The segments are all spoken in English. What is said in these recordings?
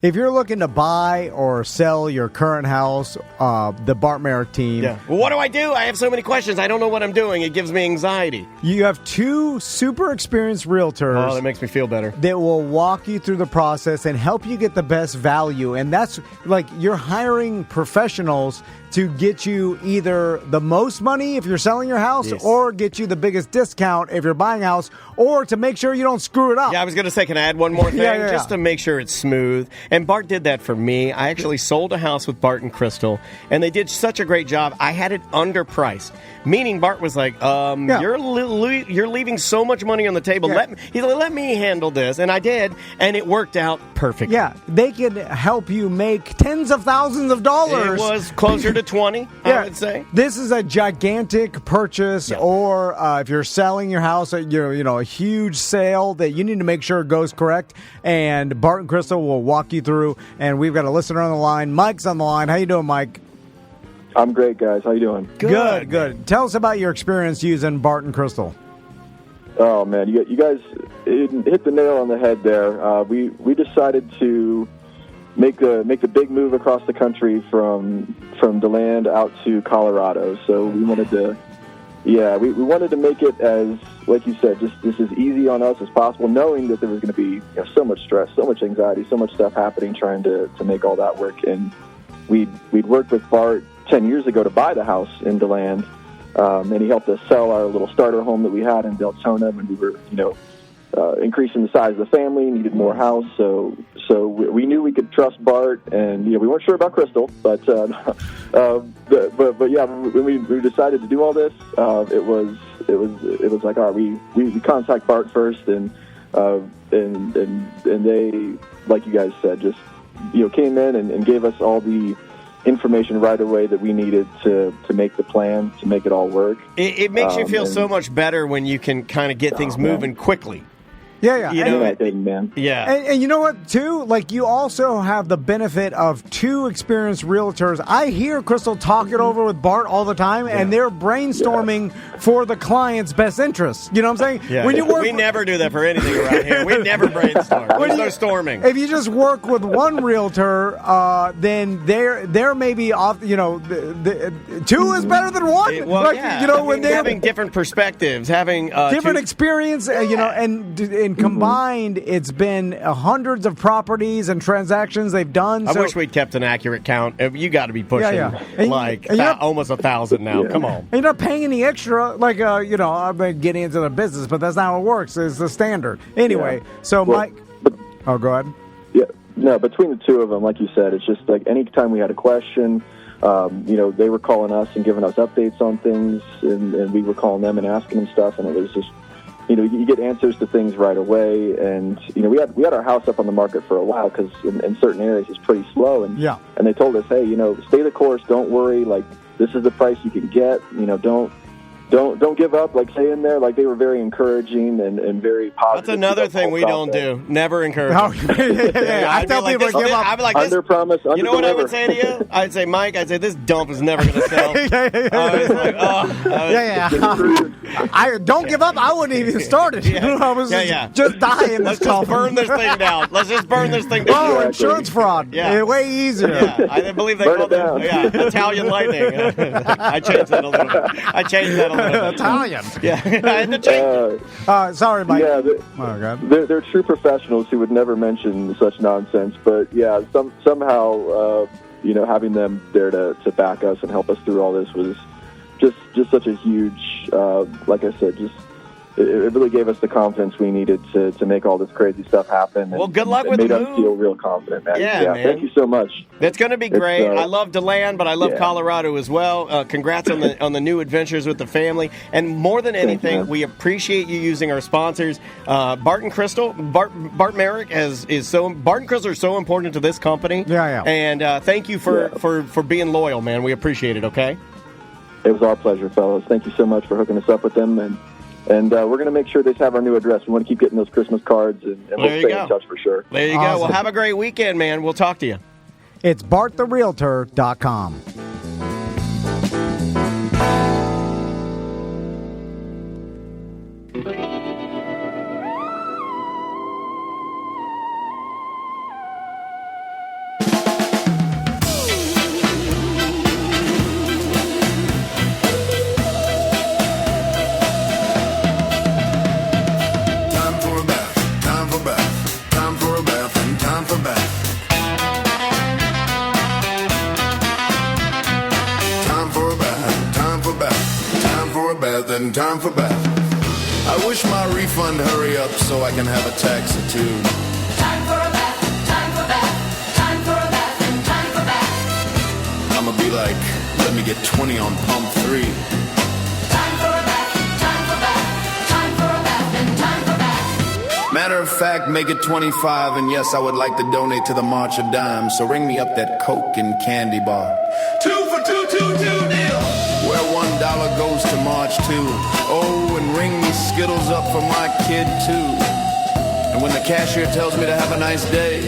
If you're looking to buy or sell your current house, the Bart Merrick team. Yeah. Well, what do I do? I have so many questions. I don't know what I'm doing. It gives me anxiety. You have two super experienced realtors. Oh, that makes me feel better. That will walk you through the process and help you get the best value. And that's like you're hiring professionals to get you either the most money if you're selling your house, yes, or get you the biggest discount if you're buying a house, or to make sure you don't screw it up. Yeah, I was going to say, can I add one more thing? Yeah. Just to make sure it's smooth. And Bart did that for me. I actually sold a house with Bart and Crystal, and they did such a great job. I had it underpriced, meaning Bart was like, you're leaving so much money on the table. Yeah. He's like, let me handle this. And I did, and it worked out perfectly. Yeah, they can help you make tens of thousands of dollars. It was closer to 20, I would say. This is a gigantic purchase, or if you're selling your house, a huge sale that you need to make sure it goes correct. And Bart and Crystal will walk you through. And we've got a listener on the line. Mike's on the line. How you doing, Mike? I'm great, guys. How you doing? Good. Tell us about your experience using Bart and Crystal. Oh man, you guys hit the nail on the head there. We decided to make a big move across the country from DeLand out to Colorado. So we wanted to, we wanted to make it as, like you said, just as easy on us as possible, knowing that there was going to be so much stress, so much anxiety, so much stuff happening trying to make all that work. And we'd worked with Bart 10 years ago to buy the house in DeLand, and he helped us sell our little starter home that we had in Deltona when we were, increasing the size of the family, needed more house. So we knew we could trust Bart, and we weren't sure about Crystal, but yeah, when we decided to do all this, it was like, all right, we contact Bart first, and they, like you guys said, just came in and gave us all the information right away that we needed to make the plan, to make it all work. It makes you feel so much better when you can kind of get things moving quickly. Yeah. Man. Yeah. And you know what, too? Like, you also have the benefit of two experienced realtors. I hear Crystal talk it over with Bart all the time, and they're brainstorming for the client's best interests. You know what I'm saying? Yeah. We never do that for anything around here. We never brainstorm. There's no storming. If you just work with one realtor, then they're maybe off. Two is better than one. When they're having different perspectives, having different experience, and combined, it's been hundreds of properties and transactions they've done. I wish we'd kept an accurate count. You got to be pushing almost 1,000 now. Come on. And you're not paying any extra. Like, I've been getting into the business, but that's not how it works. It's the standard. Anyway, Mike. Go ahead. Yeah. No, between the two of them, like you said, it's just like any time we had a question, they were calling us and giving us updates on things, and we were calling them and asking them stuff, and it was just, you get answers to things right away. And we had our house up on the market for a while because in certain areas it's pretty slow. And they told us, hey, stay the course. Don't worry. Like, this is the price you can get. Don't give up. Like, stay in there. Like, they were very encouraging and very positive. That's another thing we don't do. Never encourage. I tell people to give up. I'd be like, under promise, under you know what I deliver. would say to you? I'd say, Mike, this dump is never going to sell. I don't give up. I wouldn't even start it. I was just dying. Let's just burn this thing down. Let's just burn this thing down. Oh, insurance fraud. Yeah. Way easier. Yeah. I believe they call it Italian lightning. I changed that a little bit. Italian. Yeah. I had to change it. Sorry, Mike. Yeah, they're true professionals who would never mention such nonsense. But yeah, somehow, having them there to back us and help us through all this was just such a huge, like I said, it really gave us the confidence we needed to make all this crazy stuff happen. Well, good luck with the move. It made us feel real confident, man. Yeah, man. Thank you so much. That's going to be great. I love DeLand, but I love Colorado as well. Congrats on the new adventures with the family. And more than anything, we appreciate you using our sponsors. Bart and Crystal. Bart Merrick Bart and Crystal are so important to this company. Yeah. And thank you for being loyal, man. We appreciate it, okay? It was our pleasure, fellas. Thank you so much for hooking us up with them. And we're going to make sure they have our new address. We want to keep getting those Christmas cards, and we'll stay in touch for sure. There you go. Well, have a great weekend, man. We'll talk to you. It's BartTheRealtor.com. then time for bath. I wish my refund hurry up so I can have a tax or two. Time for a bath, time for bath, time for a bath, and time for bath. I'ma be like, let me get 20 on pump 3. Time for a bath, time for bath, time for a bath, and time for bath. Matter of fact, make it 25, and yes, I would like to donate to the March of Dimes, so ring me up that Coke and candy bar. 2 for 2, 2, 2 deal! Where $1 goes to March 2. Oh, and ring me Skittles up for my kid, too. And when the cashier tells me to have a nice day,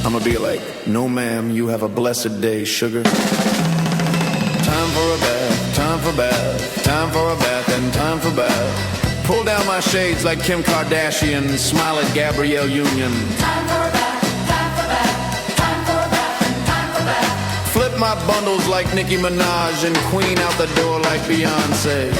I'ma be like, no ma'am, you have a blessed day, sugar. Time for a bath, time for bath, time for a bath, and time for bath. Pull down my shades like Kim Kardashian, smile at Gabrielle Union. Time for a bath, time for bath, time for a bath, and time for bath. Flip my bundles like Nicki Minaj and queen out the door like Beyonce.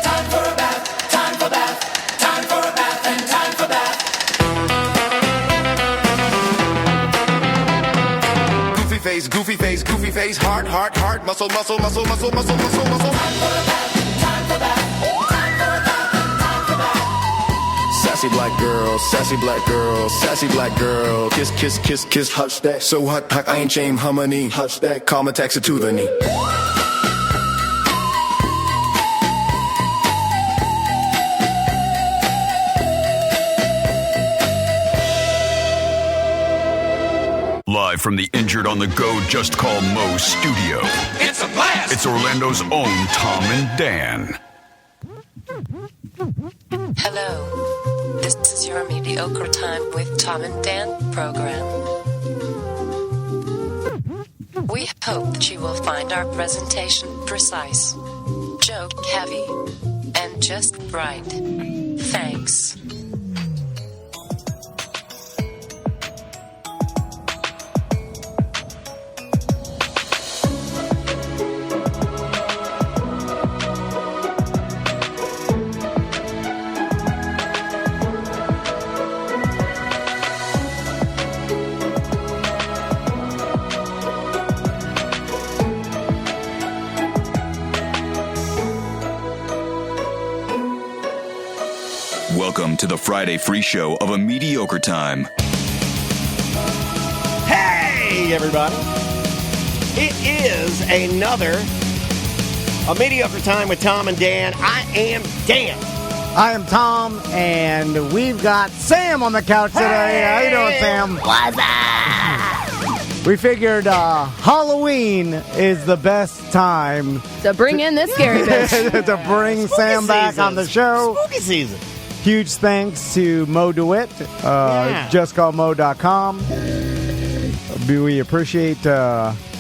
Time for a bath, time for bath, time for a bath, and time for bath. Goofy face, goofy face, goofy face, heart, heart, heart, muscle, muscle, muscle, muscle, muscle, muscle, muscle. Time for a bath, time for bath, time for a bath, and time for bath. Sassy black girl, sassy black girl, sassy black girl. Kiss, kiss, kiss, kiss, hush that. So hot, I ain't shame, harmony. Hush that, call my taxi to the knee. Live from the Injured on the Go Just Call Mo studio. It's a blast! It's Orlando's own Tom and Dan. Hello. This is your Mediocre Time with Tom and Dan program. We hope that you will find our presentation precise, joke heavy, and just right. Thanks. Welcome to the Friday free show of A Mediocre Time. Hey, everybody. It is another A Mediocre Time with Tom and Dan. I am Dan. I am Tom, and we've got Sam on the couch today. How you doing, Sam? What's up? We figured Halloween is the best time So bring in this scary bitch. to bring Sam back on the show. Spooky season. Huge thanks to Mo DeWitt, justcallmo.com. We appreciate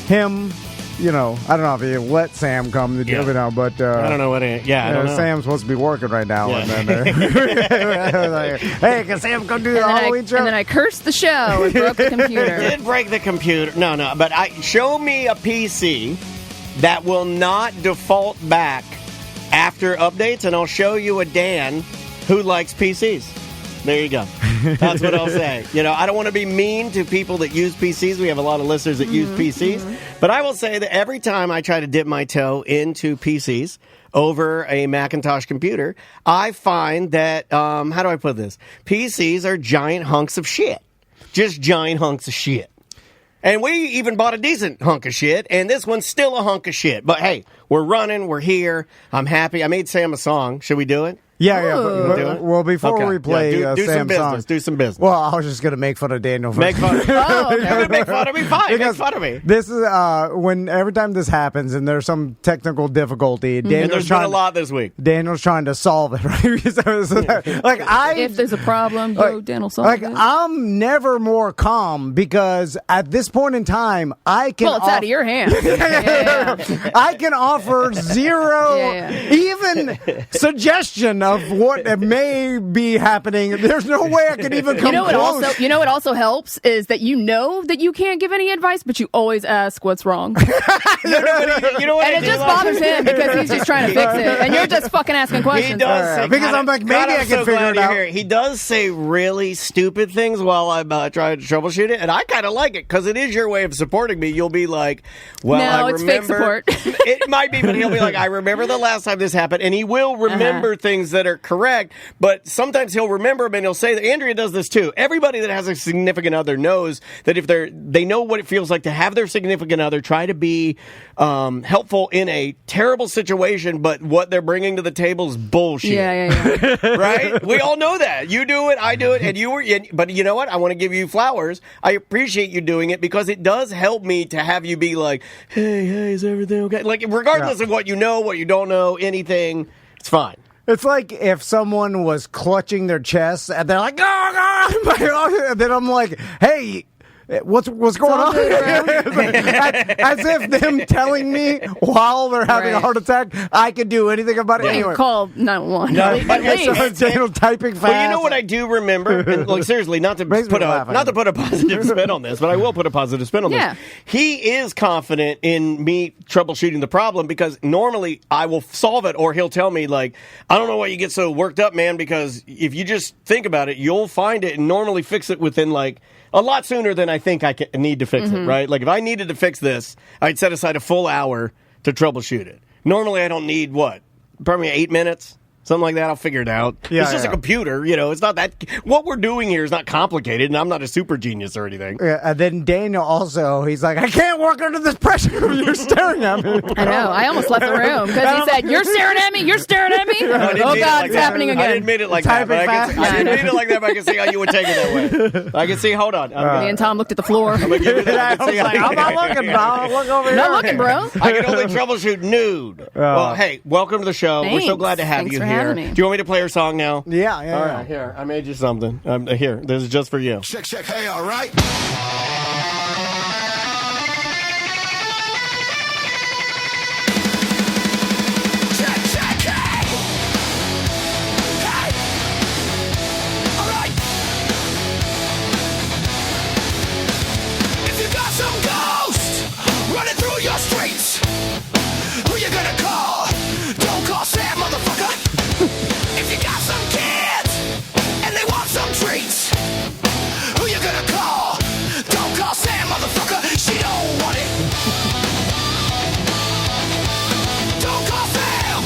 him. You know, I don't know if he let Sam come to do it now, but I don't know what it is. Yeah, I don't know. Sam's supposed to be working right now. Yeah. And then, like, hey, can Sam come do the Halloween show? And then I cursed the show and broke the computer. Did break the computer. No, but show me a PC that will not default back after updates, and I'll show you a Dan who likes PCs. There you go. That's what I'll say. You know, I don't want to be mean to people that use PCs. We have a lot of listeners that use PCs. But I will say that every time I try to dip my toe into PCs over a Macintosh computer, I find that, how do I put this? PCs are giant hunks of shit. Just giant hunks of shit. And we even bought a decent hunk of shit, and this one's still a hunk of shit. But hey, we're running, we're here, I'm happy. I made Sam a song. Should we do it? Yeah. Do it? Well, before Okay. we play do some Sam's business. song, Do some business. well, I was just going to make fun of Daniel. Make fun of me. Make fun of me. Fine. Make Because fun of me. This is when every time this happens and there's some technical difficulty, And Daniel's there's been a trying. lot this week. Daniel's trying to solve it, right? If there's a problem, Dan will solve it. I'm never more calm because at this point in time, I can. Well, it's out of your hands. Yeah. I can offer zero, Yeah. even one suggestion of what may be happening, there's no way I could even come close. You know what also helps is that you know that you can't give any advice, but you always ask what's wrong. You know what? And it just bothers him because he's just trying to fix it, and you're just fucking asking questions. He does say, because I'm like, maybe I can figure it out. Here. He does say really stupid things while I'm trying to troubleshoot it, and I kind of like it because it is your way of supporting me. You'll be like, well, no, I it's remember. fake support. It might be, but he'll be like, I remember the last time this happened, and he will remember things that are correct, but sometimes he'll remember them and he'll say that Andrea does this too. Everybody that has a significant other knows that if they know what it feels like to have their significant other try to be helpful in a terrible situation, but what they're bringing to the table is bullshit. Yeah. Right? We all know that. You do it, I do it, and but you know what? I want to give you flowers. I appreciate you doing it because it does help me to have you be like, hey, is everything okay? Like, regardless of what you know, what you don't know, anything, it's fine. It's like if someone was clutching their chest and they're like, oh, and then I'm like, hey, what's going on? As if them telling me while they're having a heart attack, I could do anything about it. Anyway, call 911. No, typing fast. Well, you know what I do remember? And, like, seriously, not to put a positive spin on this, but I will put a positive spin on this. He is confident in me troubleshooting the problem because normally I will solve it, or he'll tell me, like, I don't know why you get so worked up, man, because if you just think about it, you'll find it and normally fix it within, like, a lot sooner than I think I need to fix it, right? Like, if I needed to fix this, I'd set aside a full hour to troubleshoot it. Normally, I don't need, probably 8 minutes? Something like that. I'll figure it out. Yeah, it's just a computer. It's not that. What we're doing here is not complicated, and I'm not a super genius or anything. Yeah, and then Daniel also, he's like, I can't work under this pressure. You're staring at me. I know. I almost left the room because he said, you're staring at me? You're staring at me? Oh, God, it's happening again. I didn't mean it like that. But I didn't mean it like that, but I can see how you would take it that way. I can see. Hold on. Me and Tom looked at the floor. I'm going to give you that. I'm not looking, bro. I'll look over here. Not looking, bro. I can only troubleshoot nude. Well, hey, welcome to the show. Thanks. We're so glad to have Thanks you for here. having me. Do you want me to play your song now? Yeah. All right, here. I made you something. Here, this is just for you. Check, hey, all right. Check, hey. Hey. All right. If you got some ghost running through your streets, who you gonna call? Don't call Sam, motherfucker. If you got some kids and they want some treats, who you gonna call? Don't call Sam, motherfucker. She don't want it. Don't call Sam.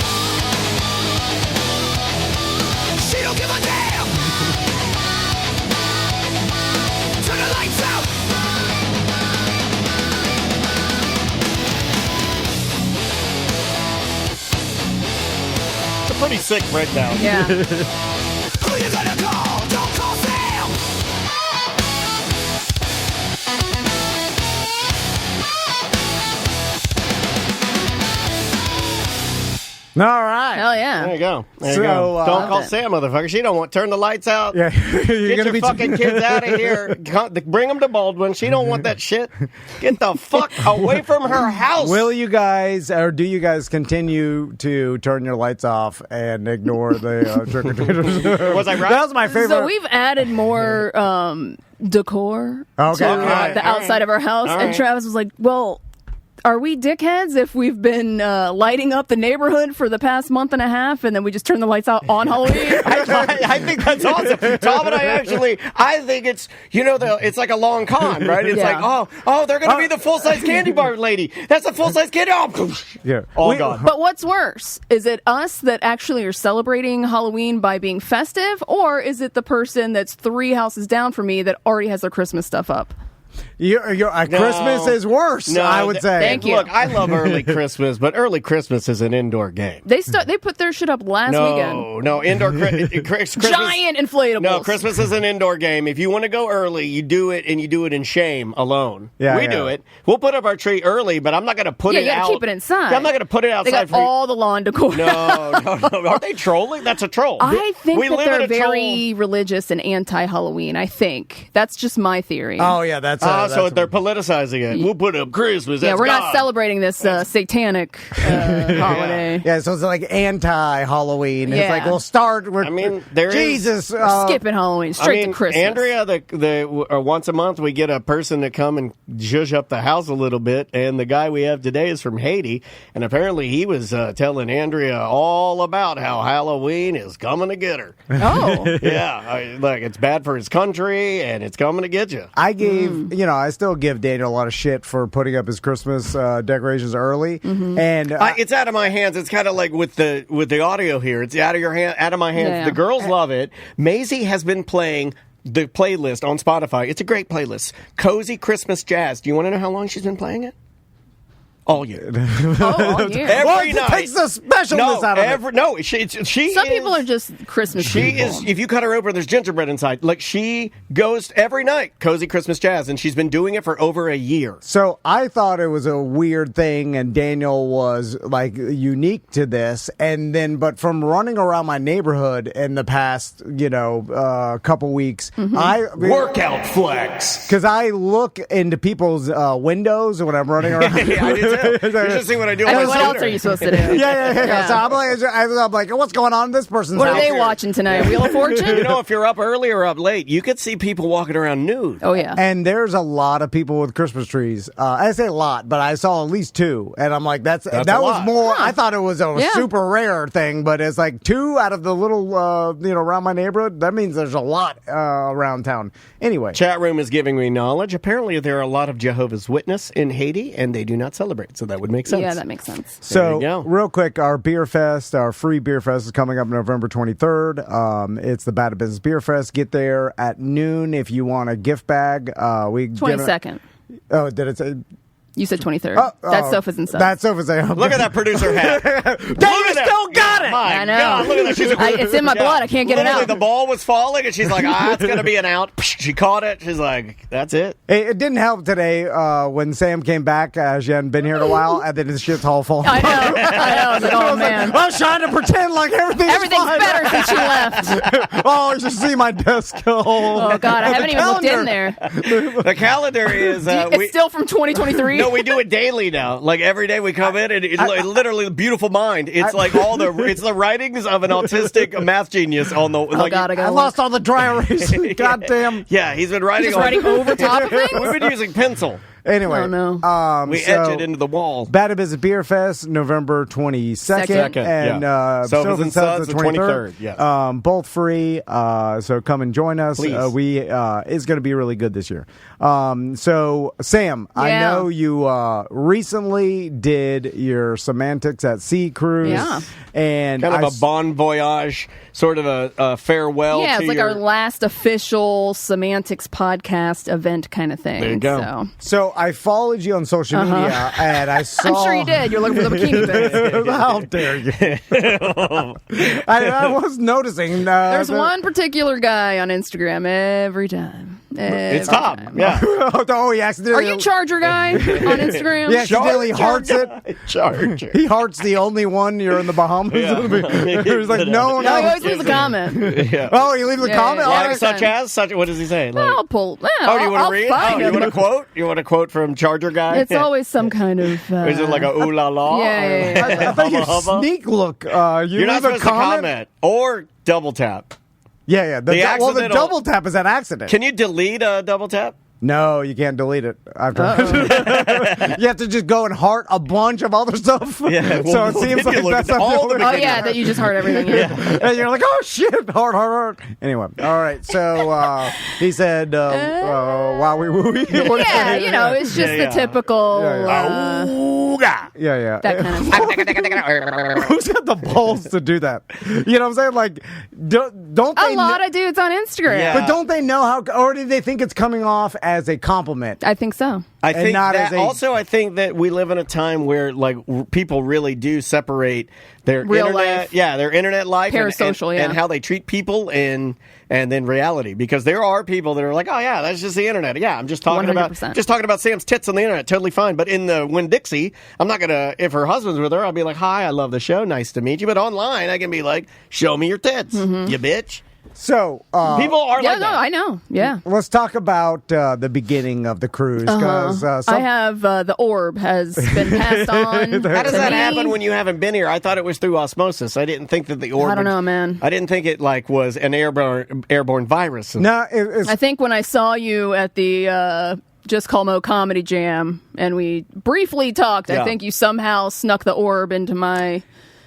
She don't give a damn. Turn the lights out. It's a pretty sick breakdown. Yeah. Who you gonna call? Don't call Sam. All right. Hell yeah. There you go. There So, you go. Don't call it. Sam, motherfucker. She don't want. Turn the lights out. Yeah, Get you're your fucking kids out of here. Bring them to Baldwin. She don't want that shit. Get the fuck away from her house. Will you guys, or do you guys continue to turn your lights off and ignore the trick-or-treaters? Was I right? That was my favorite. So we've added more decor to the outside of our house. All And right. Travis was like, well, are we dickheads if we've been lighting up the neighborhood for the past month and a half and then we just turn the lights out on Halloween? I think that's awesome. Tom and I think it's, it's like a long con, right? It's Yeah. like, they're going to be the full-size candy bar lady. That's a full-size candy. Oh, Yeah. all gone. But what's worse? Is it us that actually are celebrating Halloween by being festive, or is it the person that's 3 houses down from me that already has their Christmas stuff up? Christmas is worse, I would say. Thank you. Look, I love early Christmas, but early Christmas is an indoor game. They put their shit up last weekend. No, indoor Christmas. Giant inflatables. No, Christmas is an indoor game. If you want to go early, you do it, and you do it in shame alone. We do it. We'll put up our tree early, but I'm not going to put it out. Yeah, you gotta keep it inside. Yeah, I'm not going to put it outside. They got all the lawn decor. No. Are they trolling? That's a troll. I think that live in they're a very religious and anti-Halloween. I think that's just my theory. Oh yeah, that's so so they're politicizing it. We'll put up Christmas. Yeah, That's we're God. not celebrating this satanic holiday. Yeah, so it's like anti-Halloween. It's Yeah. like, we'll start. I mean, there is- Jesus. Skipping Halloween, straight to Christmas. Andrea, once a month we get a person to come and zhuzh up the house a little bit, and the guy we have today is from Haiti, and apparently he was telling Andrea all about how Halloween is coming to get her. Oh. Yeah, like it's bad for his country, and it's coming to get you. I gave, I still give Daniel a lot of shit for putting up his Christmas decorations early, and It's out of my hands. It's kind of like with the audio here. It's out of your hand, out of my hands. Yeah. The girls love it. Maisie has been playing the playlist on Spotify. It's a great playlist. Cozy Christmas Jazz. Do you want to know how long she's been playing it? All year. All year. Every it night. takes the specialness out of it. No, she Some people are just Christmas She people. is. If you cut her open, there's gingerbread inside. Like she goes every night, Cozy Christmas Jazz, and she's been doing it for over a year. So I thought it was a weird thing, and Daniel was like unique to this. And then, but from running around my neighborhood in the past, couple weeks, Workout flex. because I look into people's windows when I'm running around. Yeah, I do too. You should see what I do. I on mean, my what else scooter. are you supposed to do? Yeah. So I'm like, what's going on in this person's What house? are they watching tonight? Wheel of Fortune? You know, if you're up early or up late, you could see people walking around nude. Oh, yeah. And there's a lot of people with Christmas trees. I say a lot, but I saw at least two, and I'm like, that a was lot. more. I thought it was a Yeah. super rare thing, but it's like two out of the little, around my neighborhood. That means there's a lot around town. Anyway, Chat room is giving me knowledge. Apparently, there are a lot of Jehovah's Witness in Haiti, and they do not celebrate. So that would make sense. Yeah, that makes sense. There you so go. real quick, our beer fest, our free beer fest, is coming up November 23rd. It's the Bad Business Beer Fest. Get there at noon if you want a gift bag. We 22nd. Oh, did it say? You said 23rd. That's Sofa's and Sons. That's Sofa's and Look at that producer hat. Look at that. still got it! My I know. God, look at that. She's It's in my blood. I can't get it Literally, out. the ball was falling, and she's like, it's going to be an out. She caught it. She's like, that's it. It didn't help today when Sam came back. She hadn't been here in a while, and then his shit's all falling. I know. I was like, oh, man. I was trying to pretend like everything's fine. better since you left. Oh, you should see my desk. Oh, God. I haven't even looked in there. The calendar is. It's still from 2023? No, we do it daily now. Like every day we come in, and it's literally the beautiful mind. It's like it's the writings of an autistic math genius on the. Oh, like, God, I I gotta lost look. all the dry erase. Goddamn. Yeah, he's been writing. Just writing over top of things? We've been using pencil. Anyway, Oh, no. We so, etch it into the wall. Bad Business Beer Fest, November 22nd. Second, And yeah. Sofa's and Sons, the 23rd. yes. Both free. So come and join us. Please. It's going to be really good this year. So, Sam, I Yeah. know you recently did your Semantics at Sea Cruise. Yeah. And Kind of a bon voyage, sort of a farewell. Yeah, to it's like your, our last official Semantics podcast event kind of thing. There you go. So. So I followed you on social media, and I saw. I'm sure you did. You're looking for the bikini pics. How dare you? I was noticing. There's one particular guy on Instagram every time. It's Every top. time. Yeah. Oh, he accidentally. Are you Charger guy on Instagram? He accidentally hearts it. Charger. He hearts the only one. You're in the Bahamas. Yeah. He's like, no. No, he always leaves a comment. Yeah. Oh, you leave the Yeah, comment. yeah, All Like right. such as such. What does he say? Like, I'll pull. Yeah, oh, do you want I'll to read? find Oh, you him. want a quote? You want a quote from Charger guy? It's always some kind of. Or is it like a ooh la la? Yeah. I thought you Hubba, hubba? sneak look. You You're leave not a supposed to comment or double tap. Yeah. The accidental- double tap is an accident. Can you delete a double tap? No, you can't delete it after. You have to just go and heart a bunch of other stuff. Yeah, so well, it seems then you like look that's at not all the only- Oh yeah, that you just heard everything. Yeah. And you're like, oh shit, heart. Anyway, all right. So he said, "Wowie wooey." Yeah, you know, it's just Yeah. the typical. Yeah, yeah. That kind of stuff. Who's got the balls to do that? You know what I'm saying? Like, don't they? A lot of dudes on Instagram. Yeah. But don't they know how? Or do they think it's coming off as a compliment? I think so. I And think not that as a- also. I think that we live in a time where like people really do separate their Real internet, life. their internet life, Parasocial, and yeah. how they treat people, and then reality. Because there are people that are like, oh yeah, that's just the internet. Yeah, I'm just talking 100%. about Sam's tits on the internet. Totally fine. But in the Winn-Dixie, I'm not gonna. If her husband's with her, I'll be like, hi, I love the show, nice to meet you. But online, I can be like, show me your tits, Mm-hmm. you bitch. So People are Yeah, like no, that. I know. Yeah. let's talk about the beginning of the cruise because I have the orb has been passed on. How does to that me. happen when you haven't been here? I thought it was through osmosis. I didn't think that the orb. I don't know, man. I didn't think it was an airborne virus. no, it's I think when I saw you at the Just Call Mo Comedy Jam and we briefly talked, Yeah. I think you somehow snuck the orb into my.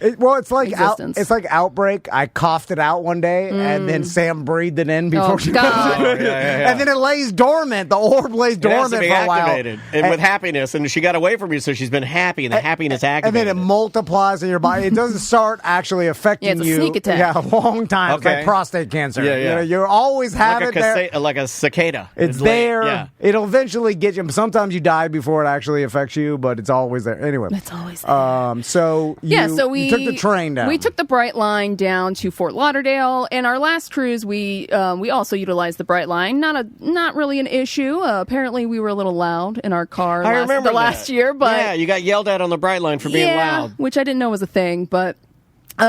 it's like Existence. it's like Outbreak. I coughed it out one day, and then Sam breathed it in before Oh, she God. Oh, yeah. and then it lays dormant. The orb lays It has dormant to be for a while, activated and with happiness, and she got away from you, so she's been happy, and the happiness and activated. then it multiplies in your body. It doesn't start actually affecting Yeah, it's a you. sneak attack. Yeah, a long time. It's Okay. like prostate cancer. Yeah, yeah. You know, you always have like it there. like a cicada. It's late. there. Yeah. It'll eventually get you. Sometimes you die before it actually affects you, but it's always there. Anyway, It's always there. so you took the train down. We took the Bright Line down to Fort Lauderdale, and our last cruise we also utilized the Bright Line. Not really an issue. Apparently, we were a little loud in our car. I remember the last that. year, but yeah, you got yelled at on the Bright Line for being loud. which I didn't know was a thing. But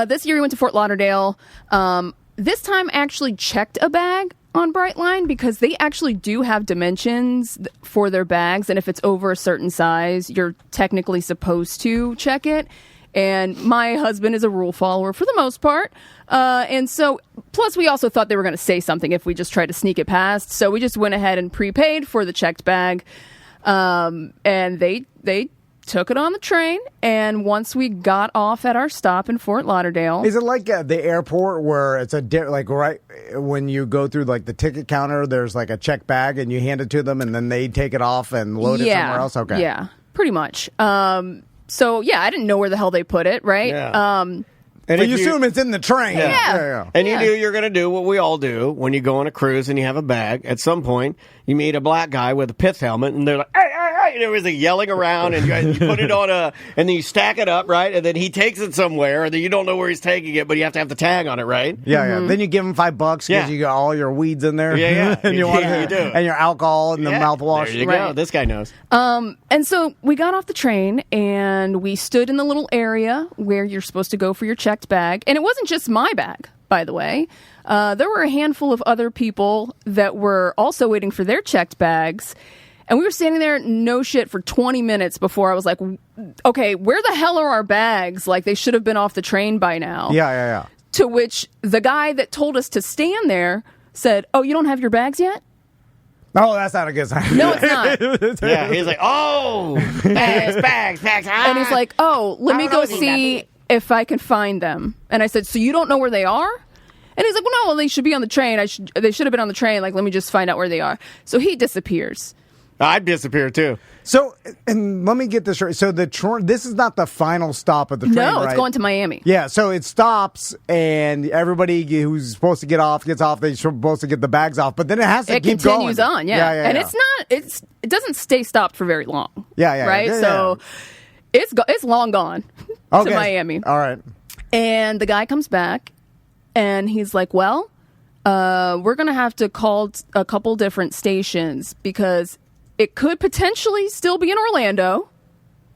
this year we went to Fort Lauderdale. This time, I actually checked a bag on Brightline because they actually do have dimensions for their bags, and if it's over a certain size, you're technically supposed to check it. And my husband is a rule follower for the most part. And so, plus we also thought they were going to say something if we just tried to sneak it past. So we just went ahead and prepaid for the checked bag. And they took it on the train. And once we got off at our stop in Fort Lauderdale. Is it like the airport where it's like right when you go through like the ticket counter, there's like a check bag and you hand it to them and then they take it off and load it somewhere else? Okay. Yeah, pretty much. So, yeah, I didn't know where the hell they put it, right? Yeah. But if you assume it's in the train. Yeah. And Yeah. you're going to do what we all do when you go on a cruise and you have a bag. At some point, you meet a black guy with a pith helmet, and they're like, hey, hey, hey, and everything's yelling around, and you put it on and then you stack it up, right? And then he takes it somewhere, and then you don't know where he's taking it, but you have to have the tag on it, right? Yeah. Then you give them $5 because Yeah. you got all your weeds in there. Yeah. and you do. and your alcohol and the mouthwash. There you go. Right. This guy knows. And so we got off the train and we stood in the little area where you're supposed to go for your checked bag. And it wasn't just my bag, by the way. There were a handful of other people that were also waiting for their checked bags. And we were standing there, no shit, for 20 minutes before I was like, okay, where the hell are our bags? Like, they should have been off the train by now. Yeah. To which the guy that told us to stand there said, oh, you don't have your bags yet? Oh, that's not a good sign. No, it's not. Yeah, he's like, oh, bags. And he's like, oh, let me go see if I can find them. And I said, so you don't know where they are? And he's like, well, no, they should be on the train. They should have been on the train. Like, let me just find out where they are. So he disappears. I'd disappear too. So, and let me get this straight. So this is not the final stop of the train, No, right? it's going to Miami. Yeah, so it stops, and everybody who's supposed to get off gets off. They're supposed to get the bags off, but then it has to It keep continues going. on, yeah. And yeah. it doesn't stay stopped for very long. Yeah, Right? yeah. So it's long gone to Miami. All right. And the guy comes back, and he's like, well, we're going to have to call a couple different stations because it could potentially still be in Orlando.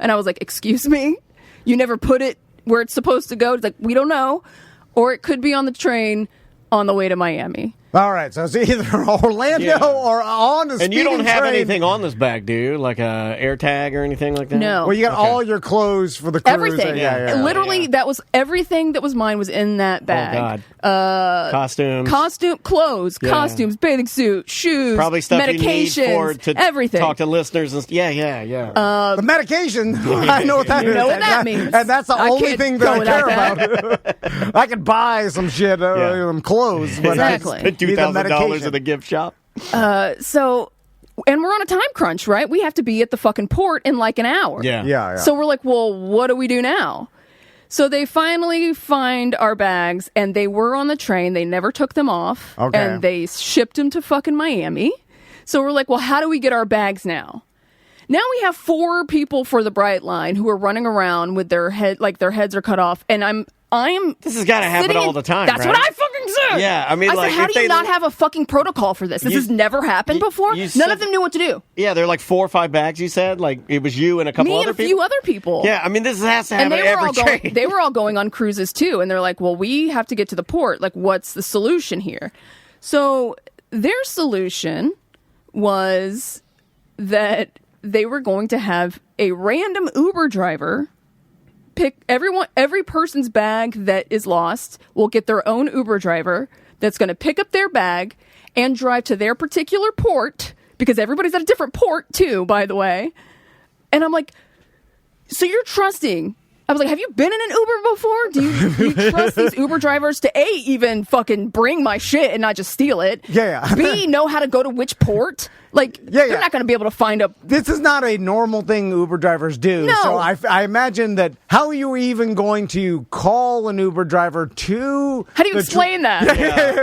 And I was like, excuse me? You never put it where it's supposed to go? It's like, we don't know. Or it could be on the train on the way to Miami. All right, so it's either Orlando or on the And you don't speeding have train. anything on this bag, do you? Like a air tag or anything like that? No. Well, you got all your clothes for the cruise. Everything. Yeah. Literally, that was everything that was mine was in that bag. Oh, God. Costumes. Clothes, Yeah. costumes, bathing suit, shoes, Probably stuff you need medications, to everything. talk to listeners. Yeah. The medication, I know what that is. You know what that means. And that's the I only can't thing go that I without care about. I could buy some shit, some clothes, but Exactly. I need the $2,000 medication. at the gift shop. So, and we're on a time crunch, right? We have to be at the fucking port in like an hour. Yeah. So we're like, well, what do we do now? So they finally find our bags, and they were on the train. They never took them off. Okay. And they shipped them to fucking Miami. So we're like, well, how do we get our bags now? Now we have 4 people for the Bright Line who are running around with their heads are cut off, and I'm This has got to happen sitting all in- the time. That's right? what I fucking sir. Yeah, I mean, I like, said, how if do you they- not have a fucking protocol for this? This has never happened before. you None said- of them knew what to do. Yeah, there are like 4 or 5 bags. You said like it was you and a couple Me other and a few people. other people. Yeah, I mean, this has to And happen they were every all going. train. They were all going on cruises too, and they're like, "Well, we have to get to the port. Like, what's the solution here?" So their solution was that they were going to have a random Uber driver pick every person's bag that is lost will get their own Uber driver that's going to pick up their bag and drive to their particular port, because everybody's at a different port too, by the way. And I'm like, so you're trusting? I was like, have you been in an Uber before? Do you trust these Uber drivers to A, even fucking bring my shit and not just steal it? Yeah. B, know how to go to which port? Like, they're not going to be able to find a... This is not a normal thing Uber drivers do. No. So I imagine that how are you even going to call an Uber driver to... How do you explain that?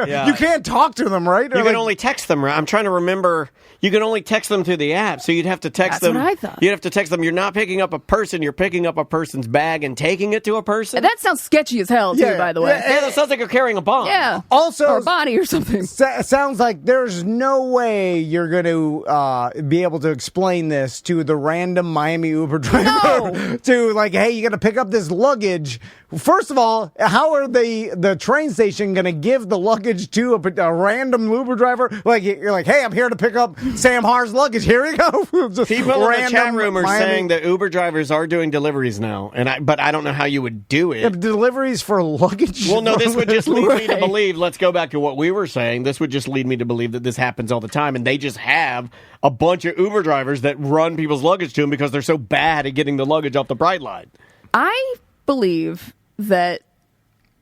Yeah. You can't talk to them, right? Or You like- can only text them, right? I'm trying to remember. You can only text them through the app, so you'd have to text That's them. what I thought. You'd have to text them. You're not picking up a person. You're picking up a person's bag and taking it to a person. That sounds sketchy as hell, too, Yeah, by the way. Yeah, that sounds like you're carrying a bomb. Yeah. Also- Or a body or something. Sounds like there's no way you're going to be able to explain this to the random Miami Uber driver. No. To like, hey, you got to pick up this luggage. First of all, how are the train station going to give the luggage to a random Uber driver? Like, you're like, hey, I'm here to pick up Sam Har's luggage. Here we go. Just People in the chat random room are Miami- saying that Uber drivers are doing deliveries now, but I don't know how you would do it. Deliveries for luggage. Well, no, this would just lead me to Right. believe, let's go back to what we were saying. This would just lead me to believe that this happens all the time, and they just have a bunch of Uber drivers that run people's luggage to them because they're so bad at getting the luggage off the Bright Line. I believe that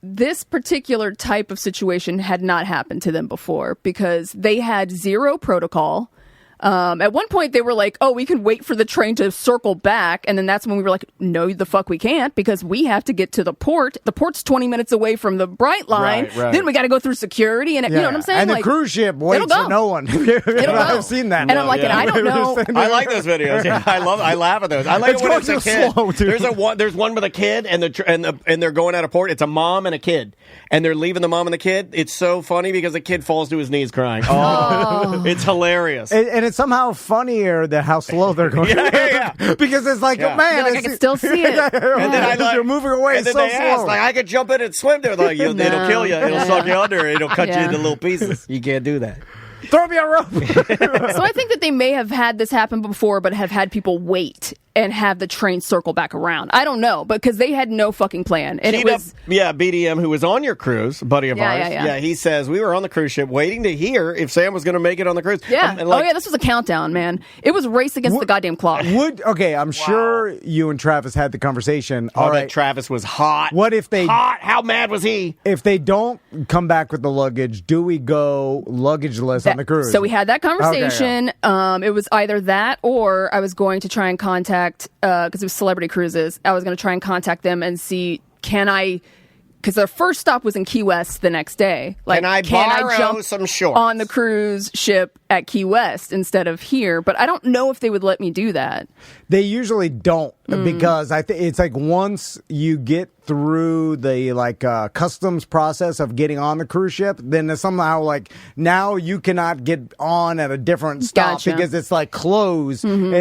this particular type of situation had not happened to them before because they had zero protocol. At one point, they were like, oh, we can wait for the train to circle back. And then that's when we were like, no, the fuck we can't, because we have to get to the port. The port's 20 minutes away from the Bright Line. Right, right. Then we got to go through security. And you know what I'm saying? And the Like, cruise ship waits it'll for go. no one. It'll go. I've seen that. And I'm like, and I don't know. I like those videos. Yeah, I laugh at those. I like It's it when going it's a so kid. slow, dude. There's one with a kid and they're going out of port. It's a mom and a kid, and they're leaving the mom and the kid. It's so funny because the kid falls to his knees crying. Oh, it's hilarious. And it's somehow funnier than how slow they're going. Yeah. Because it's like, Yeah. man, You're like, I can still see it. And then I like, you're moving away and then so they slow. ask, like, I could jump in and swim there. They're like, it'll No. kill you. It'll suck you under. It'll cut you Yeah. into little pieces. You can't do that. Throw me a rope. So I think that they may have had this happen before, but have had people wait and have the train circle back around. I don't know, because they had no fucking plan. And it was... BDM, who was on your cruise, a buddy of Yeah, ours. yeah. He says, we were on the cruise ship waiting to hear if Sam was going to make it on the cruise. Yeah. And, like, oh, yeah, this was a countdown, man. It was a race against the goddamn clock. I'm sure you and Travis had the conversation. Oh, All that right. Travis was hot. What if they Hot. How mad was he? if they don't come back with the luggage, do we go luggageless on the cruise? So we had that conversation. It was either that or I was going to try and contact, because it was Celebrity Cruises, I was going to try and contact them and see, can I, because their first stop was in Key West the next day. Like, Can I borrow jump some shorts? on the cruise ship at Key West instead of here? But I don't know if they would let me do that. They usually don't because it's like once you get through the customs process of getting on the cruise ship, then it's somehow like now you cannot get on at a different stop Gotcha. because it's like closed and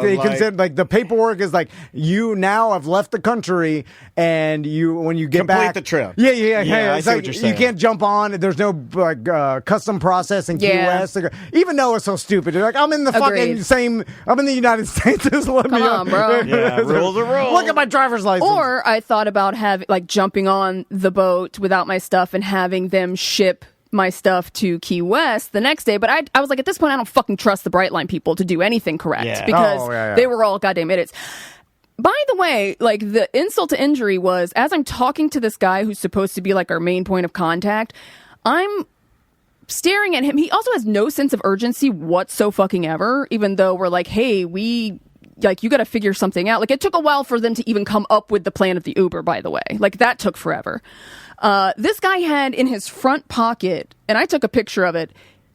they consider like the paperwork is like you now have left the country and you when you get Complete back the trip. Yeah. I It's see like, what you're saying. You can't jump on. There's no custom process in Key Yeah. West. Even though it's so stupid, you're like I'm in the fucking Agreed. same. I'm in the United States. Just let me Come on, bro. Yeah, rules are rules. Look at my driver's license. Or I thought about jumping on the boat without my stuff and having them ship my stuff to Key West the next day. But I was like, at this point, I don't fucking trust the Bright Line people to do anything correct Yeah. because Oh, yeah. they were all goddamn idiots. By the way, like the insult to injury was as I'm talking to this guy who's supposed to be like our main point of contact, I'm staring at him. He also has no sense of urgency whatsoever, even though we're like, hey, you got to figure something out. Like, it took a while for them to even come up with the plan of the Uber, by the way. Like, that took forever. This guy had in his front pocket, and I took a picture of it,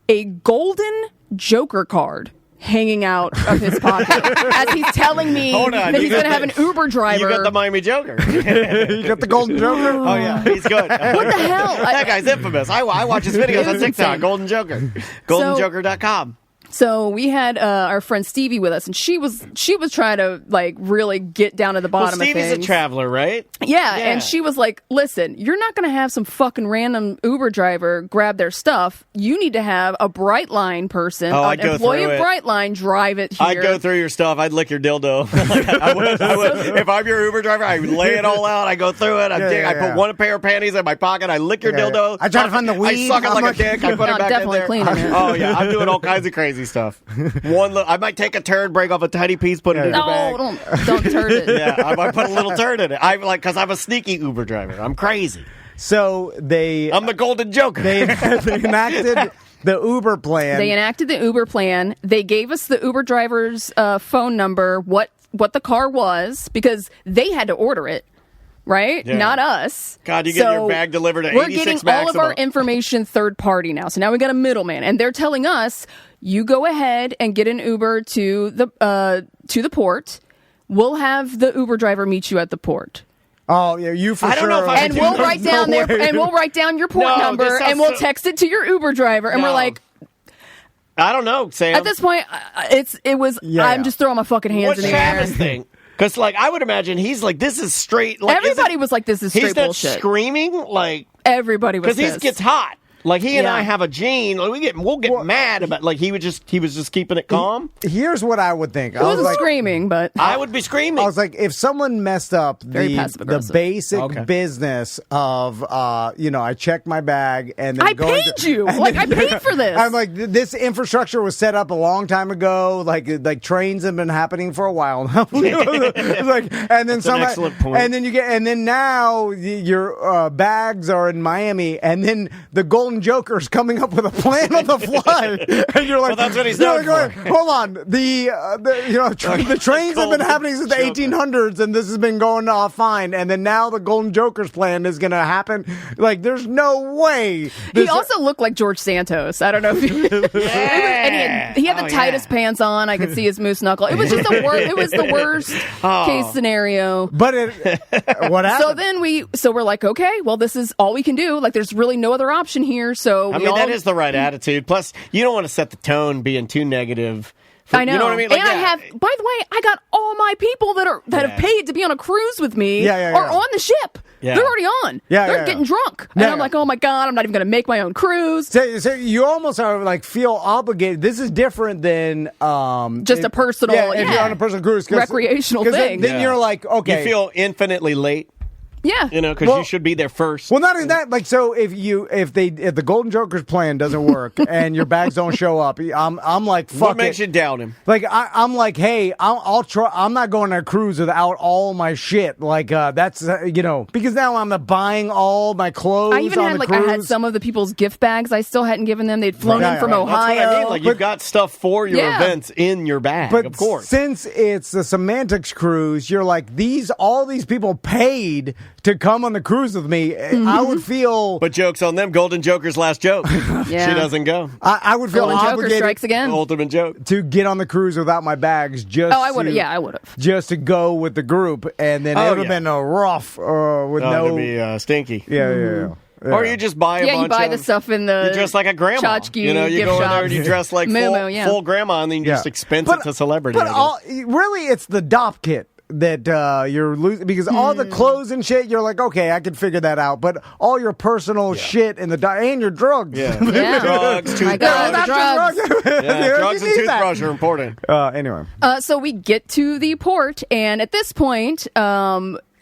a golden Joker card hanging out of his pocket as he's telling me Hold on, that you he's going to got have an Uber driver. You got the Miami Joker. You got the Golden Joker? Oh, yeah, he's good. What the hell? That guy's infamous. I watch his videos on It's TikTok. insane. Golden Joker. GoldenJoker.com. So we had our friend Stevie with us, and she was trying to like really get down to the Well, bottom of Stevie's things. a traveler, right? Yeah, and she was like, listen, you're not going to have some fucking random Uber driver grab their stuff. You need to have a Brightline person, I'd an go employee of through it. Brightline, drive it here. I'd go through your stuff. I'd lick your dildo. I would. If I'm your Uber driver, I would lay it all out. I go through it. I put one pair of panties in my pocket. I lick your dildo. I try to find the weed. I suck it like a dick. I put No, it back definitely in there. cleaning it. Oh, yeah. I'm doing all kinds of crazy stuff. I might take a turd, break off a tiny piece, put it in the bag. No, don't turn it. Yeah, I might put a little turd in it. Because I'm a sneaky Uber driver. I'm crazy. So I'm the Golden Joker. they enacted the Uber plan. They enacted the Uber plan. They gave us the Uber driver's phone number, what the car was, because they had to order it. Right? Yeah. Not us. God, you get your bag delivered at we're 86 getting all of our maximum. information third party now. So now we got a middleman, and they're telling us, you go ahead and get an Uber to the port. We'll have the Uber driver meet you at the port. Oh yeah, you for I sure. don't know if I And do we'll that. write down No their way. and we'll write down your port No, number, this sounds and we'll so- text it to your Uber driver, and No. we're like, I don't know, Sam. at this point, Yeah. I'm just throwing my fucking hands What's in the air. Travis think? Because, I would imagine he's like, this is straight. Like, Everybody was like, this is he's straight not bullshit. screaming, like, Everybody was because he pissed. gets hot. Like, he and Yeah. I have a gene. Like, we'll get mad about, like, he was just keeping it calm. Here's what I would think. It wasn't screaming, but I would be screaming. I was like, if someone messed up Very the passive-aggressive. basic business of, I checked my bag and then I going paid to- you. and Like, then- I paid for this. I'm like, this infrastructure was set up a long time ago. Like trains have been happening for a while now. Like, and then an excellent point. and then now your bags are in Miami, and then the Golden Joker's coming up with a plan on the fly, and you're like, Well, that's what he's you're known like, for. hold on, the trains have been Golden happening since the Joker. 1800s, and this has been going off fine, and then now the Golden Joker's plan is going to happen. Like, there's no way. he also looked like George Santos. I don't know if and he had the tightest pants on. I could see his moose knuckle. It was just the worst case scenario. But what happened? So we're like, okay, well, this is all we can do. Like, there's really no other option here. So I mean, that is the right attitude. Plus, you don't want to set the tone being too negative. I know. You know what I mean? Like, and I have, by the way, I got all my people that have paid to be on a cruise with me are on the ship. Yeah. They're already on. Yeah, They're yeah, getting yeah. drunk. And Yeah, I'm yeah. like, oh my God, I'm not even going to make my own cruise. So you almost are like feel obligated. This is different than Just a personal, if you're on a personal cruise, 'cause- recreational 'cause thing. Then you're like, okay, You feel infinitely late, Yeah. because Well- you should be there first. Well, not only that, like, so if the Golden Joker's plan doesn't work and your bags don't show up, I'm like, fuck What makes it. you doubt him? Like I'm like, hey, I'll try. I'm not going on a cruise without all my shit. Like that's because now I'm buying all my clothes. I even on had the I had cruise. some of the people's gift bags I still hadn't given them. They'd flown Right, in from right. That's what Ohio. I mean. Like, you've got stuff for your Yeah. events in your bag, But of course. since it's the Semantics cruise, you're like all these people paid to come on the cruise with me. I would feel. But joke's on them. Golden Joker's last joke. Yeah. She doesn't go. I would feel Golden Joker obligated strikes again. Ultimate joke. to get on the cruise without my bags. Just Oh, I would have. Yeah, I would have. just to go with the group, and then it Oh, would have yeah. been a rough with Oh, no. to be stinky. Yeah. Or you just buy a Yeah, bunch you buy of, the stuff in the you dress like a grandma. tchotchke You gift go in there shop. and you dress like Moo full, Moo, yeah. full grandma, and then you just expense it to celebrity. But I guess. really, it's the DOP kit that you're losing because all the clothes and shit, you're like, okay, I can figure that out. But all your personal shit and and your drugs. Yeah. Yeah. Drugs, My God, toothbrush. drugs. Yeah, drugs You and need that. toothbrush are important. Anyway. So we get to the port, and at this point,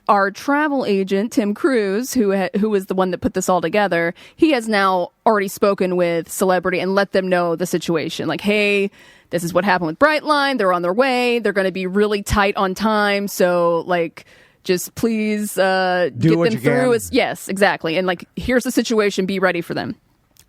our travel agent Tim Cruz, who was the one that put this all together, he has now already spoken with Celebrity and let them know the situation. Like, hey, this is what happened with Brightline. They're on their way. They're going to be really tight on time. So, like, just please get what them you through. can. Yes, exactly. And like, here's the situation. Be ready for them.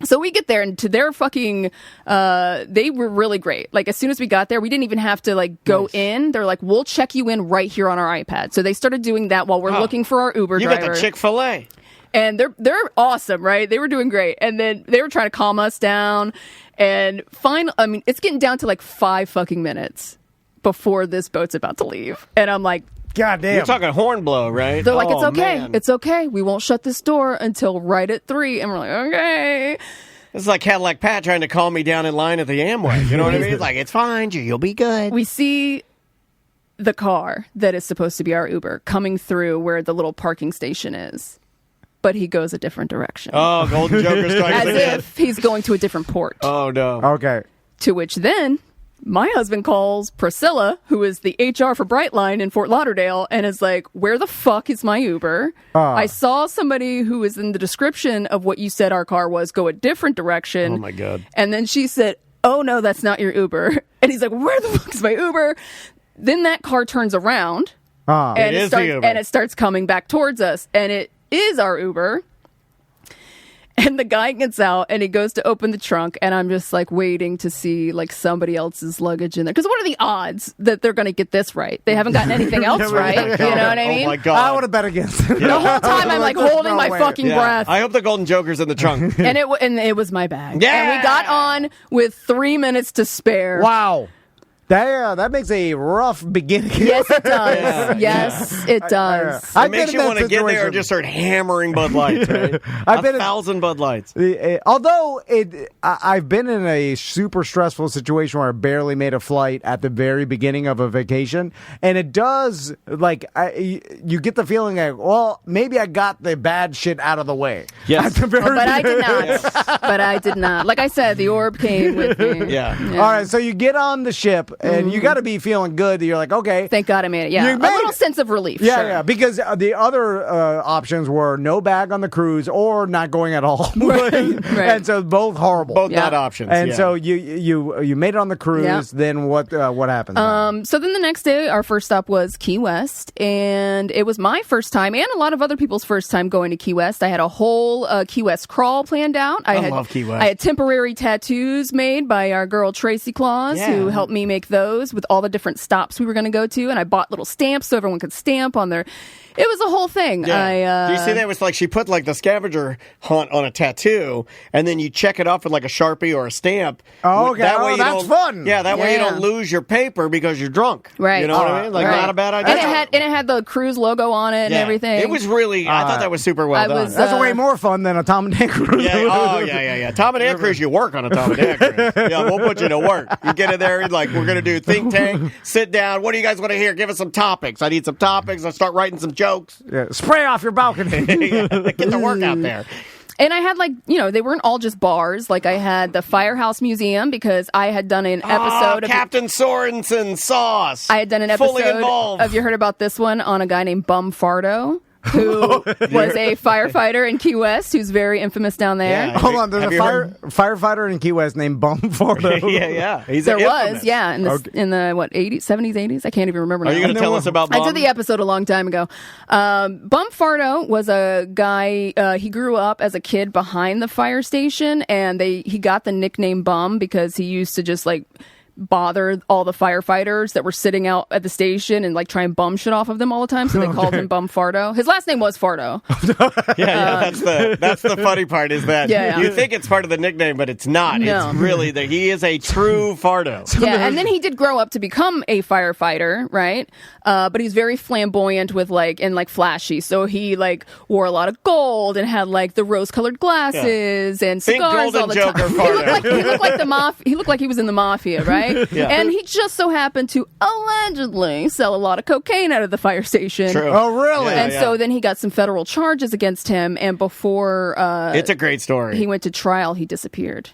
So we get there, and to their fucking, they were really great. Like, as soon as we got there, we didn't even have to, like, go in. They're like, we'll check you in right here on our iPad. So they started doing that while we're looking for our Uber You driver. got the Chick-fil-A. And they're awesome, right? They were doing great. And then they were trying to calm us down. And it's getting down to like 5 fucking minutes before this boat's about to leave. And I'm like, God damn. You're talking horn blow, right? they're like, it's Oh, okay. man. It's okay. We won't shut this door until right at 3. And we're like, okay. It's like Cadillac Pat trying to calm me down in line at the Amway. You know what I mean? It's like, it's fine. You'll be good. We see the car that is supposed to be our Uber coming through where the little parking station is. But he goes a different direction. Oh, Golden Joker strikes As again. if he's going to a different port. Oh, no. Okay. To which then my husband calls Priscilla, who is the HR for Brightline in Fort Lauderdale, and is like, where the fuck is my Uber? I saw somebody who was in the description of what you said our car was go a different direction. Oh, my God. And then she said, oh, no, that's not your Uber. And he's like, where the fuck is my Uber? Then that car turns around and It is the Uber. and it starts coming back towards us. And it is our Uber. And the guy gets out and he goes to open the trunk, and I'm just like waiting to see like somebody else's luggage in there. Because what are the odds that they're going to get this right? They haven't gotten anything else right. You know what I mean? Oh, my God. I would have bet against it. The whole time I'm like holding my fucking breath. I hope the Golden Joker's in the trunk. And it was my bag. Yeah! And we got on with 3 minutes to spare. Wow. That makes a rough beginning. Yes, it does. Yes, it does. It I've makes been you in want that to get there situation. and just start hammering Bud Lights, right? I've been in- 1,000 Bud Lights. Although I've been in a super stressful situation where I barely made a flight at the very beginning of a vacation, and it does you get the feeling like, well, maybe I got the bad shit out of the way. Yes. At the very But I did beginning. not. But I did not. Like I said, the orb came with me. Yeah. All right, so you get on the ship, and you got to be feeling good. You're like, okay. Thank God I made it. Yeah. You A made little it. sense of relief. Yeah, sure. yeah, because the other options were no bag on the cruise or not going at all. Right. And so both horrible. Both Yeah. not options. And yeah. so you made it on the cruise. Yeah. Then what happened? So then the next day, our first stop was Key West, and it was my first time and a lot of other people's first time going to Key West. I had a whole Key West crawl planned out. I love Key West. I had temporary tattoos made by our girl Tracy Claus, Yeah. who helped me make those with all the different stops we were going to go to, and I bought little stamps so everyone could stamp on their. It was a whole thing. Yeah. Do you see that? It was like she put like the scavenger hunt on a tattoo, and then you check it off with like a Sharpie or a stamp. Oh, okay. That Oh, way you that's don't- fun. Yeah, that way you Yeah. don't lose your paper because you're drunk. Right. You know what I mean? Like, Right. not a bad idea. And it had the cruise logo on it and Yeah. everything. It was really, I thought that was super well I done. was, That's way more fun than a Tom and Dan cruise. Yeah. Oh, yeah. Tom and Dan cruise, you work on a Tom and Dan cruise. Yeah, we'll put you to work. You get in there, and like, we're going to do think tank, sit down. What do you guys want to hear? Give us some topics. I need some topics. I'll start writing some jokes. Yeah, spray off your balcony. Yeah, get the work out there. And I had they weren't all just bars. Like I had the Firehouse Museum because I had done an episode of Captain Sorensen sauce. I had done an Fully episode involved. of, you heard about this one, on a guy named Bum Fardo, who was a firefighter in Key West, who's very infamous down there. Yeah. Hold on, there's Have a you heard- firefighter in Key West named Bum Fardo. yeah. He's There infamous. was, yeah, in the 80s, 70s, 80s. I can't even remember now. Are you going to tell us about I Bum? did the episode a long time ago. Bum Fardo was a guy. He grew up as a kid behind the fire station, and he got the nickname Bum because he used to just like bother all the firefighters that were sitting out at the station and like try and bum shit off of them all the time. So they called him Bum Fardo. His last name was Fardo. That's the funny part is that Yeah. you think it's part of the nickname, but it's not. No. It's really that he is a true Fardo. Yeah, and then he did grow up to become a firefighter, right? But he's very flamboyant with and flashy. So he wore a lot of gold and had the rose-colored glasses and Think cigars Golden all the Joker time. He looked like the mafia. He looked like he was in the mafia, right? Yeah. And he just so happened to allegedly sell a lot of cocaine out of the fire station. True. Oh, really? Yeah, And so then he got some federal charges against him, and before It's a great story. he went to trial, he disappeared.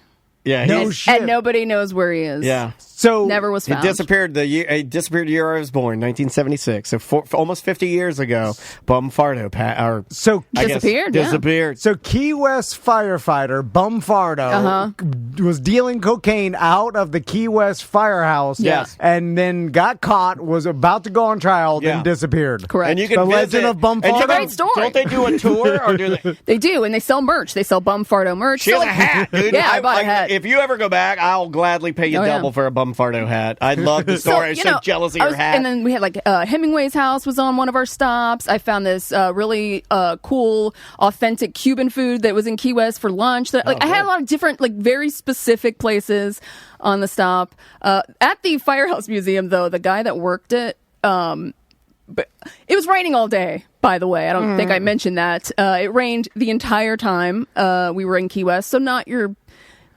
yeah, No he's- shit. And nobody knows where he is. yeah. So Never was He found. disappeared the year I was born, 1976. So for almost 50 years ago, Bum Fardo So I guess, Disappeared, yeah. disappeared. So Key West firefighter Bum Fardo was dealing cocaine out of the Key West firehouse. Yes. And then got caught, was about to go on trial, Yeah. then disappeared. Correct. And you can The visit, Legend of Bum and you Fardo. can- Great story. Don't they do a tour or do they? They do, and they sell merch. They sell Bum Fardo merch. She has a hat, dude. Yeah, I bought a hat. If you ever go back, I'll gladly pay you Oh, yeah. double for a Bum Fardo hat. I love the story. I'm so jealous of your hat. And then we had Hemingway's house was on one of our stops. I found this really cool, authentic Cuban food that was in Key West for lunch. I had a lot of different, very specific places on the stop. At the Firehouse Museum, though, the guy that worked it, but it was raining all day, by the way. I don't think I mentioned that. It rained the entire time we were in Key West, so not your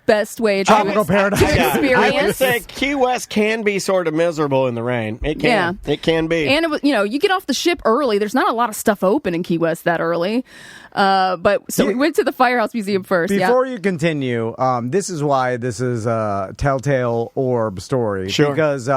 best way to paradise. experience. I would say Key West can be sort of miserable in the rain. It can. Yeah. It can be. And, it was, you get off the ship early. There's not a lot of stuff open in Key West that early. We went to the Firehouse Museum first. Before you continue, this is why this is a Telltale Orb story. Sure. Because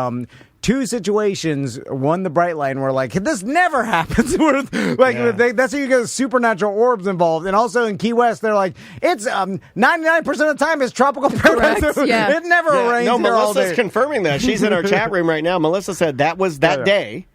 two situations, one the bright line, where like this never happens. That's how you get supernatural orbs involved, and also in Key West, they're like it's 99% of the time it's tropical paradise. It never rains. No, there all Melissa's day. confirming that. She's in our chat room right now. Melissa said that was that day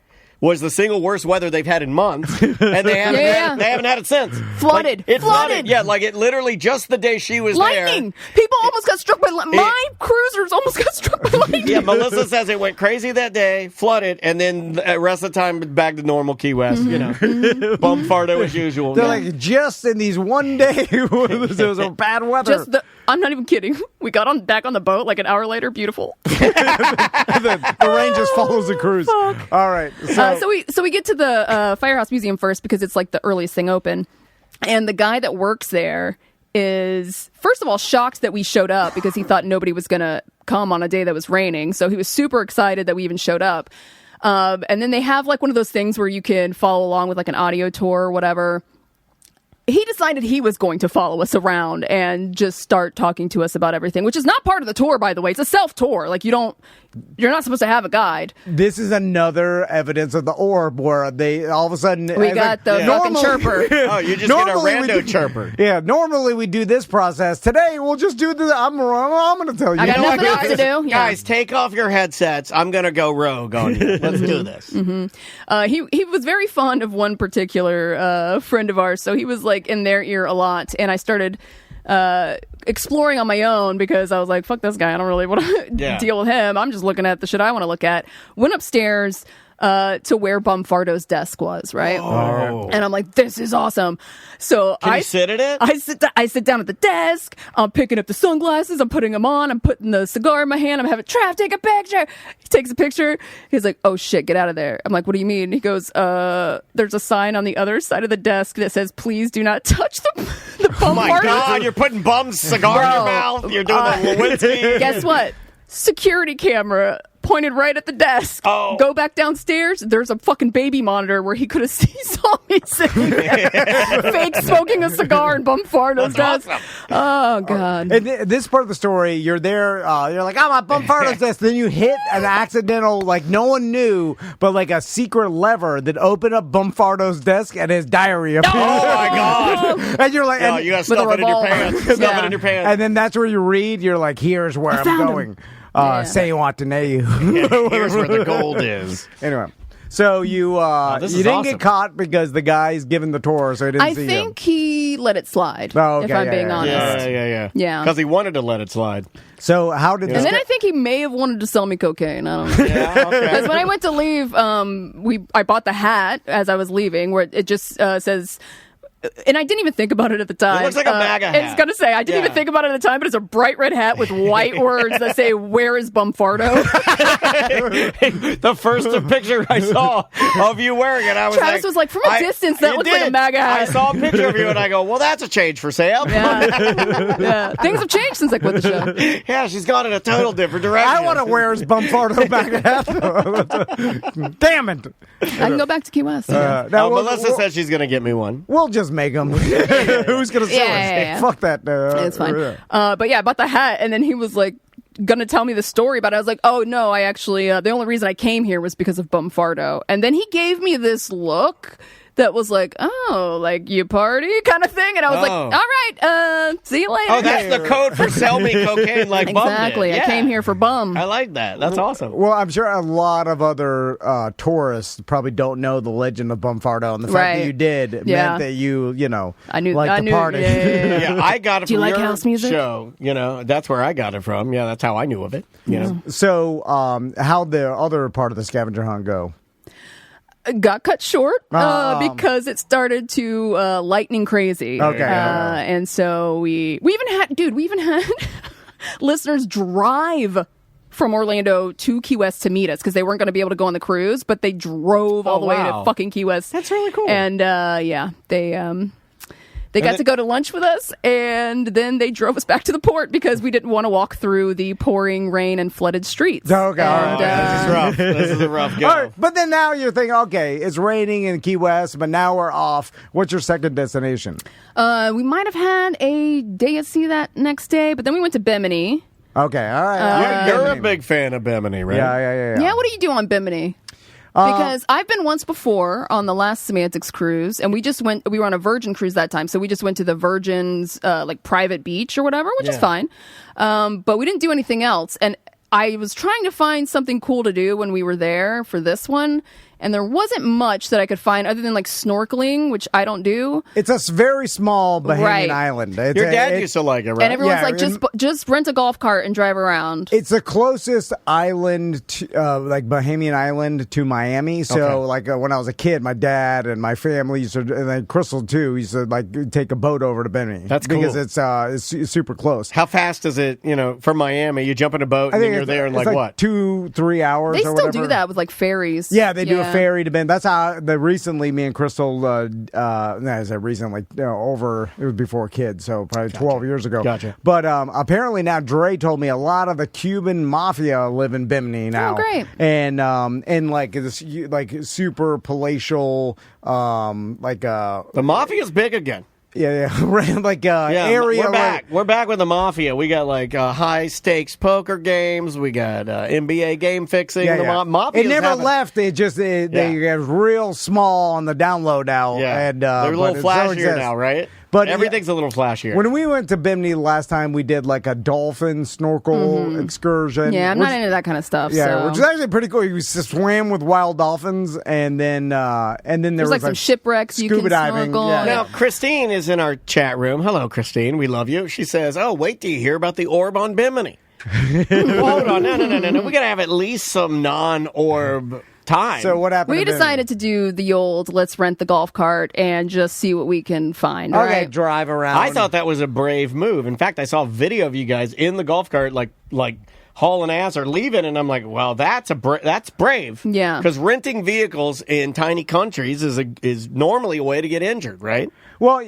was the single worst weather they've had in months, and they haven't had it since. Flooded. It flooded. Yeah, like it literally just the day she was lightning. there. People almost got struck by lightning. My cruisers almost got struck by lightning. Yeah, Melissa says it went crazy that day, flooded, and then the rest of the time back to normal Key West. Bumfardo as usual. They're like just in these one day there was a bad weather. I'm not even kidding. We got back on the boat like an hour later. Beautiful. the rain just follows the cruise. Fuck. All right. So we get to the Firehouse Museum first because it's like the earliest thing open, and the guy that works there is first of all shocked that we showed up because he thought nobody was gonna come on a day that was raining. So he was super excited that we even showed up. And then they have like one of those things where you can follow along with like an audio tour or whatever. He decided he was going to follow us around and just start talking to us about everything, which is not part of the tour, by the way. It's a self-tour. Like, you're not supposed to have a guide. This is another evidence of the orb where they all of a sudden... We got the fucking chirper. Oh, you just get a rando chirper. Yeah, normally we do this process. Today, we'll just do the... I'm going to tell you. I got nothing else to do. Guys, take off your headsets. I'm going to go rogue on you. Let's do this. He was very fond of one particular friend of ours, so he was like in their ear a lot, and I started exploring on my own because I was like, fuck this guy, I don't really want to deal with him. I'm just looking at the shit I want to look at. Went upstairs to where Bumfardo's desk was, right? Oh. And I'm like, this is awesome. So Can you sit at it? I sit down at the desk. I'm picking up the sunglasses. I'm putting them on. I'm putting the cigar in my hand. I'm having Trav take a picture. He takes a picture. He's like, oh shit, get out of there. I'm like, what do you mean? He goes, there's a sign on the other side of the desk that says, please do not touch the Bumfardo. Oh my God, you're putting Bum's cigar in your mouth. You're doing the Lewinsky. Guess what? Security camera pointed right at the desk. Oh. Go back downstairs. There's a fucking baby monitor where he could have saw me sitting there, fake smoking a cigar in Bumfardo's desk. Awesome. Oh God! And this part of the story, you're there. You're like, I'm at Bumfardo's desk. Then you hit an accidental, like no one knew, but like a secret lever that opened up Bumfardo's desk and his diary appeared. Oh my God! And you're like, No, you gotta stuff it in your pants. Stuff it in your pants. And then that's where you read. You're like, here's where I'm going. Say what to know you. Here's where the gold is. Anyway, so you didn't get caught because the guy's given the tour, so he didn't see you. I think he let it slide. Oh, okay, if I'm being honest. Yeah. Because he wanted to let it slide. So how did this? And then I think he may have wanted to sell me cocaine. I don't know. Yeah, okay. Because when I went to leave, I bought the hat as I was leaving, where it just says. And I didn't even think about it at the time. It looks like a MAGA hat. It's going to say, I didn't even think about it at the time, but it's a bright red hat with white words that say, where is Bumfardo? The first picture I saw of you wearing it, I was Travis was like, from a distance, that looks like a MAGA hat. I saw a picture of you and I go, well, that's a change for sale. Yeah. Things have changed since I quit the show. Yeah, she's gone in a total different direction. I want to wear his Bumfardo MAGA hat. Damn it. I can go back to Key West. Melissa says she's going to get me one. We'll just make them. Who's going to sell us? Fuck that. It's fine. But yeah, I bought the hat, and then he was like, gonna tell me the story about it. I was like, oh no, I actually the only reason I came here was because of Bumfardo. And then he gave me this look that was like, oh, like you party kind of thing. And I was like, all right, see you later. Oh, that's the code for sell me cocaine like Bum did. Exactly. Yeah. I came here for Bum. I like that. That's awesome. Well, I'm sure a lot of other tourists probably don't know the legend of Bumfardo, and the fact that you did meant that you liked the party. Yeah. I got it Do from you like your house music? show. That's where I got it from. Yeah, that's how I knew of it. So, how'd the other part of the scavenger hunt go? Got cut short because it started to lightning crazy. Okay. And so we even had listeners drive from Orlando to Key West to meet us because they weren't going to be able to go on the cruise, but they drove all the way to fucking Key West. That's really cool. And they got to go to lunch with us, and then they drove us back to the port because we didn't want to walk through the pouring rain and flooded streets. Okay. And, This is rough. This is a rough go. All right, but then now you're thinking, okay, it's raining in Key West, but now we're off. What's your second destination? we might have had a day at sea that next day, but then we went to Bimini. Okay, all right. You're a big fan of Bimini, right? Yeah. Yeah, what do you do on Bimini? Because I've been once before on the last Semantics cruise, and we were on a Virgin cruise that time, so we just went to the Virgin's like private beach or whatever, which is fine. But we didn't do anything else. And I was trying to find something cool to do when we were there for this one, and there wasn't much that I could find other than like snorkeling, which I don't do. It's a very small Bahamian Right. island. Your dad used to like it, right? And everyone's Yeah, like, just rent a golf cart and drive around. It's the closest island, to, like Bahamian island, to Miami. So, when I was a kid, my dad and my family used to, and then Crystal too, used to like take a boat over to Bimini. That's cool. because it's super close. How fast is it, from Miami? You jump in a boat and then you're there in it's like what? 2-3 hours They or still whatever. do that with like ferries. Yeah, they do a ferry to Bend. That's how recently me and Crystal, I said recently, it was before kids, so probably 12 years ago. Gotcha. But apparently now Dre told me a lot of the Cuban mafia live in Bimini now. Oh, great. And like this super palatial, The mafia's big again. area. We're back. We're back with the mafia. We got like high stakes poker games. We got NBA game fixing. The mafia. It never left. They get real small on the download now. Yeah, and they're a little but it still flashier exists. now, right? But everything's a little flashier. When we went to Bimini last time, we did like a dolphin snorkel excursion. Yeah, I'm not into that kind of stuff. Yeah, so. which is actually pretty cool. You just swam with wild dolphins, and then there There's was like some shipwrecks you scuba can diving. snorkel. Yeah. Now, Christine is in our chat room. Hello, Christine. We love you. She says, "Oh, wait till you hear about the orb on Bimini." Hold on, no. We gotta have at least some non-orb time. So what happened? We to decided to do the old let's rent the golf cart and just see what we can find. Bimini? Okay, Right? drive around. I thought that was a brave move. In fact, I saw a video of you guys in the golf cart, like hauling ass or leaving, and I'm like, well, that's brave. Yeah. Because renting vehicles in tiny countries is normally a way to get injured, right? Well,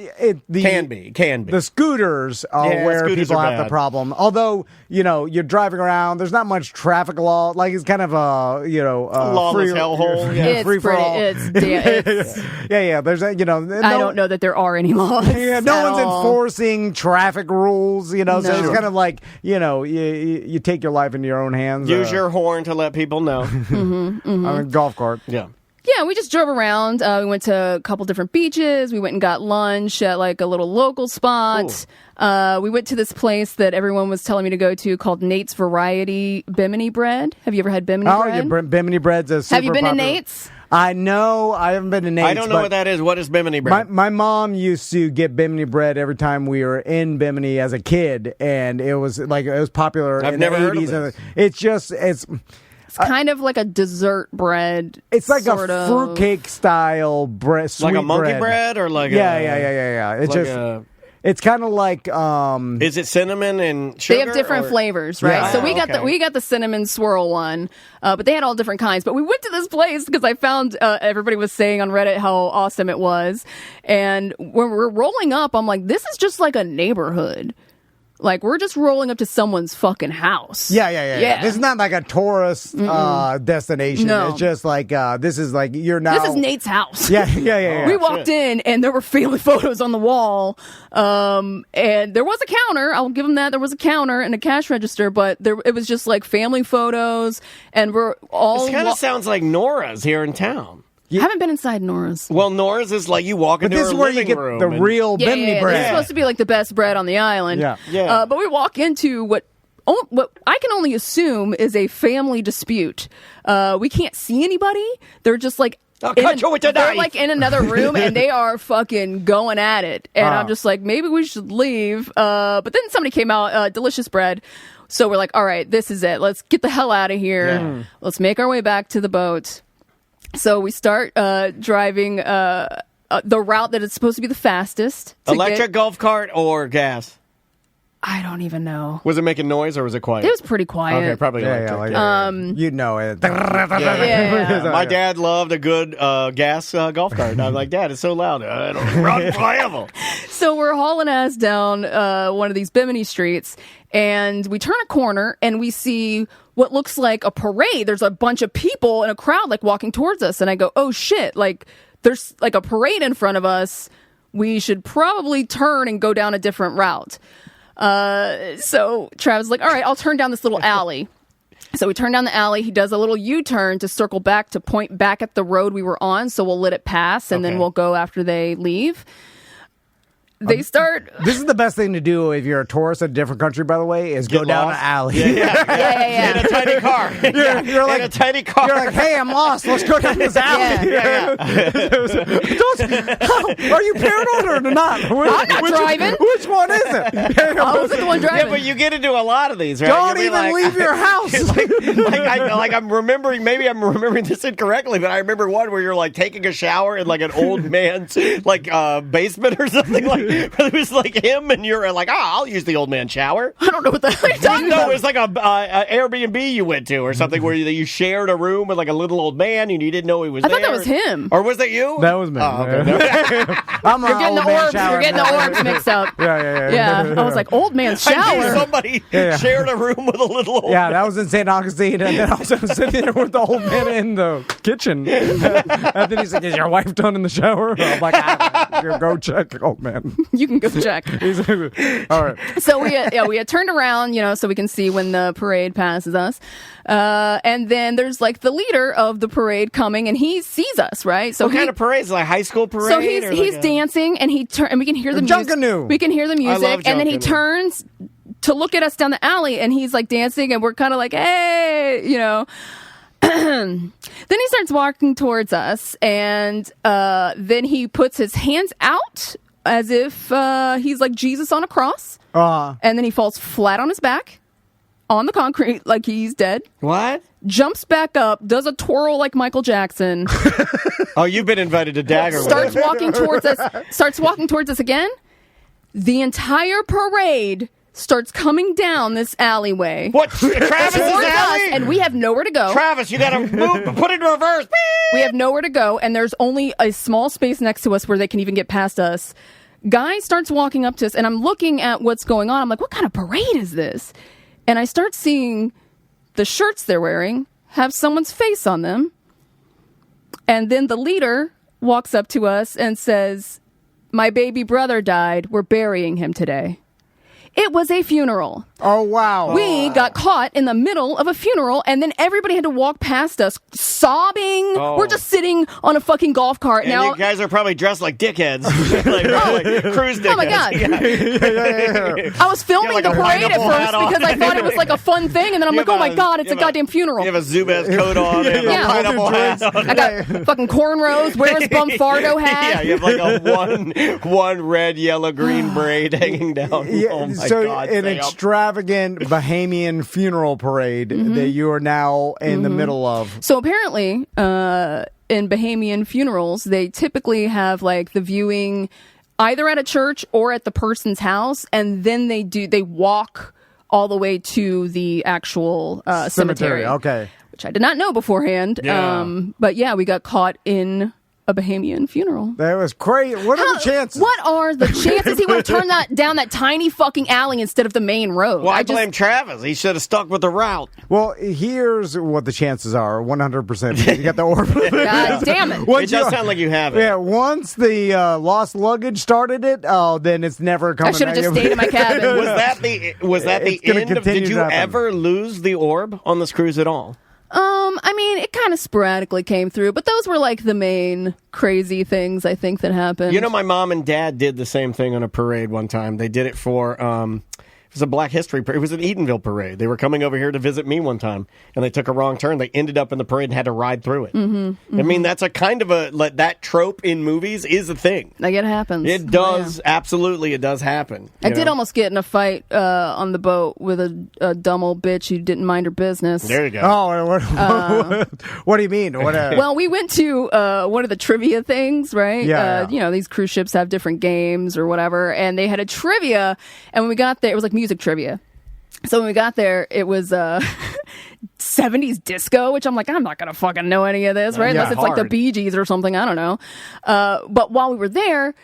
Can be. The scooters are Yeah, where scooters people are have the bad. problem. Although, you're driving around, there's not much traffic law. Like, it's kind of a lawless hellhole. Yeah. It's free for pretty. all. It's Yeah. There's I don't know that there are any laws. Yeah, no at one's all. enforcing traffic rules, so No. it's kind of like, you take your life into your own hands. Use your horn to let people know. on a golf cart. Yeah. Yeah, we just drove around. We went to a couple different beaches. We went and got lunch at like a little local spot. We went to this place that everyone was telling me to go to called Nate's Variety Bimini Bread. Have you ever had Bimini bread? Yeah, Bimini bread's a super Have you been to popular- Nate's? I know. I haven't been to Nate's. I don't know but what that is. What is Bimini bread? My mom used to get Bimini bread every time we were in Bimini as a kid, and it was popular I've in never the heard of 80s. this. It's kind of like a dessert bread. It's like sort a of. fruitcake style bread, like a monkey bread or like yeah. It's like just it's kind of like is it cinnamon and sugar? They have different or- flavors, right? Yeah. So we got okay. we got the cinnamon swirl one, but they had all different kinds. But we went to this place because I found everybody was saying on Reddit how awesome it was, and when we're rolling up, I'm like, this is just like a neighborhood. Like, we're just rolling up to someone's fucking house. Yeah. This is not like a tourist destination. No. It's just like this is like you're now. This is Nate's house. Yeah. We walked in and there were family photos on the wall, and there was a counter. I'll give them that. There was a counter and a cash register, but it was just like family photos, and we're all. This kind of sounds like Nora's here in town. I haven't been inside Nora's. Well, Nora's is like you walk But into this her is where you living get room the and- real Yeah, Bimini This bread. is supposed to be like the best bread on the island. Yeah. But we walk into what I can only assume is a family dispute. We can't see anybody. They're just like. I'll cut you with a they're knife. like in another room and they are fucking going at it. And I'm just like, maybe we should leave. But then somebody came out, delicious bread. So we're like, all right, this is it. Let's get the hell out of here. Yeah. Let's make our way back to the boat. So we start driving the route that is supposed to be the fastest. to electric get- golf cart or gas? I don't even know. Was it making noise or was it quiet? It was pretty quiet. Okay, probably electric. you know it. Yeah. My dad loved a good gas golf cart. I'm like, Dad, it's so loud. I don't run forever. So we're hauling ass down one of these Bimini streets, and we turn a corner, and we see what looks like a parade. There's a bunch of people in a crowd, like, walking towards us, and I go, oh, shit, like, there's, like, a parade in front of us. We should probably turn and go down a different route. So Travis is like, all right, I'll turn down this little alley. So we turn down the alley. He does a little U-turn to circle back to point back at the road we were on. So we'll let it pass, and then we'll go after they leave. They start. This is the best thing to do if you're a tourist in a different country, by the way, is go down an alley. Yeah. In a tiny car. You're like, in a tiny car. You're like, hey, I'm lost. Let's go down this alley. Are you paranoid or not? I'm not driving. Which one is it? I wasn't the one driving. Yeah, but you get into a lot of these, right? Don't You'll be even leave your house. I'm remembering, maybe I'm remembering this incorrectly, but I remember one where you're like taking a shower in like an old man's like basement or something like. It was like him, and you're like, I'll use the old man shower. I don't know what the hell you're talking about. No, it was like a Airbnb you went to or something where you shared a room with like a little old man, and you didn't know he was there. I thought that was him. Or was that you? That was me. Oh, okay. I'm You're getting the orbs. You're getting the orbs mixed up. Yeah. I was like, old man's shower. I knew somebody shared a room with a little old man. That was in St. Augustine, and then I was sitting there with the old man in the kitchen. And then he's like, is your wife done in the shower? I'm like, go check. Oh, man. You can go check. All right. So we had turned around, so we can see when the parade passes us. And then there's like the leader of the parade coming, and he sees us, right? So what kind of parade? Is it like a high school parade? So he's dancing, and and we can hear the music. We can hear the music, and then he turns to look at us down the alley, and he's like dancing, and we're kind of like, hey, Then he starts walking towards us, and then he puts his hands out as if he's like Jesus on a cross. And then he falls flat on his back on the concrete like he's dead. What? Jumps back up, does a twirl like Michael Jackson. Oh, you've been invited to Dagger. Starts walking towards us again. The entire parade starts coming down this alleyway. What? Travis's alley? And we have nowhere to go. Travis, you gotta move, put it in reverse. We have nowhere to go, and there's only a small space next to us where they can even get past us. Guy starts walking up to us, and I'm looking at what's going on. I'm like, what kind of parade is this? And I start seeing the shirts they're wearing have someone's face on them. And then the leader walks up to us and says, my baby brother died. We're burying him today. It was a funeral. Oh, wow. We got caught in the middle of a funeral, and then everybody had to walk past us sobbing. We're just sitting on a fucking golf cart. And now you guys are probably dressed like dickheads. like cruise dickheads. Oh, my God. I was filming like the a parade at pineapple hat first on. because I thought it was like a fun thing, and then I'm like, oh, my God, it's a goddamn funeral. You have a Zubaz coat on. You have a pineapple hat on. I got fucking cornrows. Where's Bumfardo hat? Yeah, you have like a one red, yellow, green braid hanging down. Oh, my God. An extravagant Bahamian funeral parade that you are now in the middle of. So apparently, in Bahamian funerals, they typically have like the viewing either at a church or at the person's house, and then they walk all the way to the actual cemetery. Okay. Which I did not know beforehand. Yeah. But yeah, we got caught in a Bahamian funeral. That was crazy. What are the chances? What are the chances he would have turned down that tiny fucking alley instead of the main road? Well, I blame Travis. He should have stuck with the route. Well, here's what the chances are. 100%. You got the orb. God damn it. It does sound like you have it. Yeah, once the lost luggage started it, then it's never coming I should have back. just stayed in my cabin. Was that the end of, did you to happen. ever lose the orb on this cruise at all? I mean, it kind of sporadically came through, but those were like the main crazy things I think that happened. You know, my mom and dad did the same thing on a parade one time. They did it for, it was a Black History parade. It was an Eatonville parade. They were coming over here to visit me one time, and they took a wrong turn. They ended up in the parade and had to ride through it. I mean, that's a kind of that trope in movies is a thing. Like it happens. It does. Absolutely, it does happen. I did almost get in a fight on the boat with a dumb old bitch who didn't mind her business. There you go. Oh, what do you mean? Well, we went to one of the trivia things, right? Yeah. You know, these cruise ships have different games or whatever, and they had a trivia, and when we got there, it was like music music trivia. So when we got there, it was 70s disco, which I'm like, I'm not going to fucking know any of this, right? Yeah, Unless it's like the hard. Bee Gees or something. I don't know. But while we were there,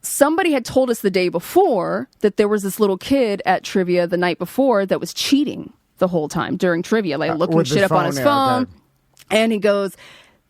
somebody had told us the day before that there was this little kid at trivia the night before that was cheating the whole time during trivia, like looking with his shit up on his phone, phone. okay. And he goes,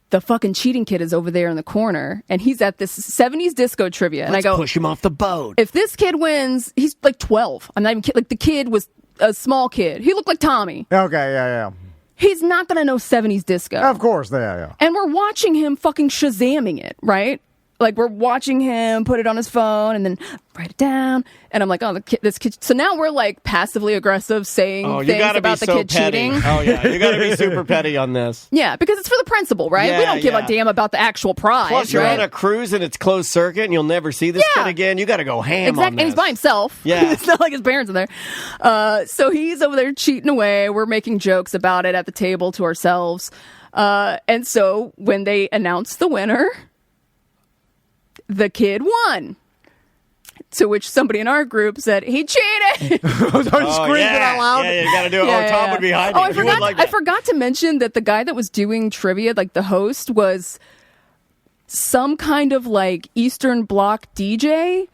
the fucking cheating kid is over there in the corner, and he's at this 70s disco trivia. And I go, push him off the boat. if this kid wins, he's like 12. I'm not even kidding. Like, the kid was a small kid. He looked like Tommy. Okay, yeah. He's not going to know 70s disco. Of course, yeah. And we're watching him fucking Shazamming it, right? Like, we're watching him put it on his phone and then write it down. And I'm like, oh, this kid. So now we're like passively aggressive saying Oh, you things gotta about be the so kid petty. cheating. Oh yeah, you gotta be super petty on this. Yeah, because it's for the principal, right? Yeah, We don't give yeah. a damn about the actual prize. Plus, you're right? on a cruise and it's closed circuit, and you'll never see this Yeah. kid again. You got to go ham on Exactly, and he's this. by himself. Yeah. It's not like his parents are there. So he's over there cheating away. We're making jokes about it at the table to ourselves. And so when they announced the winner, the kid won. To which somebody in our group said, he cheated. I was screaming out loud. Yeah, you got to do it. Yeah, Tom yeah. would be hiding. Oh, I You would forgot. like I that. forgot to mention that the guy that was doing trivia, like the host, was some kind of like Eastern Bloc DJ.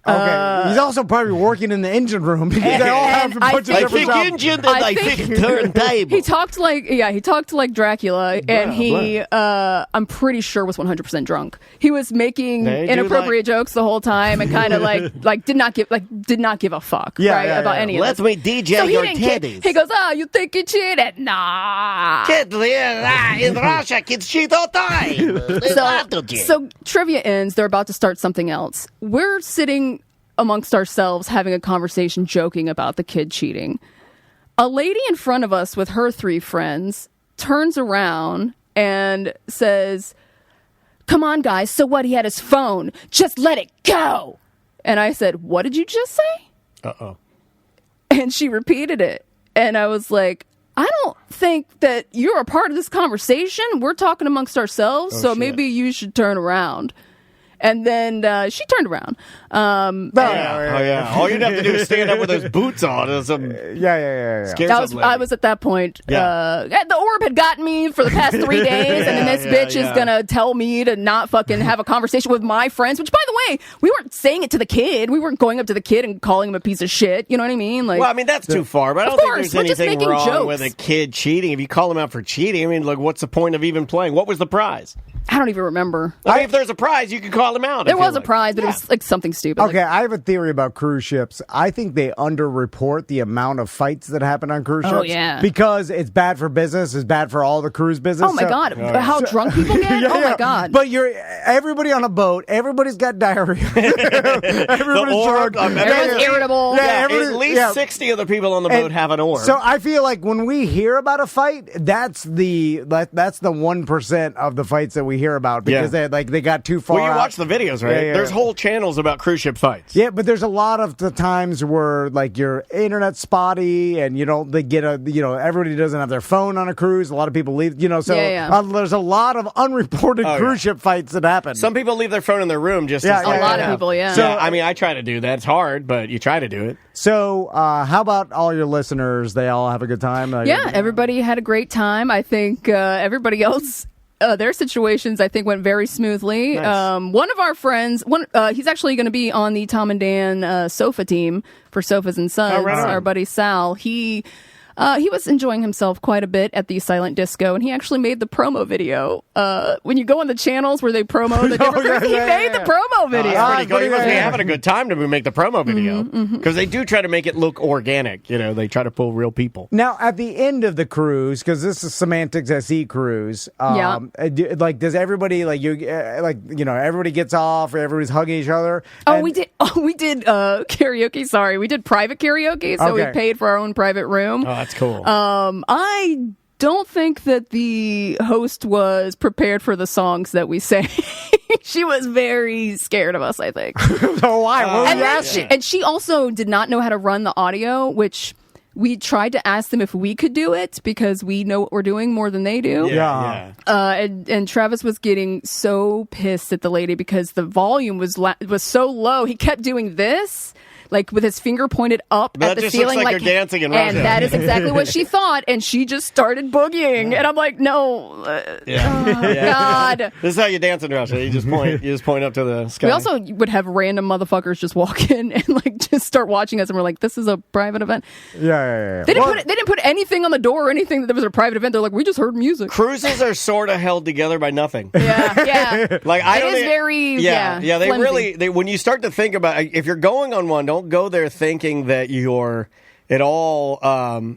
Okay, he's also probably working in the engine room because they all have a and I bunch of think- different jobs. engine and I think- turntable. He talked like Dracula, and he, I'm pretty sure was 100% drunk. He was making They do inappropriate jokes the whole time, and kind of like did not give a fuck, Yeah, right, yeah, about yeah. any of Let this. me DJ So he your didn't care. teddies. He goes, "Oh, you think you cheated? Nah." In Russia, kids cheat all the time. So trivia ends. They're about to start something else. We're sitting amongst ourselves having a conversation, joking about the kid cheating. A lady in front of us with her 3 friends turns around and says, "Come on, guys. So what? He had his phone. Just let it go." And I said, "What did you just say?" Uh-oh. And she repeated it. And I was like, I don't think that you're a part of this conversation. We're talking amongst ourselves, so shit. maybe you should turn around. And then she turned around. Yeah. All you'd have to do is stand up with those boots on. And some Yeah. scare some lady. I was at that point. Yeah. The orb had gotten me for the past 3 days, and then this bitch is going to tell me to not fucking have a conversation with my friends, which, by the way, we weren't saying it to the kid. We weren't going up to the kid and calling him a piece of shit. You know what I mean? Like, Well, I mean, that's too far, but I Of don't think course, there's we're just anything making wrong jokes. with a kid cheating. If you call him out for cheating, I mean, look, what's the point of even playing? What was the prize? I don't even remember. I mean, if there's a prize, you can call him out. There if you was a like. prize, but it was like something stupid. Okay, I have a theory about cruise ships. I think they underreport the amount of fights that happen on cruise ships. Oh, yeah. Because it's bad for business, it's bad for all the cruise business. Oh my So- God! How drunk people get? Oh my God! But everybody on a boat, everybody's got diarrhea. Everybody's orb, drunk. Everyone's irritable. Yeah, Yeah, everybody- at least yeah. 60 of the people on the boat And have an orb. So I feel like when we hear about a fight, that's the 1% of the fights that we hear about because they got too far. well, you out. watch the videos, right? Yeah. There's whole channels about cruise ship fights. Yeah, but there's a lot of the times where like your internet's spotty and they get everybody doesn't have their phone on a cruise. A lot of people leave, so there's a lot of unreported cruise ship fights that happen. Some people leave their phone in their room just Yeah, to yeah, A lot of people, yeah. So, I mean, I try to do that. It's hard, but you try to do it. So, how about all your listeners? They all have a good time? Yeah, everybody had a great time. I think everybody else, their situations, I think, went very smoothly. Nice. One of our friends, he's actually going to be on the Tom and Dan sofa team for Sofas and Sons. right on. Our buddy Sal, he was enjoying himself quite a bit at the silent disco, and he actually made the promo video. When you go on the channels where they promo the different groups, he made the promo video. That's pretty cool. You must be yeah. having a good time to make the promo video because they do try to make it look organic. They try to pull real people. Now, at the end of the cruise, because this is Semantics SE cruise, does everybody everybody gets off, or everybody's hugging each other? And- We did karaoke. Sorry, we did private karaoke, so we Okay. paid for our own private room. Oh, that's cool. I don't think that the host was prepared for the songs that we sang. She was very scared of us, I think. So why? What were And, you then asking? and she also did not know how to run the audio, which we tried to ask them if we could do it because we know what we're doing more than they do. Yeah. And Travis was getting so pissed at the lady because the volume was so low. He kept doing this. like with his finger pointed up That at the just looks ceiling, like you're dancing in and Russia. that is exactly what she thought, and she just started boogieing, and I'm like, no, God. This is how you dance in Russia. You just point up to the sky. We also would have random motherfuckers just walk in and like just start watching us, and we're like, "This is a private event." Yeah. They didn't put anything on the door or anything that was a private event. They're like, "We just heard music." Cruises are sort of held together by nothing. Yeah. Like I It don't is think- very They flimsy. really when you start to think about if you're going on one, don't go there thinking that you're at all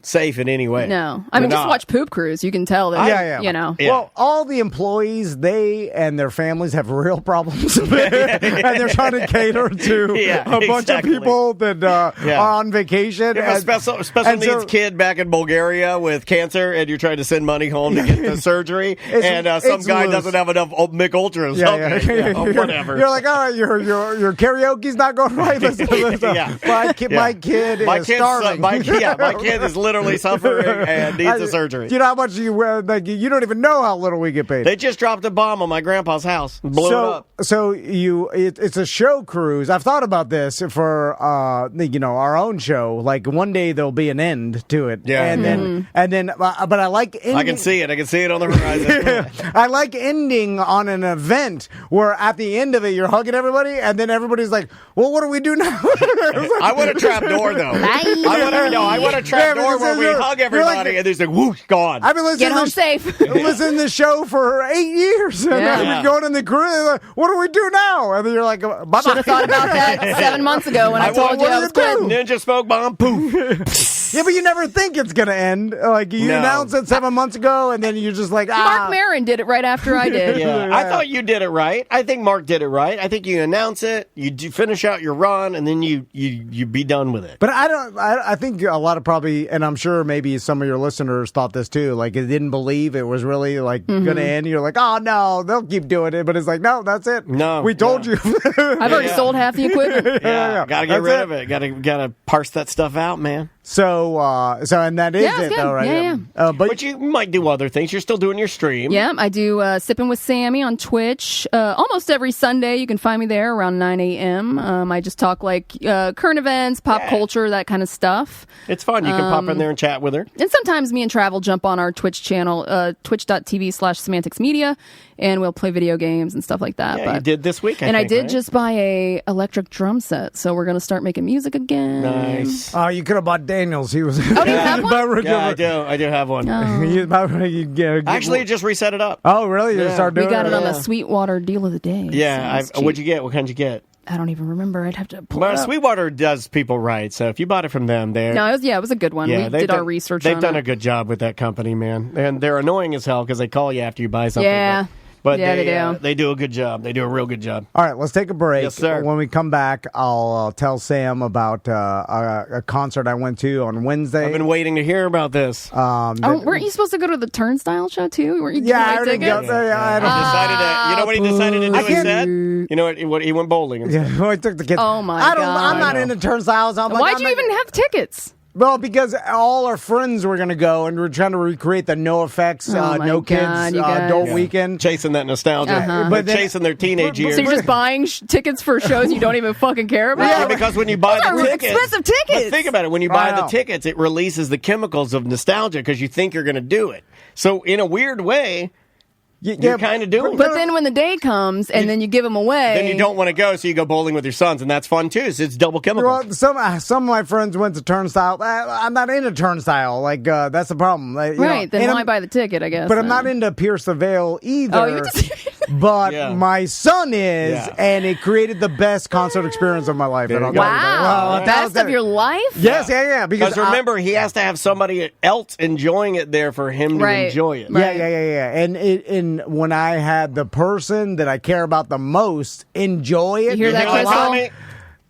safe in any way. No, I mean, You're just not. watch Poop Cruise. You can tell that. Yeah. You know. Yeah. Well, all the employees, they and their families have real problems, and they're trying to cater to a bunch of people that are on vacation. If a special and needs so- kid back in Bulgaria with cancer, and you're trying to send money home to get the surgery, and some it's guy loose. doesn't have enough Mick Ultras. Whatever. You're like, all right, your karaoke's not going right. Listen. Yeah. My kid is starving. My kid is literally suffering and needs a surgery. Do you know how much you don't even know how little we get paid. They just dropped a bomb on my grandpa's house. Blew it up. So it's a show cruise. I've thought about this for our own show. Like one day there'll be an end to it. Yeah. and then but I like ending, I can see it. I can see it on the horizon. I like ending on an event where at the end of it you're hugging everybody, and then everybody's like, "Well, what do we do now?" I want a trap door though. I want a trap door where we hug everybody, and there's like, whoosh, gone. I've been listening Get to home this- safe. listening to the show for 8 years, and Yeah. then we go in the cruise. Like, what do we do now? And then you're like, bye-bye. Should have thought about that 7 months ago when I told you I was quitting. Ninja smoke bomb, poof. Yeah, but you never think it's gonna end. Like you No. announced it 7 months ago, and then you're just like, Mark Maron did it right after I did. Yeah, I thought you did it right. I think Mark did it right. I think you announce it, you do finish out your run, and then you be done with it. But I think a lot of probably, and I'm sure maybe some of your listeners thought this too. Like, it didn't believe it was really like going to end. You're like, oh no, they'll keep doing it. But it's like, no, that's it. No, we told you. I've already sold half the equipment. Yeah, gotta get That's rid it. of it. Gotta parse that stuff out, man. So and that is Yeah, it's it good. though, right? Yeah. But you might do other things. You're still doing your stream. Yeah, I do Sipping with Sammy on Twitch almost every Sunday. You can find me there around 9 a.m. I just talk like current events, pop culture, that kind of stuff. It's fun. You can pop in there and chat with her. And sometimes me and Travel jump on our Twitch channel, twitch.tv/Semantics Media, and we'll play video games and stuff like that. Yeah, you did this week, I I think, did right? just buy a electric drum set, so we're going to start making music again. Nice. Oh, you could have bought Daniels. He was. Oh, do you have one? Yeah, I do have one. Actually, just reset it up. Oh, really? You Yeah. start We doing got it on Yeah. the Sweetwater deal of the day. Yeah. so it's cheap. What'd you get? What kind you get? I don't even remember. I'd have to pull it Well, up. Sweetwater does people right. So if you bought it from them, No, it was a good one. Yeah, We they've did our done- research They've on done it. a good job with that company, man. And they're annoying as hell because they call you after you buy something. Yeah. But Yeah, they do. They do a good job. They do a real good job. All right, let's take a break. Yes, sir. When we come back, I'll tell Sam about a concert I went to on Wednesday. I've been waiting to hear about this. Weren't you supposed to go to the Turnstile show too? Weren't you Yeah, I giving away already got tickets? there. I don't Decided to, you know what he decided to do I can't- instead? You know what? He went bowling instead. Yeah, I took the kids. Oh, my I'm God. not I know. into turnstiles. I'm like, Why'd I'm you not- even have tickets? Well, because all our friends were going to go, and we're trying to recreate the No Effects, Oh, my No Kids God, you guys. adult weekend. Chasing that nostalgia. Uh-huh. But then- chasing their teenage years. So you're just buying tickets for shows you don't even fucking care about? Yeah, because when you buy Those the are tickets, expensive tickets. But think about it. When you buy I the know. tickets, it releases the chemicals of nostalgia because you think you're going to do it. So in a weird way, you're kind of doing But it. then when the day comes and then you give them away, Then you don't want to go, so you go bowling with your sons, and that's fun too. So it's double chemicals. Well, some of my friends went to Turnstile. I'm not into Turnstile. Like that's the problem. Like, you know, right? Then and why I'm- buy the ticket? I guess. But I'm not into Pierce the Veil either. Oh, you just. But Yeah. my son is, Yeah. and it created the best concert experience of my life. There And you I'll go. tell you that. Wow, Well, that was best of it. your life. Yes, yeah. Because remember, he has to have somebody else enjoying it there for him to Right. enjoy it. Right. Yeah. And when I had the person that I care about the most enjoy it, You hear that, You know what, Crystal? Tommy?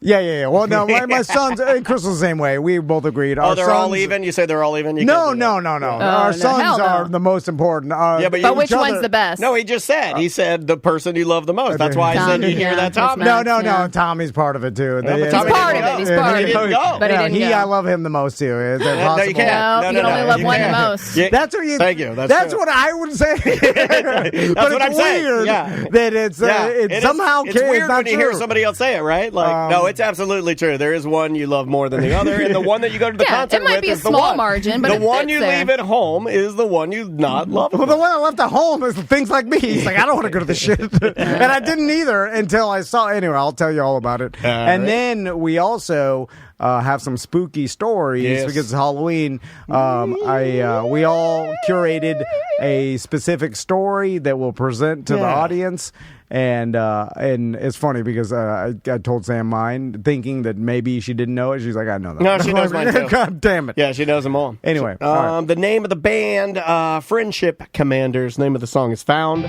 Yeah. Well, no, my son's and Crystal's the same way. We both agreed. Oh, they're all even? You say they're all even? You No. can't do that. Our no, sons hell no. are the most important. Yeah, but But which each one's other- the best? No, he just said. He said the person you love the most. That's why I said Tommy, you hear yeah, that, that's Tommy. Matt. No. Yeah. Tommy's part of it too. but Yeah, Tommy He's part of didn't it. He's go. part He of it. didn't go. But he didn't I go. love him the most too. Is that No, you possible? can't. No, you can only love one the most. Yeah. That's what you. Thank you. That's good. what I would say. But what it's I'm saying. weird Yeah. that it's Yeah, it is- somehow it's can't. weird it's not when you hear true. somebody else say it, right? Like, no, it's absolutely true. There is one you love more than the other, and the one that you go to the Yeah, concert it might with be a is the small one. margin, but the it one fits you there. leave at home is the one you not love. Well, the one I left at home is things like me. He's like, I don't want to go to the shit. And I didn't either until I saw. Anyway, I'll tell you all about it. And right. then we also have some spooky stories Yes. because it's Halloween. We all curated a specific story that we'll present to the Yeah. audience. And it's funny because I told Sam mine, thinking that maybe she didn't know it. She's like, I know that. No, she knows mine too. God damn it. Yeah, she knows them all. Anyway, all right. The name of the band, Friendship Commanders. Name of the song is Found.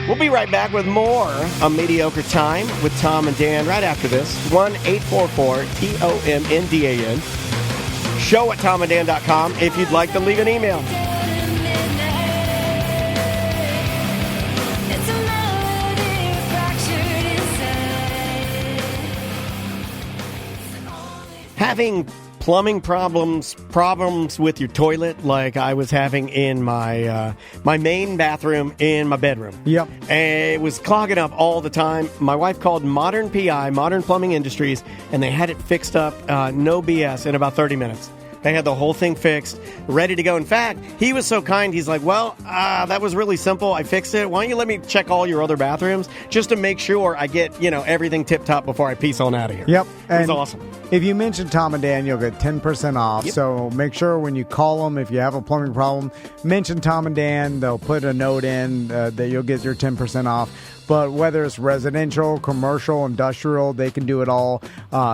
We'll be right back with more A Mediocre Time with Tom and Dan right after this. 1-844-TOMNDAN. Show at tomanddan.com if you'd like to leave an email. Having plumbing problems with your toilet like I was having in my my main bathroom in my bedroom. Yep. And it was clogging up all the time. My wife called Modern PI, Modern Plumbing Industries, and they had it fixed up, no BS, in about 30 minutes. They had the whole thing fixed, ready to go. In fact, he was so kind, he's like, well, that was really simple. I fixed it. Why don't you let me check all your other bathrooms just to make sure I get, everything tip-top before I peace on out of here. Yep. It was awesome. If you mention Tom and Dan, you'll get 10% off. Yep. So make sure when you call them, if you have a plumbing problem, mention Tom and Dan. They'll put a note in that you'll get your 10% off. But whether it's residential, commercial, industrial, they can do it all.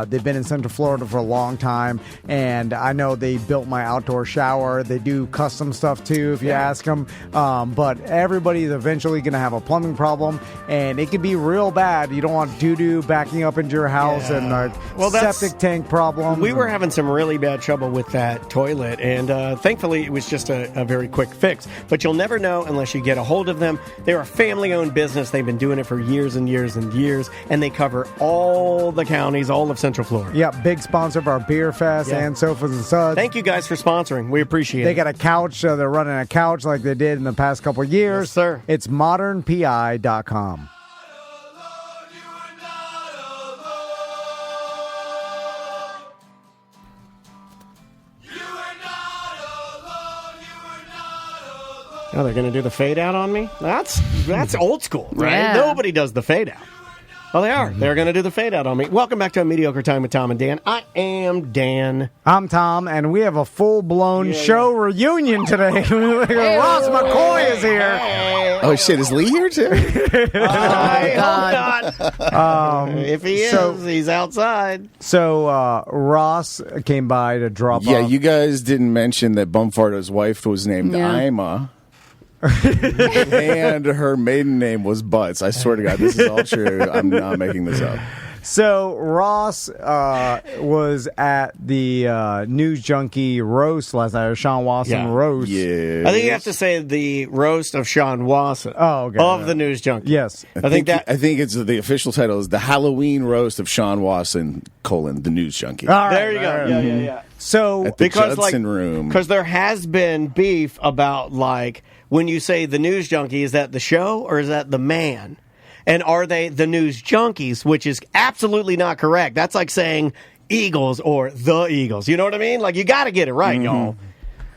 They've been in Central Florida for a long time, and I know they built my outdoor shower. They do custom stuff too, if you ask them. But everybody's eventually going to have a plumbing problem, and it can be real bad. You don't want doo-doo backing up into your house and septic tank problems. We were having some really bad trouble with that toilet, and thankfully it was just a very quick fix. But you'll never know unless you get a hold of them. They're a family-owned business. They've been doing it for years and years and years, and they cover all the counties, all of Central Florida. Yeah, big sponsor of our Beer Fest and Sofas and Suds. Thank you guys for sponsoring. We appreciate it. They got a couch. They're running a couch like they did in the past couple of years. Yes, sir. It's modernpi.com. Oh, they're going to do the fade out on me? That's old school, right? Yeah. Nobody does the fade out. Oh, they are. They're going to do the fade out on me. Welcome back to A Mediocre Time with Tom and Dan. I am Dan. I'm Tom, and we have a full-blown show reunion today. Ross McCoy is here. Oh, shit. Is Lee here, too? I hope not. If he is, he's outside. So Ross came by to drop off. Yeah, you guys didn't mention that Bumfardo's wife was named Ima. And her maiden name was Butts. I swear to God, this is all true. I'm not making this up. So Ross was at the News Junkie roast last night, or Sean Watson roast. Yeah. I think you have to say the roast of Sean Watson. Oh, okay. Of the News Junkie. Yes. I think it's the official title is the Halloween roast of Sean Watson, the News Junkie. All right, there you go. Yeah. So At the Judson Room. Because there has been beef about, when you say the News Junkie, is that the show or is that the man? And are they the News Junkies, which is absolutely not correct. That's like saying Eagles or the Eagles. You know what I mean? You got to get it right, y'all.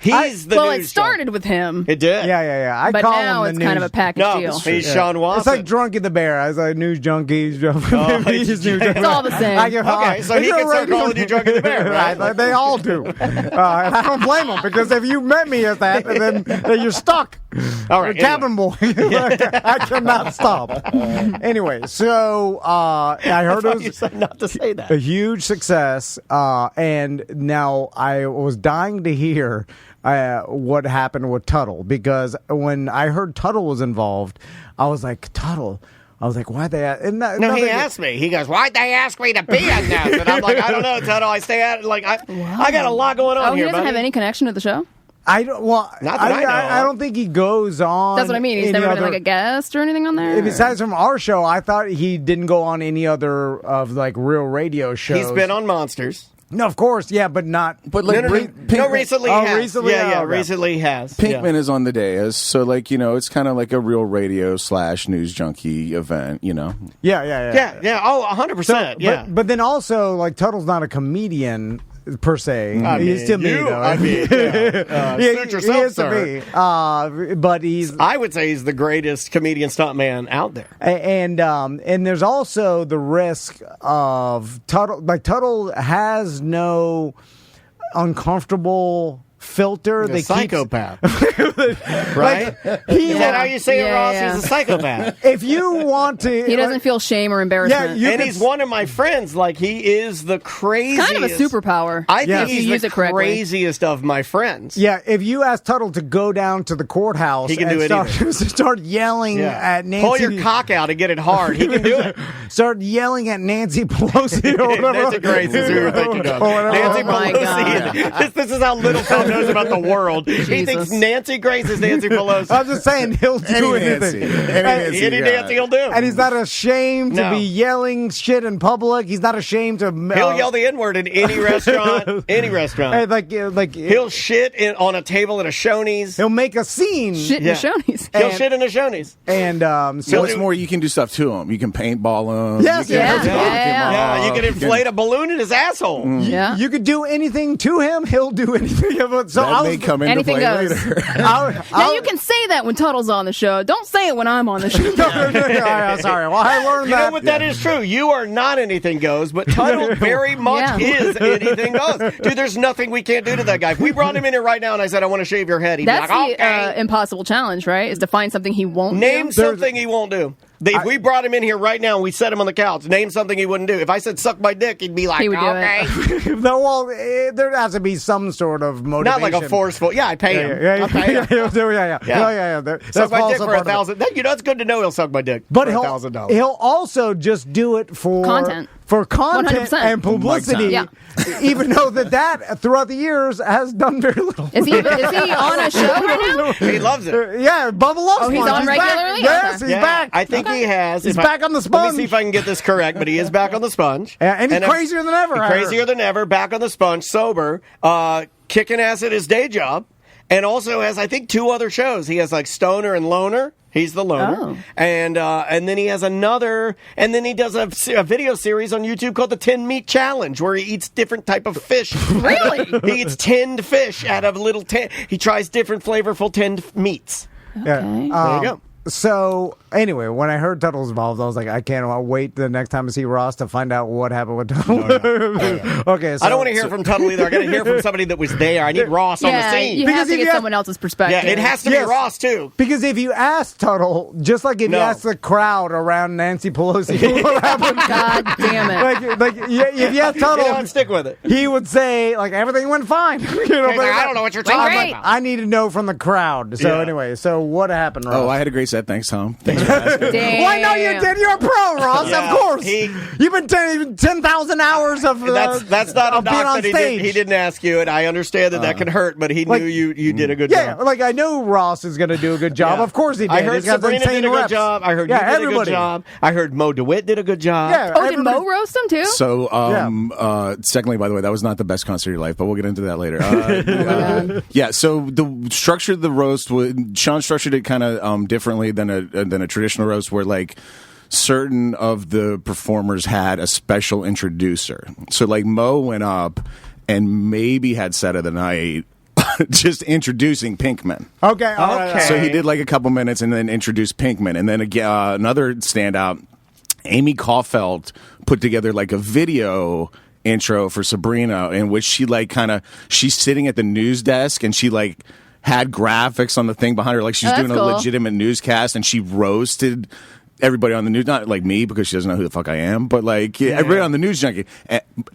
He's the Well, news it started with him. It did. Yeah. I But call now him it's the kind news. of a package No, deal. he's Sean Watson. It's like Drunky the Bear. I was like News Junkies. he's News Junkies. It's all the same. Okay, so he can start calling you Drunky the Bear, right? Right, they all do. And I don't blame them, because if you met me as that, then you're stuck. All right, Cabin boy. I cannot stop. Anyway, so I heard it was you said not to say that. a huge success, and now I was dying to hear what happened with Tuttle, because when I heard Tuttle was involved, I was like, Tuttle. I was like, why'd they ask? No, he asked me. He goes, why'd they ask me to be in this? And I'm like, I don't know, Tuttle. I stay at it. I got a lot going on Oh, he here, doesn't buddy. have any connection to the show? I don't. Well, Not that I know I of. don't think he goes on. That's what I mean. He's any never been other- a guest or anything on there? Besides from our show, I thought he didn't go on any other of real radio shows. He's been on Monsters. No, of course, yeah, but not. But like No, Pinkman, recently Oh, has. recently? Yeah, Oh, okay. recently has. Pinkman is on the dais, so like it's kind of like a real radio / news junkie event. Yeah. Yeah. Oh, 100%. Yeah. But then also, like, Tuttle's not a comedian per se. I He's mean, to me, you- though. I mean, yeah. Suit yourself, he is sir. to me. But he's I would say he's the greatest comedian stuntman out there. and there's also the risk of Tuttle. Like, Tuttle has no uncomfortable filter. A They psychopath. keep, Right? he, Is that how you say it, Yeah, Ross? yeah. He's a psychopath. if you want to, He doesn't feel shame or embarrassment. Yeah, you And could he's one of my friends. Like, he is the craziest. Kind of a superpower. I Yeah. think if you he's use the it correctly. craziest of my friends. Yeah, if you ask Tuttle to go down to the courthouse He can and do start yelling at Nancy, Pull your cock out and get it hard. He can do it. start yelling at Nancy Pelosi or whatever. Nancy Grace is who you're thinking of. Or whatever. Nancy Oh my Pelosi. This is how little Tom knows about the world. He thinks Nancy Grace is Nancy Pelosi. I'm just saying he'll do Any anything. Nancy. Any Nancy, Any yeah. Nancy he'll do. And he's not ashamed to No. be yelling shit in public. He's not ashamed to. He'll yell the N-word in any restaurant. Any restaurant. like He'll shit on a table at a Shoney's. he'll make a scene. Shit in Yeah. the Shoney's. He'll and- shit in a Shoney's. And So what's more, you can do stuff to him. You can paintball him. Yes, you can yeah, knock him yeah. Yeah, off. you can inflate a balloon in his asshole. Yeah. you could do anything to him. He'll do anything. So That may come into Anything play goes. later. Now you can say that when Tuttle's on the show. Don't say it when I'm on the show. Sorry. Well, I learned You know that. what? That is true. You are not anything goes, but Tuttle very much Yeah. is anything goes. Dude, there's nothing we can't do to that guy. If we brought him in here right now and I said, I want to shave your head, he'd That's be like, the okay. impossible challenge, right? Is to find something he won't Name do. something he won't do. If we brought him in here right now and we set him on the couch, name something he wouldn't do. If I said suck my dick, he'd be like, He would do okay. No, well, there has to be some sort of motivation. Not like a forceful. Yeah, I pay him. Yeah. I pay him. Yeah. Suck That's my also dick for part of it. $1,000. That's good to know he'll suck my dick But for he'll $1,000. also just do it for Content. for content 100%. and publicity. Yeah. Even though that throughout the years has done very little. Is he on a show right now? He loves it. Yeah, Bubba loves Oh, he's Sponge. on back. regularly? Yes, Okay. he's back. I think he has. He's If back on the Let sponge. me see if I can get this correct, but he is back on the sponge. Yeah, and he's if- crazier than ever. I heard. Crazier than ever, back on the sponge, sober, kicking ass at his day job, and also has, I think, 2 other shows. He has like Stoner and Loner. He's the loner. Oh. And then he has another, and then he does a video series on YouTube called the 10 Meat Challenge, where he eats different type of fish. Really? He eats tinned fish out of little he tries different flavorful tinned meats. Yeah. Okay. There you go. So anyway, when I heard Tuttle's involved, I was like, I can't wait the next time I see Ross to find out what happened with Tuttle. Okay, so I don't want to hear from Tuttle either. I got to hear from somebody that was there. I need Ross on the Yeah, scene. you Because have to if you get have- someone else's perspective. Yeah, it has to Yes. be Ross too. Because if you ask Tuttle, just like if No. you ask the crowd around Nancy Pelosi what happened, God damn it. like yeah, if you ask Tuttle, I'm stick with it. he would say like everything went fine. He's like, I don't know what you're Went talking great. about. I need to know from the crowd. So Yeah. anyway, so what happened, Ross? Oh, I had a great set. Thanks, Tom. Thanks for asking. Damn. Why not? You did. You're a pro, Ross. Yeah, of course. he- You've been 10,000 hours of That's not a of being knock on that stage. he didn't ask you, and I understand that can hurt, but he like- knew you did a good Yeah, job. like I know Ross is going to do a good job. Yeah. Of course he did. I heard He's got Sabrina insane did a good reps. job. I heard yeah, you did everybody. a good job. I heard Mo DeWitt did a good job. Yeah. Oh, did everybody- Mo roast him too? So, secondly, by the way, that was not the best concert of your life, but we'll get into that later. Yeah, so the structure of the roast, Sean structured it kind of differently than a traditional roast, where like certain of the performers had a special introducer. So like Mo went up and maybe had set of the night. Just introducing Pinkman. Okay. all right. Okay. So he did like a couple minutes and then introduced Pinkman. And then again, another standout, Amy Caulfield put together like a video intro for Sabrina in which she like she's sitting at the news desk and she like had graphics on the thing behind her like she's Oh, that's doing a cool. legitimate newscast, and she roasted everybody on the news, not like me because she doesn't know who the fuck I am, but like everybody on the News Junkie.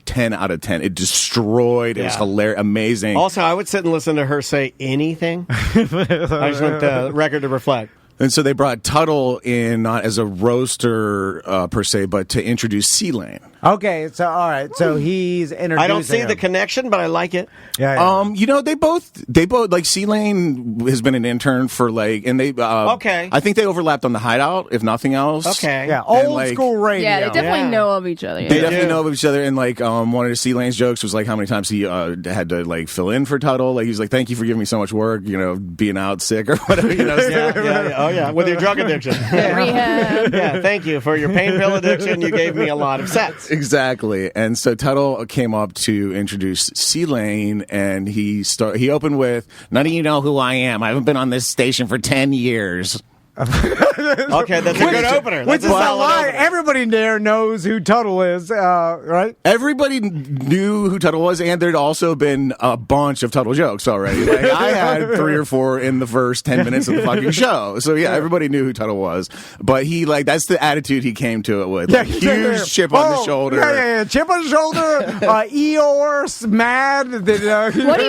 10 out of 10. It destroyed. It was Yeah. hilarious, amazing. Also, I would sit and listen to her say anything. I just want the record to reflect. And so they brought Tuttle in not as a roaster per se, but to introduce C-Lane. Okay, so all right, so he's introducing. I don't see him. the connection, but I like it. Yeah. You know, they both like C-Lane has been an intern for like, and they Okay. I think they overlapped on the Hideout, if nothing else. Okay. Yeah, And, old like, school radio. Yeah, they definitely Yeah. know of each other. They Yeah. definitely do. know of each other, and like one of C-Lane's jokes was like how many times he had to like fill in for Tuttle. Like he was like, "Thank you for giving me so much work," you know, being out sick or whatever. You know, Yeah. Oh, yeah. With your drug addiction. Rehab. Yeah, thank you for your pain pill addiction. You gave me a lot of sets. Exactly. And so Tuttle came up to introduce C-Lane, and he opened with, "None of you know who I am. I haven't been on this station for 10 years." Okay, that's a good opener. Which That's is a a solid lie. opener. Everybody there knows who Tuttle is, right? Everybody knew who Tuttle was, and there'd also been a bunch of Tuttle jokes already. Like I had 3 or 4 in the first 10 minutes of the fucking show. So yeah, everybody knew who Tuttle was. But he that's the attitude he came to it with. Like, huge chip on the shoulder. Yeah. Chip on the shoulder. Eeyore, mad. What did he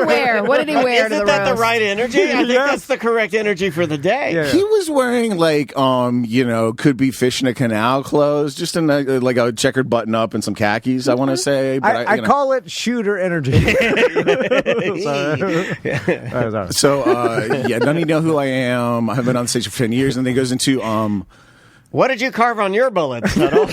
wear? What did he wear to the Isn't that the roast? right energy? I think Yes. that's the correct energy for the day. Yeah. He was wearing like you know, could be fish in a canal clothes, just in like a checkered button up and some khakis, I want to say. But I you know. call it shooter energy. Sorry. So yeah, none of you know who I am. I've been on stage for 10 years, and then he goes into What did you carve on your bullets, Tuttle?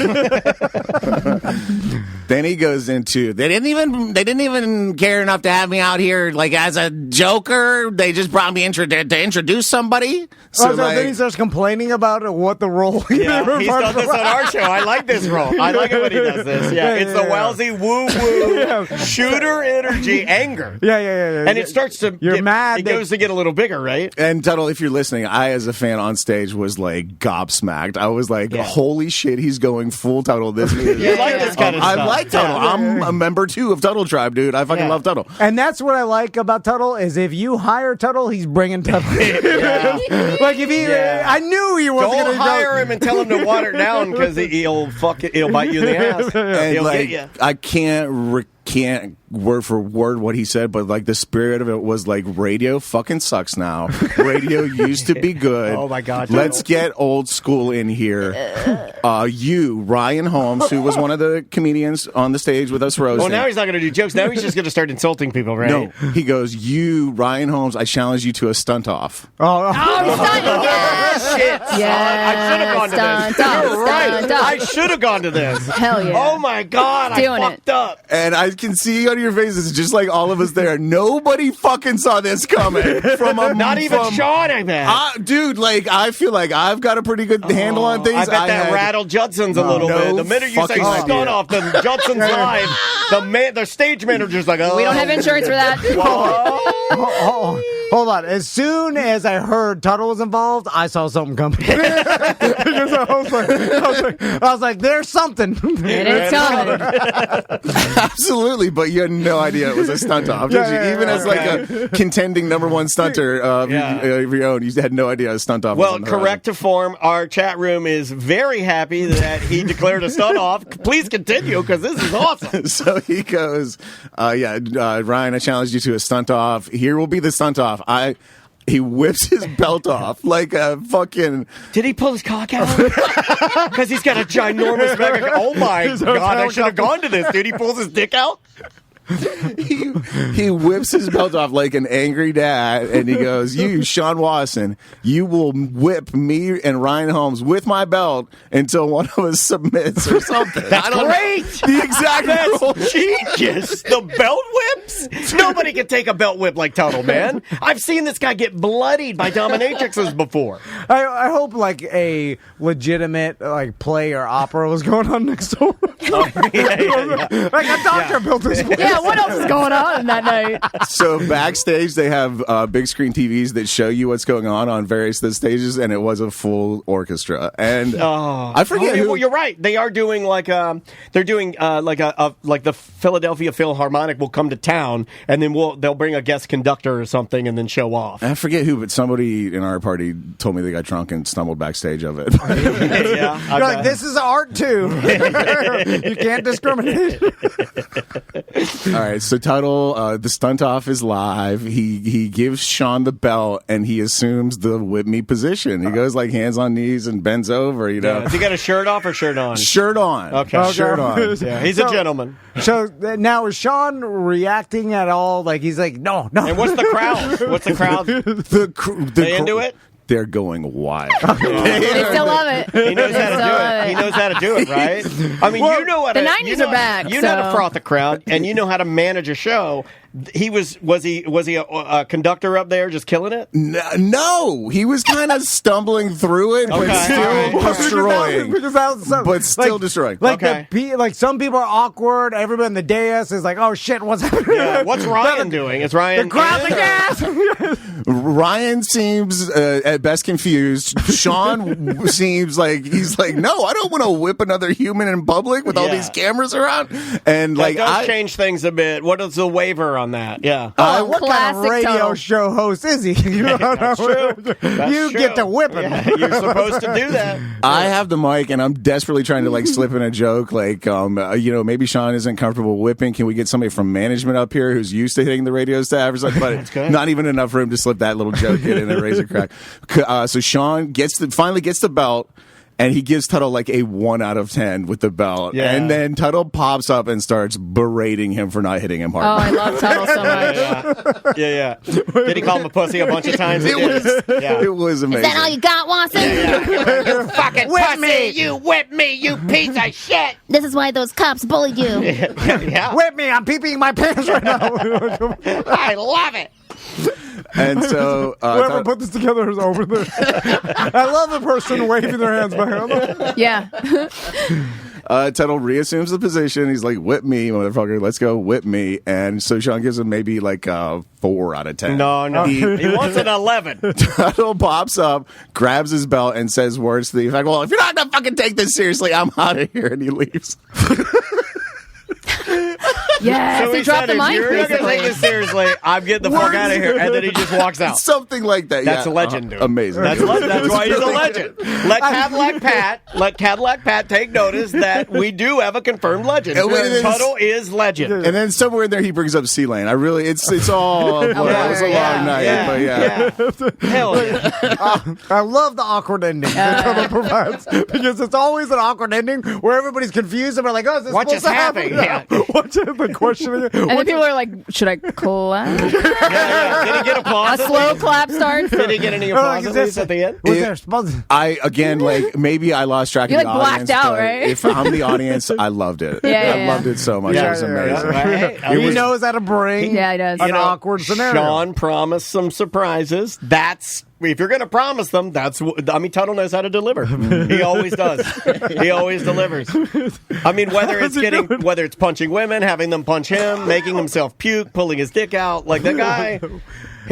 then he goes into they didn't even care enough to have me out here like as a joker. They just brought me to introduce somebody. So then he starts complaining about what the role. Yeah, he's done this on our show. I like this role. I like it when he does this. Yeah, it's the Wowsy woo-woo shooter energy anger. Yeah. And it starts to You're mad It that- goes to get a little bigger, right? And Tuttle, if you're listening, I as a fan on stage was like gobsmacked. I was like, holy shit, he's going full Tuttle this year. You like this kind of I stuff. like Tuttle. I'm a member too of Tuttle Tribe, dude. I fucking Yeah. love Tuttle. And that's what I like about Tuttle is if you hire Tuttle, he's bringing Tuttle. Like if he, I knew he wasn't Don't going to hire him and tell him to water it down because he'll bite you in the ass. And He'll like, get you. I can't word for word what he said, but like the spirit of it was like, radio fucking sucks now. Radio used to be good. Oh, my God. Let's get old school in here. You, Ryan Holmes, who was one of the comedians on the stage with us roasting. Well, now he's not going to do jokes. Now he's just going to start insulting people, right? No, he goes, you, Ryan Holmes, I challenge you to a stunt off. Shit. Yeah, I should have gone to this. stunt off, You're right. stunt off. I should have gone to this. Hell yeah. Oh, my God. Doing I it. fucked up. And I can see on your faces, just like all of us there, nobody fucking saw this coming. Not even Sean, I bet. Dude, like, I feel like I've got a pretty good handle on things. I bet that had- rattled Judson's a little No bit. The minute you say fucking stunt idea. off, the Judson's live. The stage manager's like, oh. We don't have insurance for that. Hold on. As soon as I heard Tuttle was involved, I saw something coming. Because I was like, there's something. It is coming. Absolutely, but you had no idea it was a stunt off, did you? Yeah, Even as like a contending #1 stunter of your own, you had no idea a stunt off was Well, on the correct to form, our chat room is very happy that he declared a stunt off. Please continue, because this is awesome. horizon. So he goes, Ryan, I challenged you to a stunt off. Here will be the stunt off. He whips his belt off like a fucking... Did he pull his cock out? Because he's got a ginormous bag of... Oh, my God, I should have gone to this, dude. He pulls his dick out? He whips his belt off like an angry dad, and he goes, you, Sean Wasson, you will whip me and Ryan Holmes with my belt until one of us submits or something. That's great! The exact rule. That's genius! The belt whips? Nobody can take a belt whip like Tuttle, man. I've seen this guy get bloodied by dominatrixes before. I hope like a legitimate like play or opera was going on next door. Like a doctor built this place. Yeah, what else is going on that night? So backstage, they have big screen TVs that show you what's going on various the stages, and it was a full orchestra. And I forget who. Well, you're right. They are doing like they're doing like the Philadelphia Philharmonic will come to town and then they'll bring a guest conductor or something, and then show off. I forget who, but somebody in our party told me they got drunk and stumbled backstage of it. Yeah, You're like, this is art too. You can't discriminate. All right, so Tuttle, the stunt off is live. He gives Sean the belt, and he assumes the whip me position. He goes like hands on knees and bends over. You know, Has he got a shirt off or shirt on? Shirt on. Okay. Shirt on. Yeah, he's a gentleman. So now is Sean reacting at all? Like he's like, no. And what's the crowd? What's the crowd? They into it? They're going wild. They still love it. He knows how to do it. He knows how to do it, right? I mean, you know what the 90s are back. You know how to froth the crowd, and you know how to manage a show. Was he a conductor up there just killing it? No, he was kind of stumbling through it, but still destroying. But still destroying. Like like some people are awkward. Everybody in the dais is like, "Oh shit, what's happening?" Yeah, what's Ryan doing? Is Ryan? The crowd's like, "Yes." Ryan seems at best confused. Sean seems like he's like, "No, I don't want to whip another human in public with all these cameras around." And that like, does change things a bit. What is the waiver on that? Yeah. What kind of radio show host is he? You know, That's true. you get to whip him. Yeah, you're supposed to do that. I have the mic, and I'm desperately trying to like slip in a joke, like, maybe Sean isn't comfortable whipping. Can we get somebody from management up here who's used to hitting the radio staff or something? But not even enough room to slip that little joke in and raise a crack. So Sean finally gets the belt. And he gives Tuttle like a 1 out of 10 with the belt. Yeah. And then Tuttle pops up and starts berating him for not hitting him hard. Oh, I love Tuttle so much. Yeah. Did he call him a pussy a bunch of times? It was amazing. Is that all you got, Watson? You fucking Whip me. You whip me, you piece of shit. This is why those cops bullied you. Yeah. Whip me! I'm peeing my pants right now. I love it. And so whoever put this together is over there. I love the person waving their hands back. Yeah. Tuttle reassumes the position. He's like, whip me, motherfucker. Let's go, whip me. And so Sean gives him maybe like a 4 out of 10. No. He wants an 11. Tuttle pops up, grabs his belt, and says words to the effect, well, if you're not going to fucking take this seriously, I'm out of here. And he leaves. Yes, So he dropped the mic. You're not going to take this seriously. I'm getting the fuck out of here. And then he just walks out. Something like that. That's a legend, dude. Amazing. That's why he's a legend. Let Cadillac Pat take notice that we do have a confirmed legend. Tuttle is legend. And then somewhere in there he brings up C-Lane. It's all it was a long night. But Hell yeah. I love the awkward ending that Tuttle provides because it's always an awkward ending where everybody's confused and they're like, "Oh, is this What supposed just to happen?" happened? Yeah. What's the question again? And then people are like, should I clap? Yeah. Did he get applause? A slow clap starts. Did he get any applause at least at the end? Was there supposed to- I again, like, maybe I lost track You, of the like, audience. blacked out, but right? If I'm the audience, I loved it. Yeah. I loved it so much. Yeah. It was amazing. He knows how to bring Yeah, he does. an awkward scenario. Sean promised some surprises. If you're going to promise them, Tuttle knows how to deliver. He always does. He always delivers. I mean, whether it's punching women, having them punch him, making himself puke, pulling his dick out, like that guy.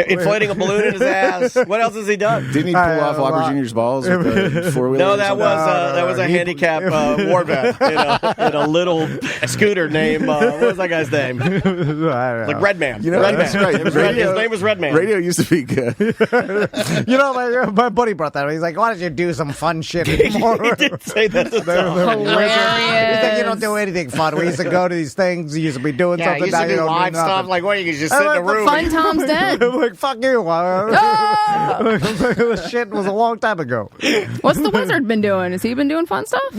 Inflating a balloon in his ass. What else has he done? Didn't he pull off Aubrey Jr.'s balls with the 4-wheeler? No, that was a handicap war vet in a little scooter named what was that guy's name? Like Redman. You know, Redman. that's right. His name was Redman. Radio used to be good. You know, my buddy brought that up. He's like, "Why don't you do some fun shit anymore?" He did say that. Hilarious. He's like, "You don't do anything fun. We used to go to these things. You used to be doing Yeah, something. he used now to you do don't live do nothing." stuff. Like, what, you can just sit in the room. Fun Tom's dead. I'm like, "Fuck you." The shit was a long time ago. What's the wizard been doing? Has he been doing fun stuff?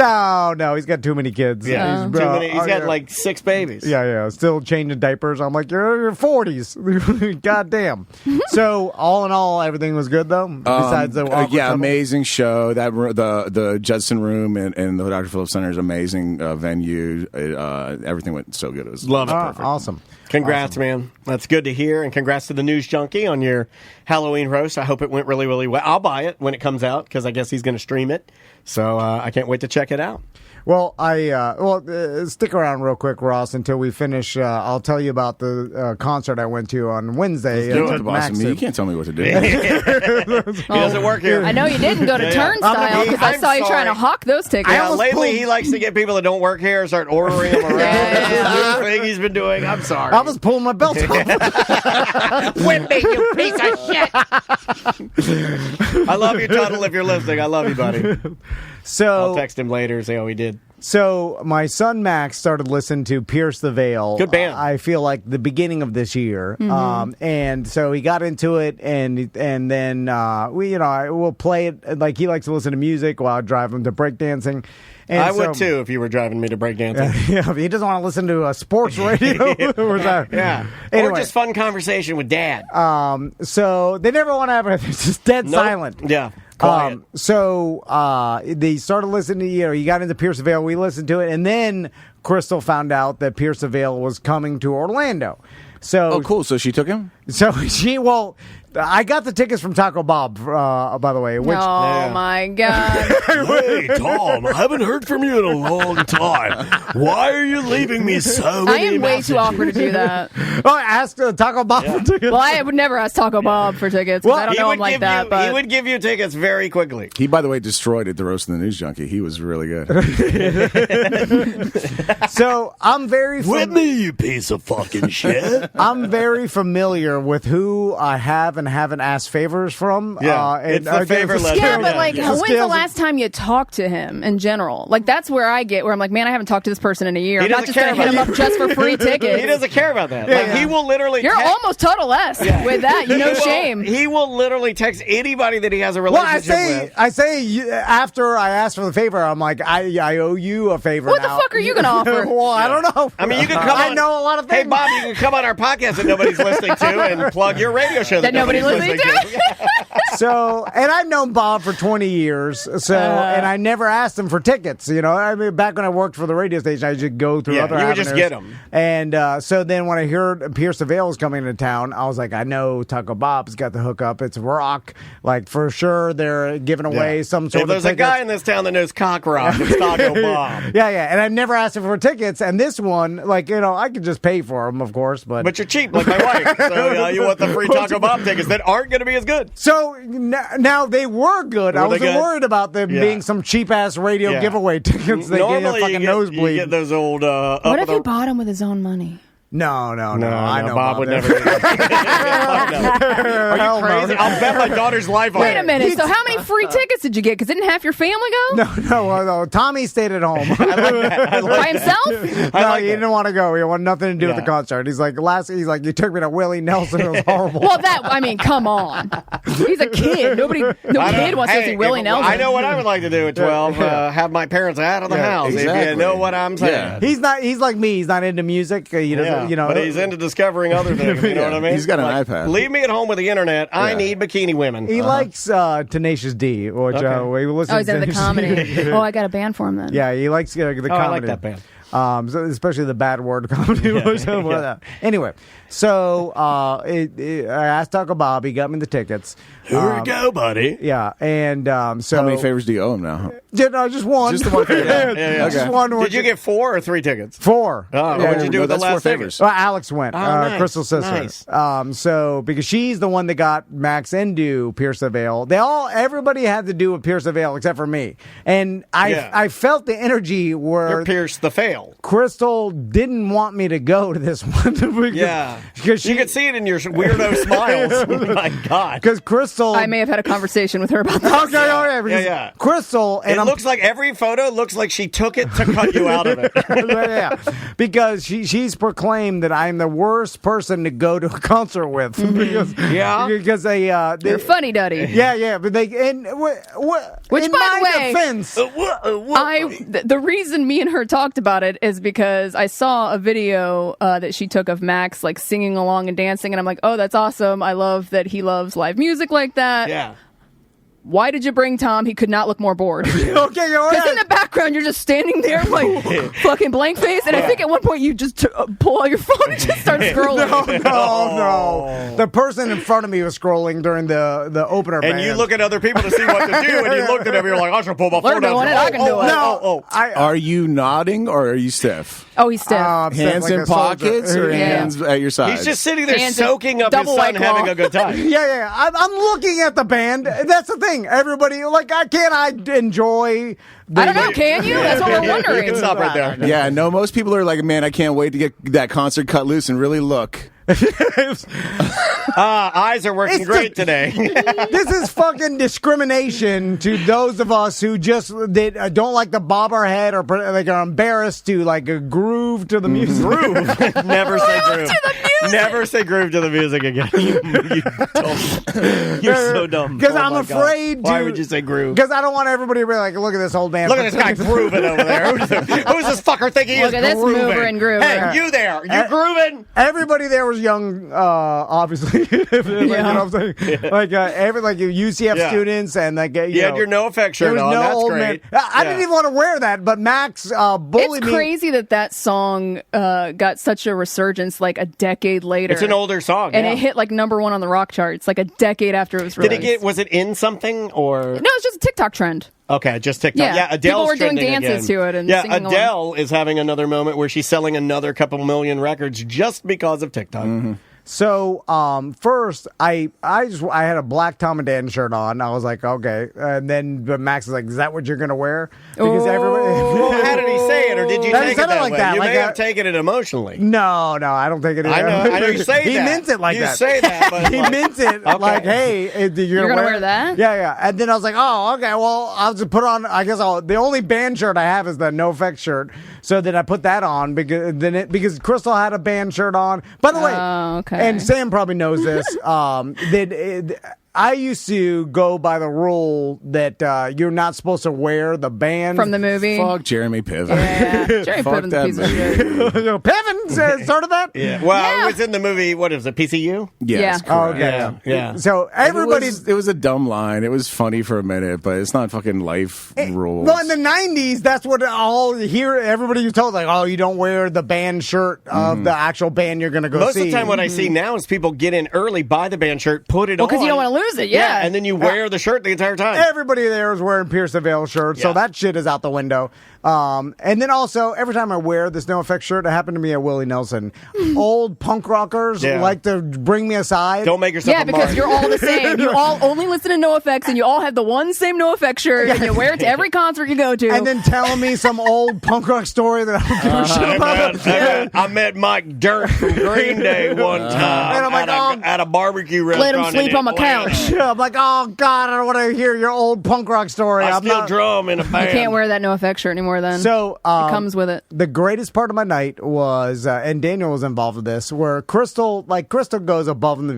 No, he's got too many kids. Yeah, he's got like 6 babies. Yeah, still changing diapers. I'm like, you're in your 40s. Goddamn. So, all in all, everything was good, though? Besides the awkward trouble? Amazing show. That the Judson Room and the Dr. Phillips Center is amazing venue. Everything went so good. It was perfect. Awesome. Congrats, man. That's good to hear. And congrats to the News Junkie on your Halloween roast. I hope it went really, really well. I'll buy it when it comes out because I guess he's going to stream it. So I can't wait to check it out. Well, stick around real quick, Ross, until we finish. I'll tell you about the concert I went to on Wednesday. You can't tell me what to do. He doesn't work here. I know you didn't go to Turnstile because I saw you trying to hawk those tickets. Lately, he likes to get people that don't work here and start ordering them around. This new thing he's been doing. I'm sorry. I was pulling my belt off. Whip me, you piece of shit. I love you, Tuttle, if you're listening. I love you, buddy. So I'll text him later and say how he did. So my son Max started listening to Pierce the Veil. Good band. I feel like the beginning of this year, and so he got into it, and then we'll play it. Like he likes to listen to music while I drive him to breakdancing. And I would too if you were driving me to breakdancing. Yeah, he doesn't want to listen to a sports radio. Yeah. Anyway. Or just fun conversation with Dad. So they never want to have it. It's just dead silent. Yeah. Quiet. So they started listening to, he got into Pierce the Veil. We listened to it. And then Crystal found out that Pierce the Veil was coming to Orlando. So, cool. So she took him? So I got the tickets from Taco Bob, by the way. My God. Hey, Tom, I haven't heard from you in a long time. Why are you leaving me so many I am way too awkward to do that. I asked Taco Bob for tickets. Well, I would never ask Taco Bob for tickets because I don't know him like that. But he would give you tickets very quickly. He, by the way, destroyed at the Roast of the News Junkie. He was really good. So I'm very... With me, you piece of fucking shit. I'm very familiar with who I have and haven't asked favors from. It's the favor letter. Yeah, but like, when's the last time you talked to him in general? Like, that's where I get where I'm like, man, I haven't talked to this person in a year. He I'm not just going to hit him up just for free tickets. He doesn't care about that. He will literally. You're almost Total-esque with that. No shame. He will literally text anybody that he has a relationship with. I say after I ask for the favor, I'm like, I owe you a favor. What now. the fuck are you going to offer? Well, I don't know. I mean, you can come on. I know a lot of things. Hey, Bob, you can come on our podcast that nobody's listening to and plug your radio show that nobody's listening to. So, and I've known Bob for 20 years, and I never asked him for tickets. I mean, back when I worked for the radio station, I just go through other avenues. You would just get them. And so then when I heard Pierce the Veil was coming to town, I was like, I know Taco Bob's got the hookup. It's rock. Like, for sure, they're giving away some sort of If there's a guy in this town that knows cock rock, it's Taco Bob. Yeah. And I've never asked him for tickets. And this one, like, I could just pay for them, of course. But you're cheap, like my wife. So you want the free Taco Bob tickets that aren't going to be as good. So now they were good. I wasn't worried about them being some cheap-ass radio giveaway tickets. They get a fucking nosebleed. You get those old... what if he bought him with his own money? No. I know Bob would never do that. Are you crazy? I'll bet my daughter's life on it. Wait a minute. So how many free tickets did you get? Because didn't half your family go? No. Tommy stayed at home. By himself? No, he didn't want to go. He wanted nothing to do with the concert. He's like, you took me to Willie Nelson. It was horrible. Well, come on. He's a kid. No kid wants to see Willie Nelson. I know what I would like to do at 12. Have my parents out of the house. Exactly. If you know what I'm saying. Yeah. He's like me. He's not into music. He doesn't. But he's into discovering other things. You know what I mean? He's got an iPad. Leave me at home with the internet. I need bikini women. He likes Tenacious D, which he's into the comedy. I got a band for him then. Yeah, he likes the comedy. I like that band. Especially the bad word comedy. Anyway, so I asked Taco Bob. He got me the tickets. Here we go, buddy. Yeah, and so how many favors do you owe him now? Just one. Just the one favor. Okay. Just one. Did you get 4 or 3 tickets? 4. Oh, what'd you do with the last favors? Well, Alex went. Nice. Crystal's sister. Nice. So because she's the one that got Max into Pierce the Veil, everybody had to do with Pierce the Veil except for me, and I felt the energy where You're Pierce the Veil. Crystal didn't want me to go to this one. Because you could see it in your weirdo smiles. Oh my God. Because Crystal... I may have had a conversation with her about that. Okay. Crystal... And looks like every photo looks like she took it to cut you out of it. Because she's proclaimed that I'm the worst person to go to a concert with. Because they're funny, Duddy. Yeah. But which, by the way, defense... the reason me and her talked about it is because I saw a video that she took of Max like singing along and dancing, and I'm like, oh, that's awesome. I love that he loves live music like that. Yeah. Why did you bring Tom? He could not look more bored. Okay, all right. Because in the back background, you're just standing there like fucking blank face. And I think at one point you just pull out your phone and just start scrolling. No. The person in front of me was scrolling during the opener. And band. you look at other people to see what to do, and you looked at them, you're like, I should pull my phone out. doing it, I can do it. No. Are you nodding or are you stiff? Oh, he's stiff. Hands like in a soldier. pockets or hands at your side? He's just sitting there Hands soaking up his double son White having Claw. a good time. Yeah. I'm looking at the band. That's the thing. Everybody, like, I enjoy. I don't know, can you? That's what we're wondering. You can stop right there. Yeah, no, most people are like, man, I can't wait to get that concert cut loose and really look. Eyes are working It's great today. This is fucking discrimination to those of us who just don't like to bob our head or like are embarrassed to like groove to the music. Groove. Never say groove. Never say groove to the music again. You're so dumb. Because Oh I'm my God. afraid to. Why would you say groove? Because I don't want everybody to be like, look at this old man. Look at this guy grooving over there. Who's this fucker thinking he's Look at this grooving? mover and groover. Hey, you there? You grooving? Everybody there was young, obviously. Like, you know what I'm saying? Like UCF students and like You had your No Effect shirt there was on. no That's old great. man. I didn't even want to wear that, but Max bullied It's me. crazy that song got such a resurgence like a decade later. It's an older song, and yeah. it hit like #1 on the rock charts like a decade after it was released. Was it in something or? No, it's just a TikTok trend. Okay, just TikTok. Yeah, Adele's people were doing trending dances again. to it and yeah, singing along. Adele is having another moment where she's selling another couple million records just because of TikTok. Mm-hmm. So first, I had a black Tom and Dan shirt on. I was like, okay, and then but Max was like, "Is that what you're gonna wear?" Because everybody. Well, how did he say it, or did you He take it said that like way? that, You like may that. have taken it emotionally. No, I don't think it is. I know you say he that. meant it like you that. You say that, but he like, meant it okay. like, hey, you're gonna wear that? Yeah. And then I was like, oh, okay. Well, I'll just put on. I guess the only band shirt I have is the No Effect shirt. So then I put that on because Crystal had a band shirt on. By the way, okay. and Sam probably knows this. I used to go by the rule that you're not supposed to wear the band From the movie. Fuck Jeremy Piven. Yeah, Jeremy Fuck Piven's that a piece of shit. Piven started that. Yeah. Well, Yeah. it was in the movie. What is it? PCU? Yes, Yeah. Oh, correct. okay. Yeah. So everybody's. It was a dumb line. It was funny for a minute, but it's not fucking life rules. Well, in the 90s, that's what everybody was told, like, oh, you don't wear the band shirt of the actual band you're going to go Most see. of the time, what I see now is people get in early, buy the band shirt, put it on. because you don't want to lose it. Yeah. and then you wear the shirt the entire time. Everybody there is wearing Pierce the Veil shirts, so Yeah. that shit is out the window. And then also, every time I wear this No Effect shirt, it happened to me at Willie Nelson. Old punk rockers Yeah. like to bring me aside. Don't make yourself Yeah, a because mark. you're all the same. You all only listen to No Effects, and you all have the one same No Effects shirt, and you wear it to every concert you go to. and then telling me some old punk rock story that I don't give a shit Hey, about. man, I met Mike Dirt from Green Day one time And I'm like, at a barbecue let restaurant. him sleep in on my Atlanta. couch. I'm like, oh, God, I don't want to hear your old punk rock story. I I'm still not. drum in a band. You can't wear that No Effects shirt anymore. Then So it comes with it. The greatest part of my night was, and Daniel was involved with this, where Crystal goes above and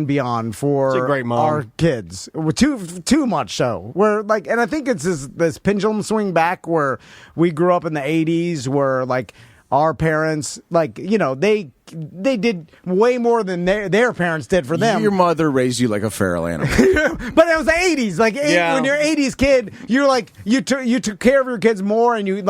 beyond for She's a great mom. our kids. Too much so. Where like, and I think it's this pendulum swing back where we grew up in the '80s, where like our parents, like they did way more than their parents did for them. Your mother raised you like a feral animal. But it was the 80s. Like Yeah. when you're 80s kid, you're like you took care of your kids more, and you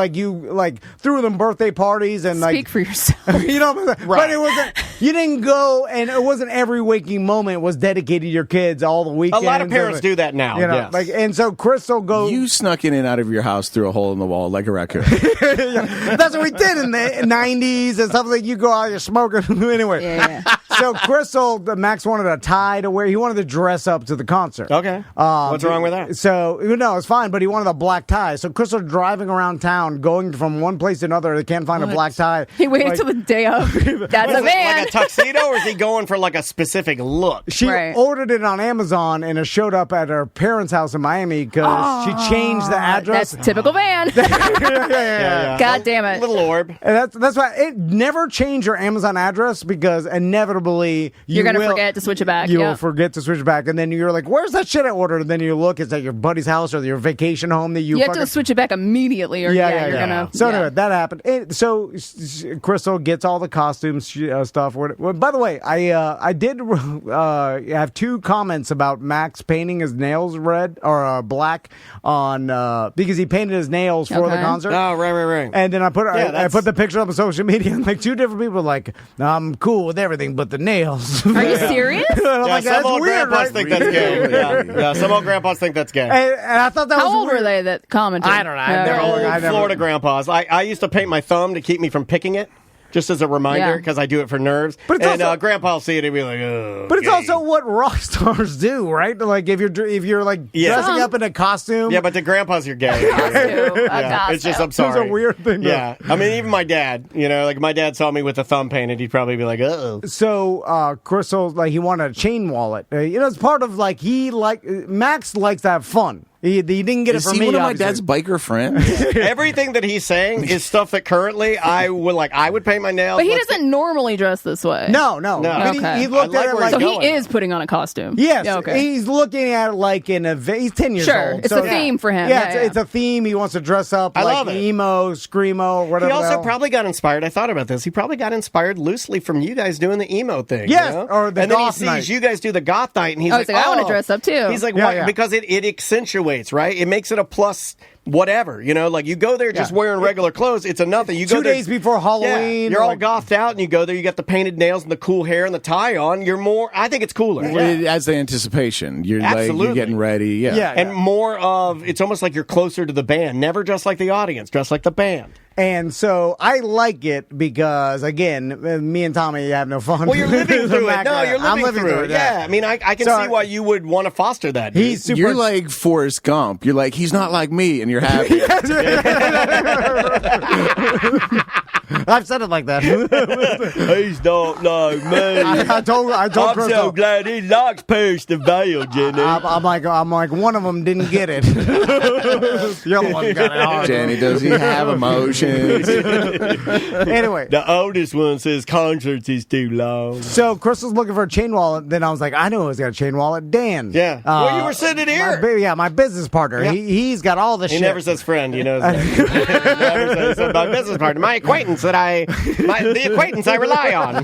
threw them birthday parties and Speak for yourself. But it wasn't. You didn't go, and it wasn't every waking moment was dedicated to your kids all the A weekends. lot of parents do that now. Yes. And so Crystal goes. You snuck in and out of your house through a hole in the wall like a raccoon. That's what we did in the 90s and stuff like you go out, you're smoking. Anyway. Yeah. So Crystal, Max wanted a tie to wear. He wanted to dress up to the concert. Okay. What's wrong with that? So, no, it's fine, but he wanted a black tie. So Crystal driving around town, going from one place to another, they can't find a black tie. He waited till the day of. That's a Is it man. like a tuxedo, or is he going for like a specific look? She Right. ordered it on Amazon, and it showed up at her parents' house in Miami because she changed the address. That's typical van. yeah. God damn it. Little orb. And that's why it never changed your Amazon address because inevitably inevitably You're going to forget to switch it back. You Yeah. will forget to switch it back, and then you're like, "Where's that shit I ordered?" And then you look, it's at your buddy's house or your vacation home that you You have fucking to switch it back immediately, or you're gonna. So anyway, that happened. So Crystal gets all the costumes stuff. Well, by the way, I did have 2 comments about Max painting his nails red or black on because he painted his nails for the concert. Oh, right. And then I put the picture up on social media, and like 2 different people were like, "I'm cool with everything but the nails." Are you serious? Like, some that's old weird, grandpas right? think that's gay. Yeah, some old grandpas think that's gay. And I thought that was How old weird. were they that commented? I don't know. They're old I never- Florida grandpas. I used to paint my thumb to keep me from picking it, just as a reminder, Yeah. because I do it for nerves. But it's also- Grandpa will see it and be like, "Oh." But it's gay." also what rock stars do, right? Like if you're like Yeah. dressing up in a costume. Yeah, but to grandpas, you're gay. Yeah, it's just, I'm It's a sorry. weird thing to- Yeah. I mean, even my dad, like my dad saw me with a thumb painted, he'd probably be like, "Uh-oh." So Crystal, like, he wanted a chain wallet. It's part of like Max likes to have fun. He didn't get Is it from he me. one of my obviously. dad's biker friends? Everything that he's saying is stuff that currently I would paint my nails. But he Let's doesn't normally dress this way. No. No. But Okay. he looked I like at it where like So going. he is putting on a costume. yes. Yeah, okay. He's looking at it like he's 10 years Sure. old. It's so a theme for him. Yeah, Yeah, it's a theme. He wants to dress up I like love it. emo, screamo, whatever. He the also hell. probably got inspired. I thought about this. He probably got inspired loosely from you guys doing the emo thing. Yes, you know? or the and then he goth sees night. you guys do the goth night, and he's Oh, like, he's like, I wanna dress up too. He's like, Yeah, why? yeah. Because it accentuates, right? It makes it a plus. Whatever, like you go there just Yeah. wearing regular clothes, it's a nothing. You go 2 there, days before Halloween. you're all like- gothed out, and you go there. You got the painted nails and the cool hair and the tie on. You're more. I think it's cooler. It adds the anticipation. You're Absolutely. you're getting ready. Yeah. Yeah. And more of it's almost like you're closer to the band. Never dress like the audience. Dress like the band. And so I like it because, again, me and Tommy have no fun. Well, you're living through it. No, you're I'm living through it. Yeah, I mean, I can So- see why you would want to foster that. Dude. He's super. You're like Forrest Gump. You're like, he's not like me, and you're happy. I've said it like that. He's not like me. I told Crystal. glad he likes Paris the Veil, Jenny. I'm like one of them didn't get it. The other one got it hard. Jenny, does he have emotions? Anyway, The oldest one says concerts is too long. so Crystal's looking for a chain wallet. Then I was like, I know who's got a chain wallet. Dan. Yeah. Well, you were sitting here. My business partner. Yeah. He's got all the He shit. never says friend. He knows that. He never says my business partner, my acquaintance the acquaintance I rely on.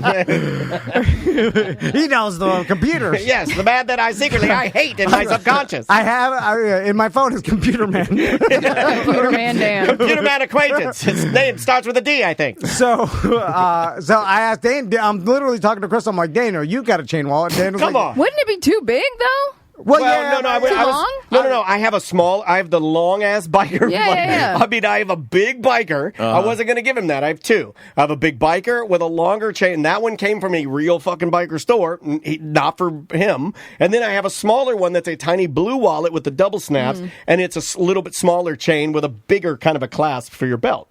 He knows the computer. Yes, the man that I hate in my subconscious. I have in my phone is Computer Man. Computer Man Dan. Computer man acquaintance. His name starts with a D, I think. So I asked Dan. I'm literally talking to Crystal. I'm like, Daniel, you got a chain wallet. Dan was Come like, on. Wouldn't it be too big though? Well, Well, yeah, no, but- I was, long? no. I have I have the long ass biker. Yeah. I mean, I have a big biker. I wasn't going to give him that. I have 2. I have a big biker with a longer chain. That one came from a real fucking biker store, not for him. And then I have a smaller one that's a tiny blue wallet with the double snaps, and it's a little bit smaller chain with a bigger kind of a clasp for your belt.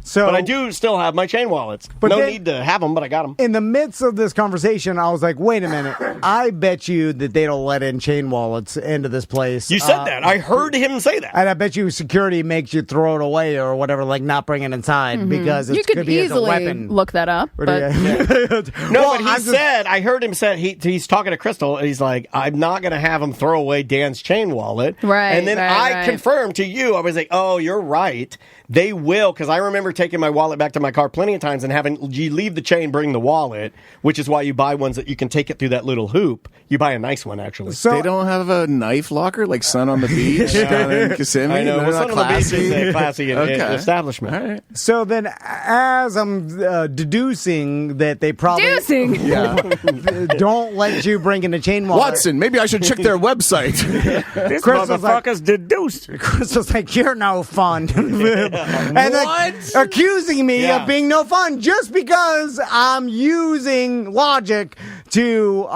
So, But I do still have my chain wallets. But No then- need to have them, but I got them. in the midst of this conversation, I was like, wait a minute. I bet you that they don't let in chain wallets into this place. You said that. I heard him say that. And I bet you security makes you throw it away or whatever, like not bring it inside because You it could could be as a easily weapon. look that up. Or But do you- No, Well, but he I'm just- said, I heard him say, he's talking to Crystal, and he's like, I'm not going to have him throw away Dan's chain wallet. Right, And then right, I right. confirmed to you, I was like, oh, you're right. They will, because I remember taking my wallet back to my car plenty of times and having you leave the chain, bring the wallet, which is why you buy ones that you can take it through that little hoop. You buy a nice one, actually. So They don't have a knife locker like Sun on the Beach down in Kissimmee? I know. They're Well, not Son of the Beach is classy? a classy Okay. establishment. All right. So then, as I'm deducing that they probably Deducing. don't let you bring in a chain wallet. Watson, maybe I should check their website. This Crystal's like- motherfucker's deduced. Crystal's like, you're no fun. And like, accusing me Yeah. of being no fun just because I'm using logic to,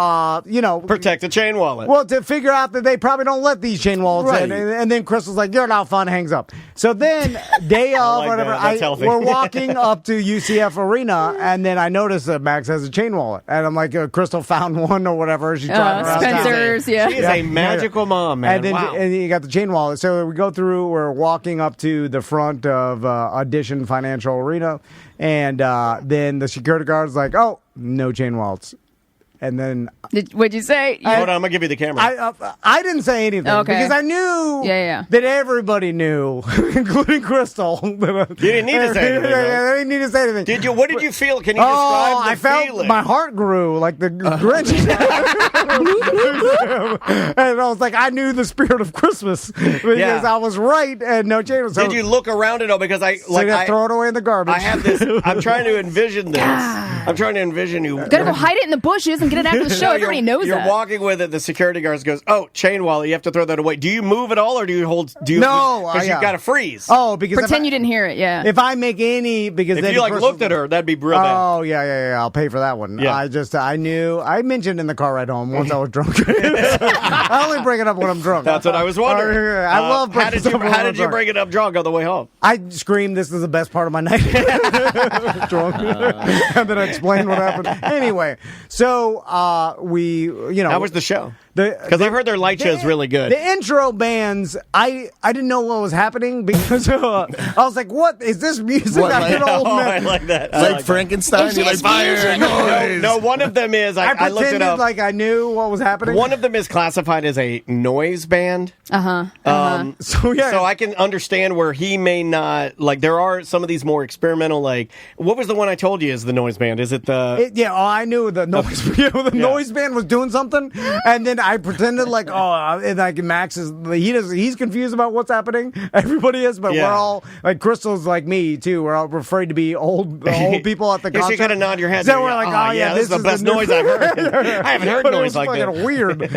Protect the chain wallet. well, to figure out that they probably don't let these chain wallets in. Right. And then Crystal's like, you're not fun, hangs up. So then, day of, like whatever, that. That's healthy. we're walking up to UCF Arena, and then I notice that Max has a chain wallet. And I'm like, Crystal found one or whatever. She's driving around town. Spencer's, yeah. She is a magical mom, man. And then wow. and you got the chain wallet. So we go through, we're walking up to the front of Audition Financial Arena, and then the security guard's like, oh, no chain wallets. and then What'd you say? Hold on, I'm gonna give you the camera. I didn't say anything because I knew that everybody knew, including Crystal. You didn't need to say anything. I didn't need to say anything. Did you? What did you feel? Can you describe the I felt feeling? my heart grew like the Grinch. And I was like, I knew the spirit of Christmas because I was right and no change. So did you look around it all? Because I throw it away in the garbage. I have this. I'm trying to envision this. I'm trying to envision you. Gotta go hide it in the bushes and get it after the show. Everybody knows you're that. You're walking with it. The security guard goes, "Oh, chain wallet. You have to throw that away." Do you move at all, or do you hold? No, because you've got to freeze. Oh, because pretend you didn't hear it. Yeah. If I make any, because if then you looked at her, that'd be real bad. Oh yeah. I'll pay for that one. Yeah. I knew. I mentioned in the car ride home once I was drunk. I only bring it up when I'm drunk. That's what I was wondering. I love. How did you bring it up drunk on the way home? I screamed, "This is the best part of my night." Drunk, and then I explained what happened. Anyway, so how was the show? Because I've heard their light show is really good. The intro bands, I didn't know what was happening because I was like, "What is this music?" I like that. Like Frankenstein, you're like fire noise. No, one of them is. I looked it up. Like I knew what was happening. One of them is classified as a noise band. So I can understand where he may not like. There are some of these more experimental. Like, what was the one I told you is the noise band? Is it the? I knew the noise. Noise band was doing something, and then I pretended like, and like Max he's confused about what's happening. Everybody is, but we're all like Crystal's like me too. We're all afraid to be old people at the concert. You kind of nod your head. So we're like, this is the best noise I've heard. I haven't heard noise like that. Weird.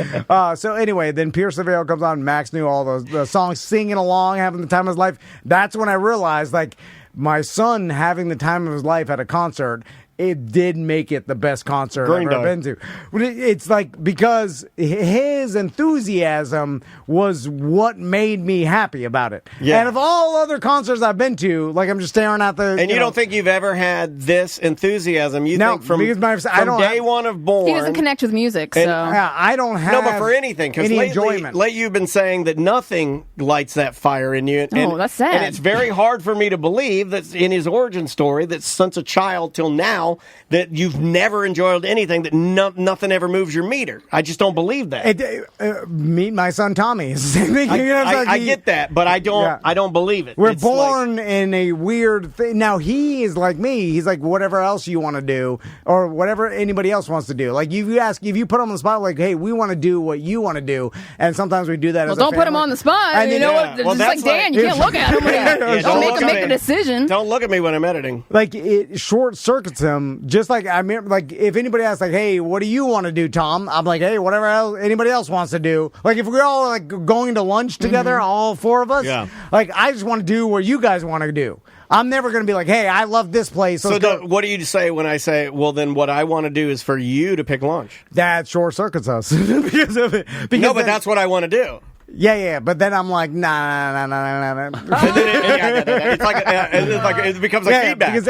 So anyway, then Pierce the Veil comes on. Max knew all the songs, singing along, having the time of his life. That's when I realized, like, my son having the time of his life at a concert. It did make it the best concert I've ever been to. It's like because his enthusiasm was what made me happy about it. Yeah. And of all other concerts I've been to, like I'm just staring at the. And you don't think you've ever had this enthusiasm? You think from day one of Born, he doesn't connect with music, so I don't have. No, but for anything, because lately you've been saying that nothing lights that fire in you. And, that's sad. And it's very hard for me to believe that in his origin story, that since a child till now. That you've never enjoyed anything, that nothing ever moves your meter. I just don't believe that. Meet my son Tommy. I get that, but I don't. Yeah. I don't believe it. We're born in a weird thing. Now he is like me. He's like whatever else you want to do, or whatever anybody else wants to do. Like if you put him on the spot, like, hey, we want to do what you want to do, and sometimes we do that. Well, don't put him on the spot. And you know what? Just like Dan, you can't look at him. Don't make him make a decision. Don't look at me when I'm editing. Like it short circuits him. Just like I mean, like if anybody asks, like, "Hey, what do you want to do, Tom?" I'm like, "Hey, whatever else anybody else wants to do." Like if we're all like going to lunch together, all four of us, like I just want to do what you guys want to do. I'm never going to be like, "Hey, I love this place." So what do you say when I say, "Well, then what I want to do is for you to pick lunch"? That short circuits us because of it. No, but that's what I want to do. Yeah, but then I'm like, nah. It's like it becomes like feedback. Because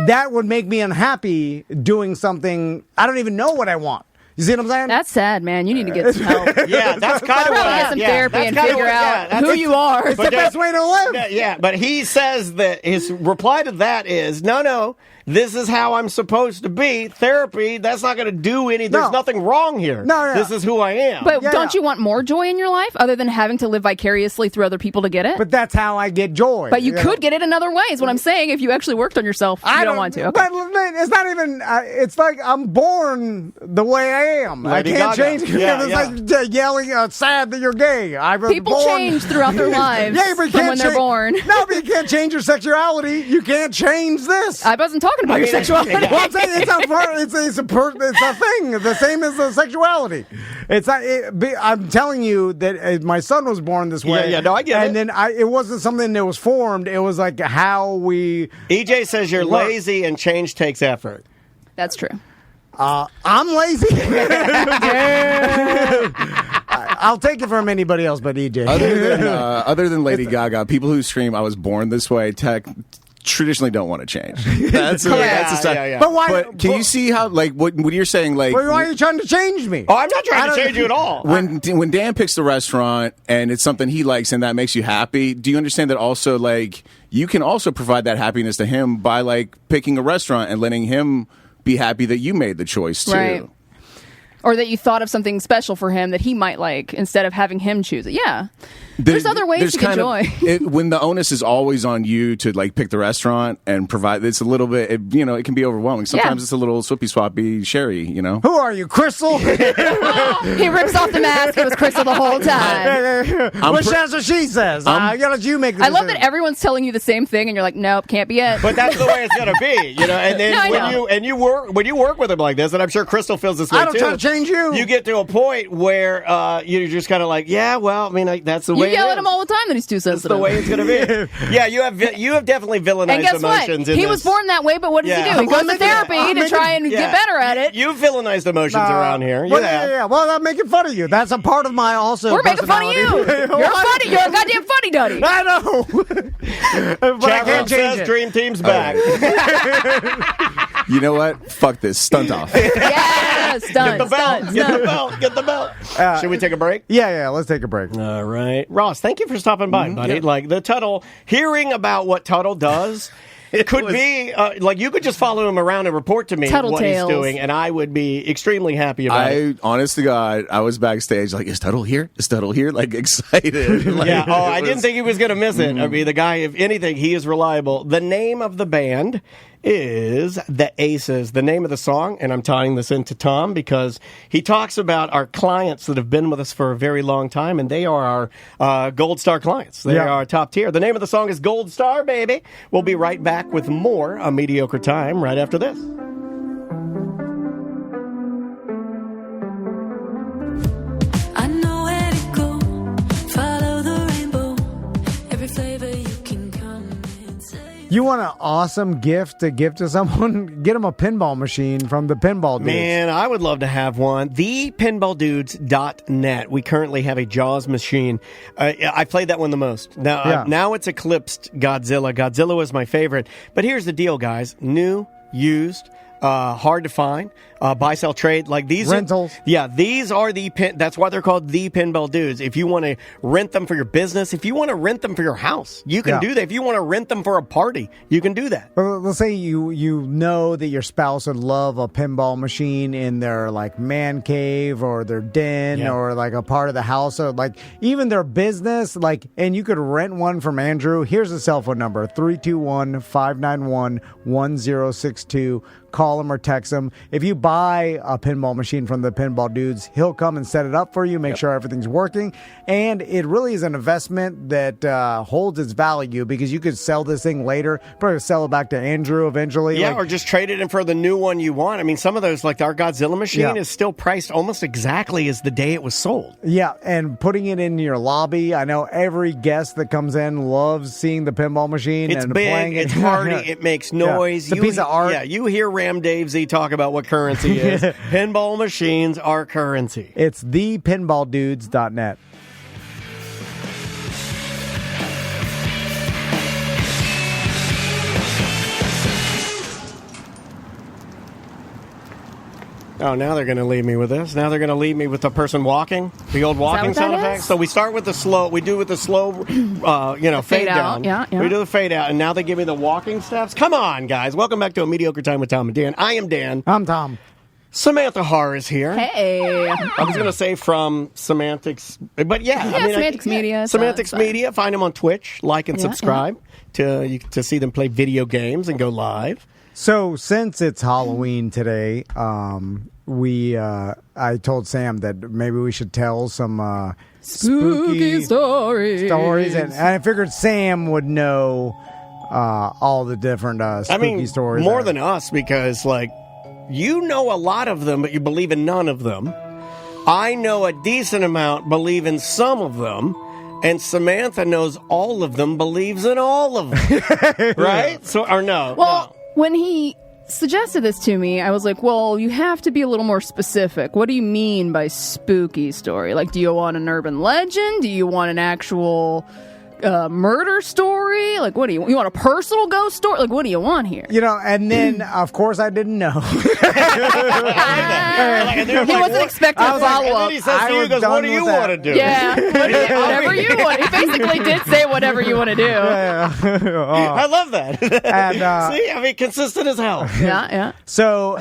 that would make me unhappy doing something. I don't even know what I want. You see what I'm saying? That's sad, man. You need to get some help. Yeah, that's kind of what get some therapy and figure out who you are. It's the best way to live. Yeah, but he says that his reply to that is, no, this is how I'm supposed to be. Therapy, that's not going to do anything. There's nothing wrong here. No. This is who I am. But don't you want more joy in your life other than having to live vicariously through other people to get it? But that's how I get joy. But you could get it in other ways. What I'm saying, if you actually worked on yourself, you don't want to. Okay. But it's not even. It's like I'm born the way I am. Lady I can't Gaga. change. It's like yelling, "Sad that you're gay." People change throughout their lives from when they're born. No, but you can't change your sexuality. You can't change this. I wasn't talking about your sexuality. Well, I'm saying it's a thing. The same as the sexuality. It's not. I'm telling you that my son was born this way. Yeah. No, I get it. And then it wasn't something that was formed. It was like how we. EJ says you're lazy and change takes effort. That's true. I'm lazy. I'll take it from anybody else but EJ. Other than Lady Gaga, people who scream "I was born this way" traditionally don't want to change. That's a sign. But why? But can you see how, like, what you're saying, like, why are you trying to change me? Oh, I'm not trying to change you at all. When Dan picks the restaurant and it's something he likes and that makes you happy, do you understand that also, like, you can also provide that happiness to him by, like, picking a restaurant and letting him be happy that you made the choice too. Right. Or that you thought of something special for him that he might like instead of having him choose it. Yeah. There's other ways to get joy. When the onus is always on you to like pick the restaurant and provide, it's a little bit, it can be overwhelming. Sometimes it's a little swippy swappy sherry, Who are you, Crystal? He rips off the mask. It was Crystal the whole time. That's what she says. I gotta let you make the I love decision. that everyone's telling you the same thing, and you're like, nope, can't be it. But that's the way it's gonna be, And then No, when you work with him like this, and I'm sure Crystal feels this way I don't too. try to change you. You get to a point where you're just kind of like, yeah, well, I mean, that's the You way. yell it at is. him all the time that he's too sensitive. That's the way it's going to be. Yeah, you have definitely villainized and guess what? emotions. In He this. was born that way, but what does he do? He goes to therapy to try and get better at it. You villainized emotions around here. You have. Yeah. Well, I'm making fun of you. That's a part of my also. We're making fun of you. You're funny. You're a goddamn funny duddy. I know. But I Chat room can't change says it. Dream Team's back. You know what? Fuck this. Stunt off. Yeah, stunt. Get the belt. Stunt, Get stunt. the belt. Get the belt. Should we take a break? Yeah. Let's take a break. All right. Ross, thank you for stopping by, buddy. Like the Tuttle, hearing about what Tuttle does could be, like you could just follow him around and report to me Tuttle what tales. he's doing, and I would be extremely happy about it. Honest to God, I was backstage like, is Tuttle here? Is Tuttle here? Like excited. Like, Yeah, I didn't think he was going to miss it. I mean, the guy, if anything, he is reliable. The name of the band is The Aces, the name of the song, and I'm tying this into Tom because he talks about our clients that have been with us for a very long time, and they are our Gold Star clients. They are our top tier. The name of the song is Gold Star, baby. We'll be right back with more A Mediocre Time right after this. I know where to go. Follow the rainbow. Every flavor you can come and say. You want an awesome gift to give to someone? Get them a pinball machine from the Pinball Dudes. Man, I would love to have one. ThePinballDudes.net. We currently have a Jaws machine. I played that one the most. Now it's eclipsed Godzilla. Godzilla was my favorite. But here's the deal, guys. New, used, hard to find. Buy, sell, trade, like these rentals. These are that's why they're called the Pinball Dudes. If you want to rent them for your business, if you want to rent them for your house, you can do that. If you want to rent them for a party, you can do that. Well, let's say you know that your spouse would love a pinball machine in their like man cave or their den or like a part of the house or like even their business, like, and you could rent one from Andrew. Here's the cell phone number, 321-591-1062. Call him or text him. If you buy a pinball machine from the Pinball Dudes, he'll come and set it up for you, make sure everything's working. And it really is an investment that holds its value because you could sell this thing later, probably sell it back to Andrew eventually. Yeah, or just trade it in for the new one you want. I mean, some of those, like our Godzilla machine, is still priced almost exactly as the day it was sold. Yeah, and putting it in your lobby. I know every guest that comes in loves seeing the pinball machine. It's and big, playing it. it's hardy, it makes noise. It's a piece of art. Yeah, you hear Ram Dave Z talk about what currency is. Pinball machines are currency. It's thepinballdudes.net. Oh, now they're going to leave me with this. Now they're going to leave me with the person walking, the old walking what sound that effect. is? So we start with the slow. We do with the slow, fade fade down. out. Yeah. We do the fade out, and now they give me the walking steps. Come on, guys! Welcome back to A Mediocre Time with Tom and Dan. I am Dan. I'm Tom. Samantha Har is here. Hey. I was going to say from Semantics, but Semantics Media. Semantics Media. Find them on Twitch. Like and subscribe to see them play video games and go live. So since it's Halloween today, I told Sam that maybe we should tell some spooky stories. And I figured Sam would know all the different spooky stories. More than us, because like you know a lot of them, but you believe in none of them. I know a decent amount, believe in some of them. And Samantha knows all of them, believes in all of them. Right? So, or no? Well, when he suggested this to me, I was like, well, you have to be a little more specific. What do you mean by spooky story? Like, do you want an urban legend? Do you want an actual murder story? Like, what do you want? A personal ghost story? Like, what do you want here? And then, of course, I didn't know. He wasn't expecting a follow-up. And then he says to you, he goes, what do you want to do? Yeah, whatever you want. He basically did say whatever you want to do. I love that. And, see, I mean, consistent as hell. Yeah. So,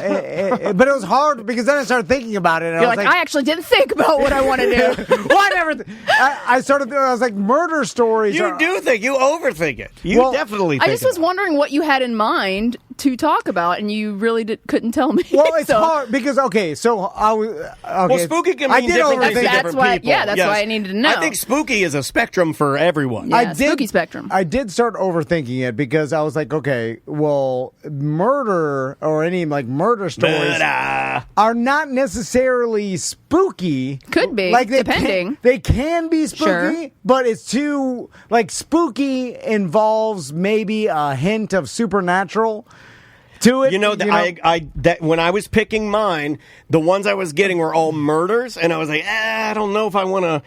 but it was hard because then I started thinking about it. And You're I was like, I actually didn't think about what I want to do. well, I started. I was like, murder stories. You do think. You overthink it. You definitely think I just was wondering what you had in mind to talk about, and you really couldn't tell me. Well, it's hard because so I was. Okay, well, spooky can mean different things to different people. Yeah, that's why I needed to know. I think spooky is a spectrum for everyone. Yeah, spooky spectrum. I did start overthinking it because I was like, okay, well, murder or any murder stories are not necessarily spooky. Could be, depending. They can be spooky, Sure. but it's too spooky involves maybe a hint of supernatural to it. When I was picking mine, the ones I was getting were all murders, and I was like, I don't know if I want to.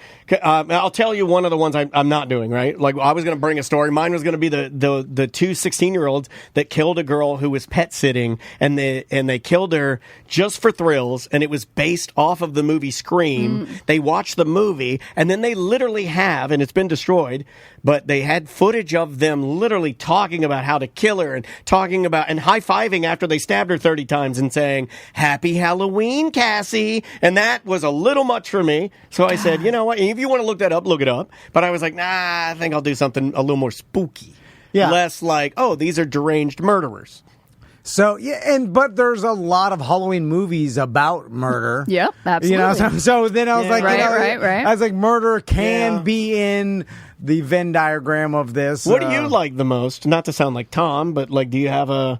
I'll tell you one of the ones I'm not doing, right? Like, I was going to bring a story. Mine was going to be the two 16-year-olds that killed a girl who was pet sitting, and they killed her just for thrills, and it was based off of the movie Scream. They watched the movie, and then they literally have, and it's been destroyed, but they had footage of them literally talking about how to kill her and talking about and high-fiving after they stabbed her 30 times and saying, "Happy Halloween, Cassie." And that was a little much for me. So I said, you know what? If you want to look that up, look it up. But I was like, I think I'll do something a little more spooky. Yeah. Less like, oh, these are deranged murderers. So but there's a lot of Halloween movies about murder. Yep, absolutely. So then I was like, right. I was like, murder can be in the Venn diagram of this. What do you like the most? Not to sound like Tom, but do you have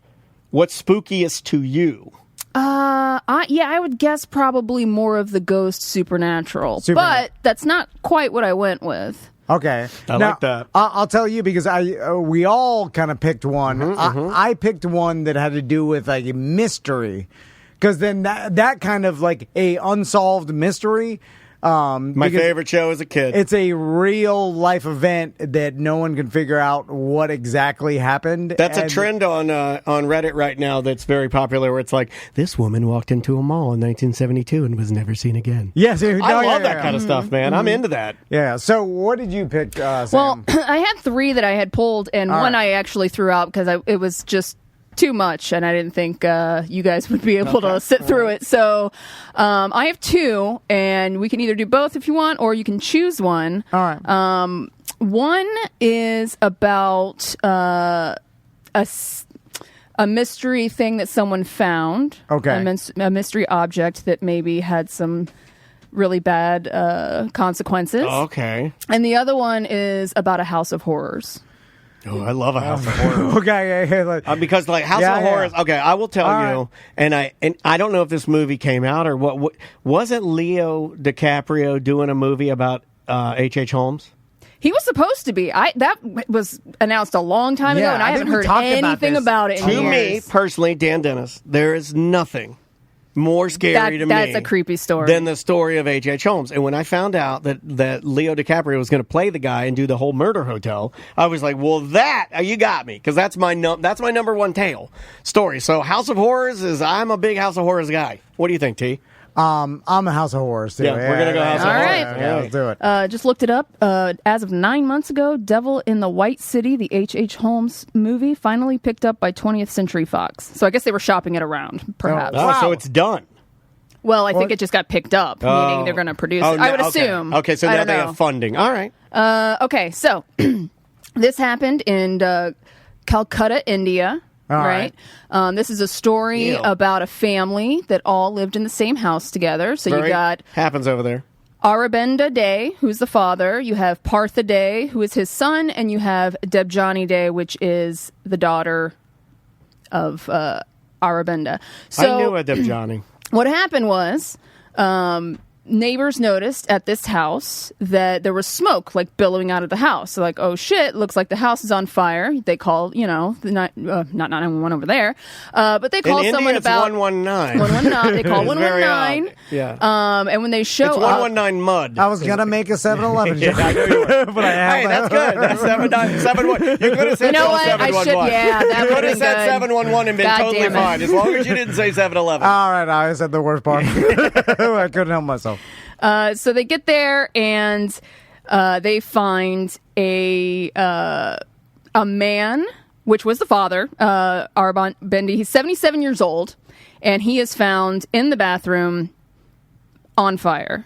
what's spookiest to you? I would guess probably more of the ghost supernatural, but that's not quite what I went with. Okay, I like that. I'll tell you because we all kind of picked one. I picked one that had to do with a mystery, because then that kind of a unsolved mystery. My favorite show as a kid. It's a real life event that no one can figure out what exactly happened. That's a trend on Reddit right now that's very popular, where it's like, this woman walked into a mall in 1972 and was never seen again. Yes, I love that kind of stuff, man. I'm into that. Yeah. So what did you pick, Sam? Well, I had 3 that I had pulled, and one I actually threw out because it was just too much, and I didn't think you guys would be able to sit through it. So I have 2, and we can either do both if you want, or you can choose one. All right. One is about a mystery thing that someone found. Okay. A mystery object that maybe had some really bad consequences. Okay. And the other one is about a house of horrors. Oh, I love a House of Horrors. Okay, because House of Horrors. Yeah. Okay, I will tell you, right. and I don't know if this movie came out or what. Wasn't Leo DiCaprio doing a movie about H.H. Holmes? He was supposed to be. That was announced a long time ago, and I haven't heard anything about it. To me personally, Dan Dennis, there is nothing more scary to me. That's a creepy story. Than the story of H.H. Holmes. And when I found out that Leo DiCaprio was going to play the guy and do the whole murder hotel, I was like, well, you got me, because that's my number one tale story. So House of Horrors I'm a big House of Horrors guy. What do you think, T? I'm a House of Horrors, too. Yeah, we're going to go House of Horrors. All right. Yeah, let's do it. Just looked it up. As of 9 months ago, Devil in the White City, the H.H. Holmes movie, finally picked up by 20th Century Fox. So I guess they were shopping it around, perhaps. Oh, so it's done. Well, I think it just got picked up, meaning they're going to produce it. I would assume. Okay, so now they have funding. All right. Okay, so this happened in Calcutta, India. All right. This is a story about a family that all lived in the same house together. So you got happens over there. Arabenda Day, who's the father. You have Partha Day, who is his son, and you have Debjani Day, which is the daughter of Arabenda. So I knew a Debjani. What happened was neighbors noticed at this house that there was smoke like billowing out of the house. So like, oh shit, looks like the house is on fire. They call, not 911 over there, but they call in someone India, it's about 119. 119. They call It's very 119. odd. Yeah. And when they show It's up, 119 mud. I was gonna make a 7-Eleven joke, I know you were. but I have. Hey, that's good. That's 771. You could have said You know what? I 711. should- yeah, that You would've could have been said good. 711 and been God totally damn it. fine, as long as you didn't say 711. All right, I said the worst part. I couldn't help myself. so they get there and they find a man, which was the father, Arbon Bendy. He's 77 years old, and he is found in the bathroom on fire.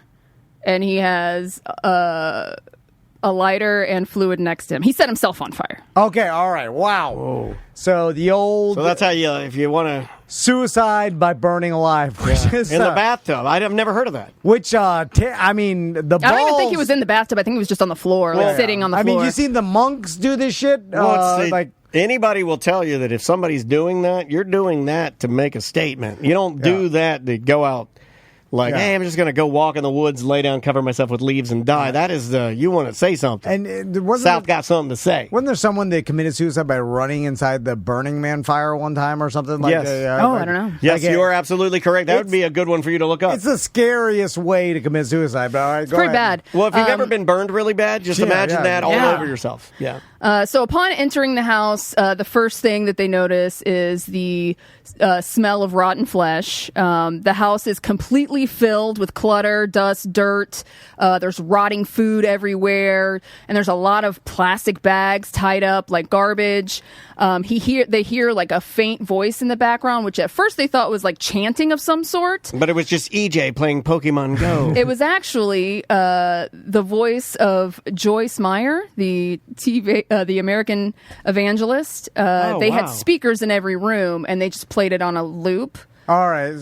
And he has a lighter and fluid next to him. He set himself on fire. Okay, all right. Wow. Whoa. So the old So that's how you, if you want to... suicide by burning alive, which is In the bathtub. I've never heard of that. Which I mean, the balls. I don't even think he was in the bathtub. I think he was just on the floor, like sitting on the I floor. mean, you seen the monks do this shit? Well, Like, anybody will tell you that if somebody's doing that, you're doing that to make a statement. You don't do that to go out like, hey, I'm just going to go walk in the woods, lay down, cover myself with leaves, and die. That is you want to say something. and South got something to say. Wasn't there someone that committed suicide by running inside the Burning Man fire one time or something? Like Yes. I don't know. Yes, like you are absolutely correct. That would be a good one for you to look up. It's the scariest way to commit suicide. But all right, It's pretty bad. Well, if you've ever been burned really bad, just imagine that all over yourself. Yeah. So upon entering the house, the first thing that they notice is the smell of rotten flesh. The house is completely filled with clutter, dust, dirt. There's rotting food everywhere, and there's a lot of plastic bags tied up like garbage. They hear like a faint voice in the background, which at first they thought was like chanting of some sort. But it was just EJ playing Pokemon Go. It was actually the voice of Joyce Meyer, the American evangelist. They had speakers in every room, and they just played it on a loop. All right.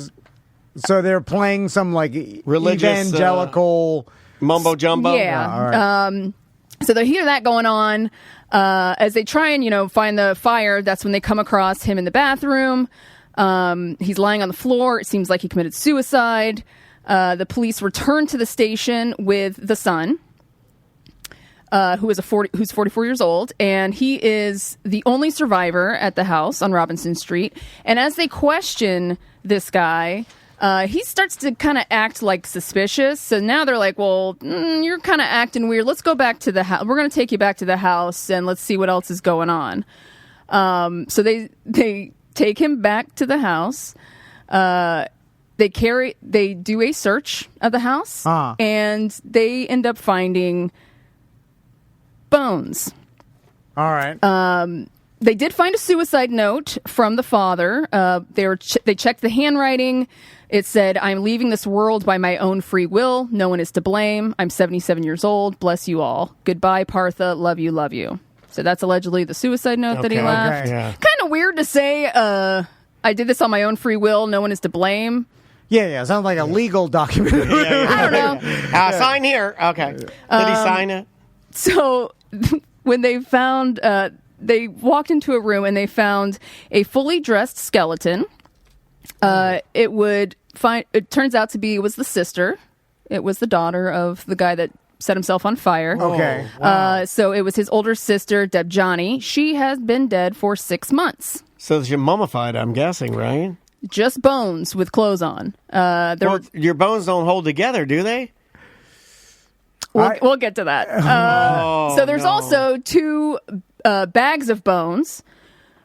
So they're playing some like religious evangelical mumbo jumbo. Yeah. all right. So they hear that going on. As they try and, find the fire, that's when they come across him in the bathroom. He's lying on the floor. It seems like he committed suicide. The police return to the station with the son, who's 44 years old, and he is the only survivor at the house on Robinson Street. And as they question this guy, he starts to kind of act like suspicious. So now they're like, well, you're kind of acting weird. Let's go back to the house. We're going to take you back to the house and let's see what else is going on. So they take him back to the house. They do a search of the house, and they end up finding bones. All right. They did find a suicide note from the father. They checked the handwriting. It said, "I'm leaving this world by my own free will. No one is to blame. I'm 77 years old. Bless you all. Goodbye, Partha. Love you, love you." So that's allegedly the suicide note that he left. Okay. Yeah. Kind of weird to say, I did this on my own free will. No one is to blame. Yeah. Sounds like a legal document. I don't know. Sign here. Okay. Did he sign it? So when they found, they walked into a room and they found a fully dressed skeleton. It turns out to be, it was the sister. It was the daughter of the guy that set himself on fire. Okay. So it was his older sister, Debjani. She has been dead for 6 months. So she's mummified, I'm guessing, right? Just bones with clothes on. Your bones don't hold together, do they? We'll get to that. So there's also 2 bags of bones,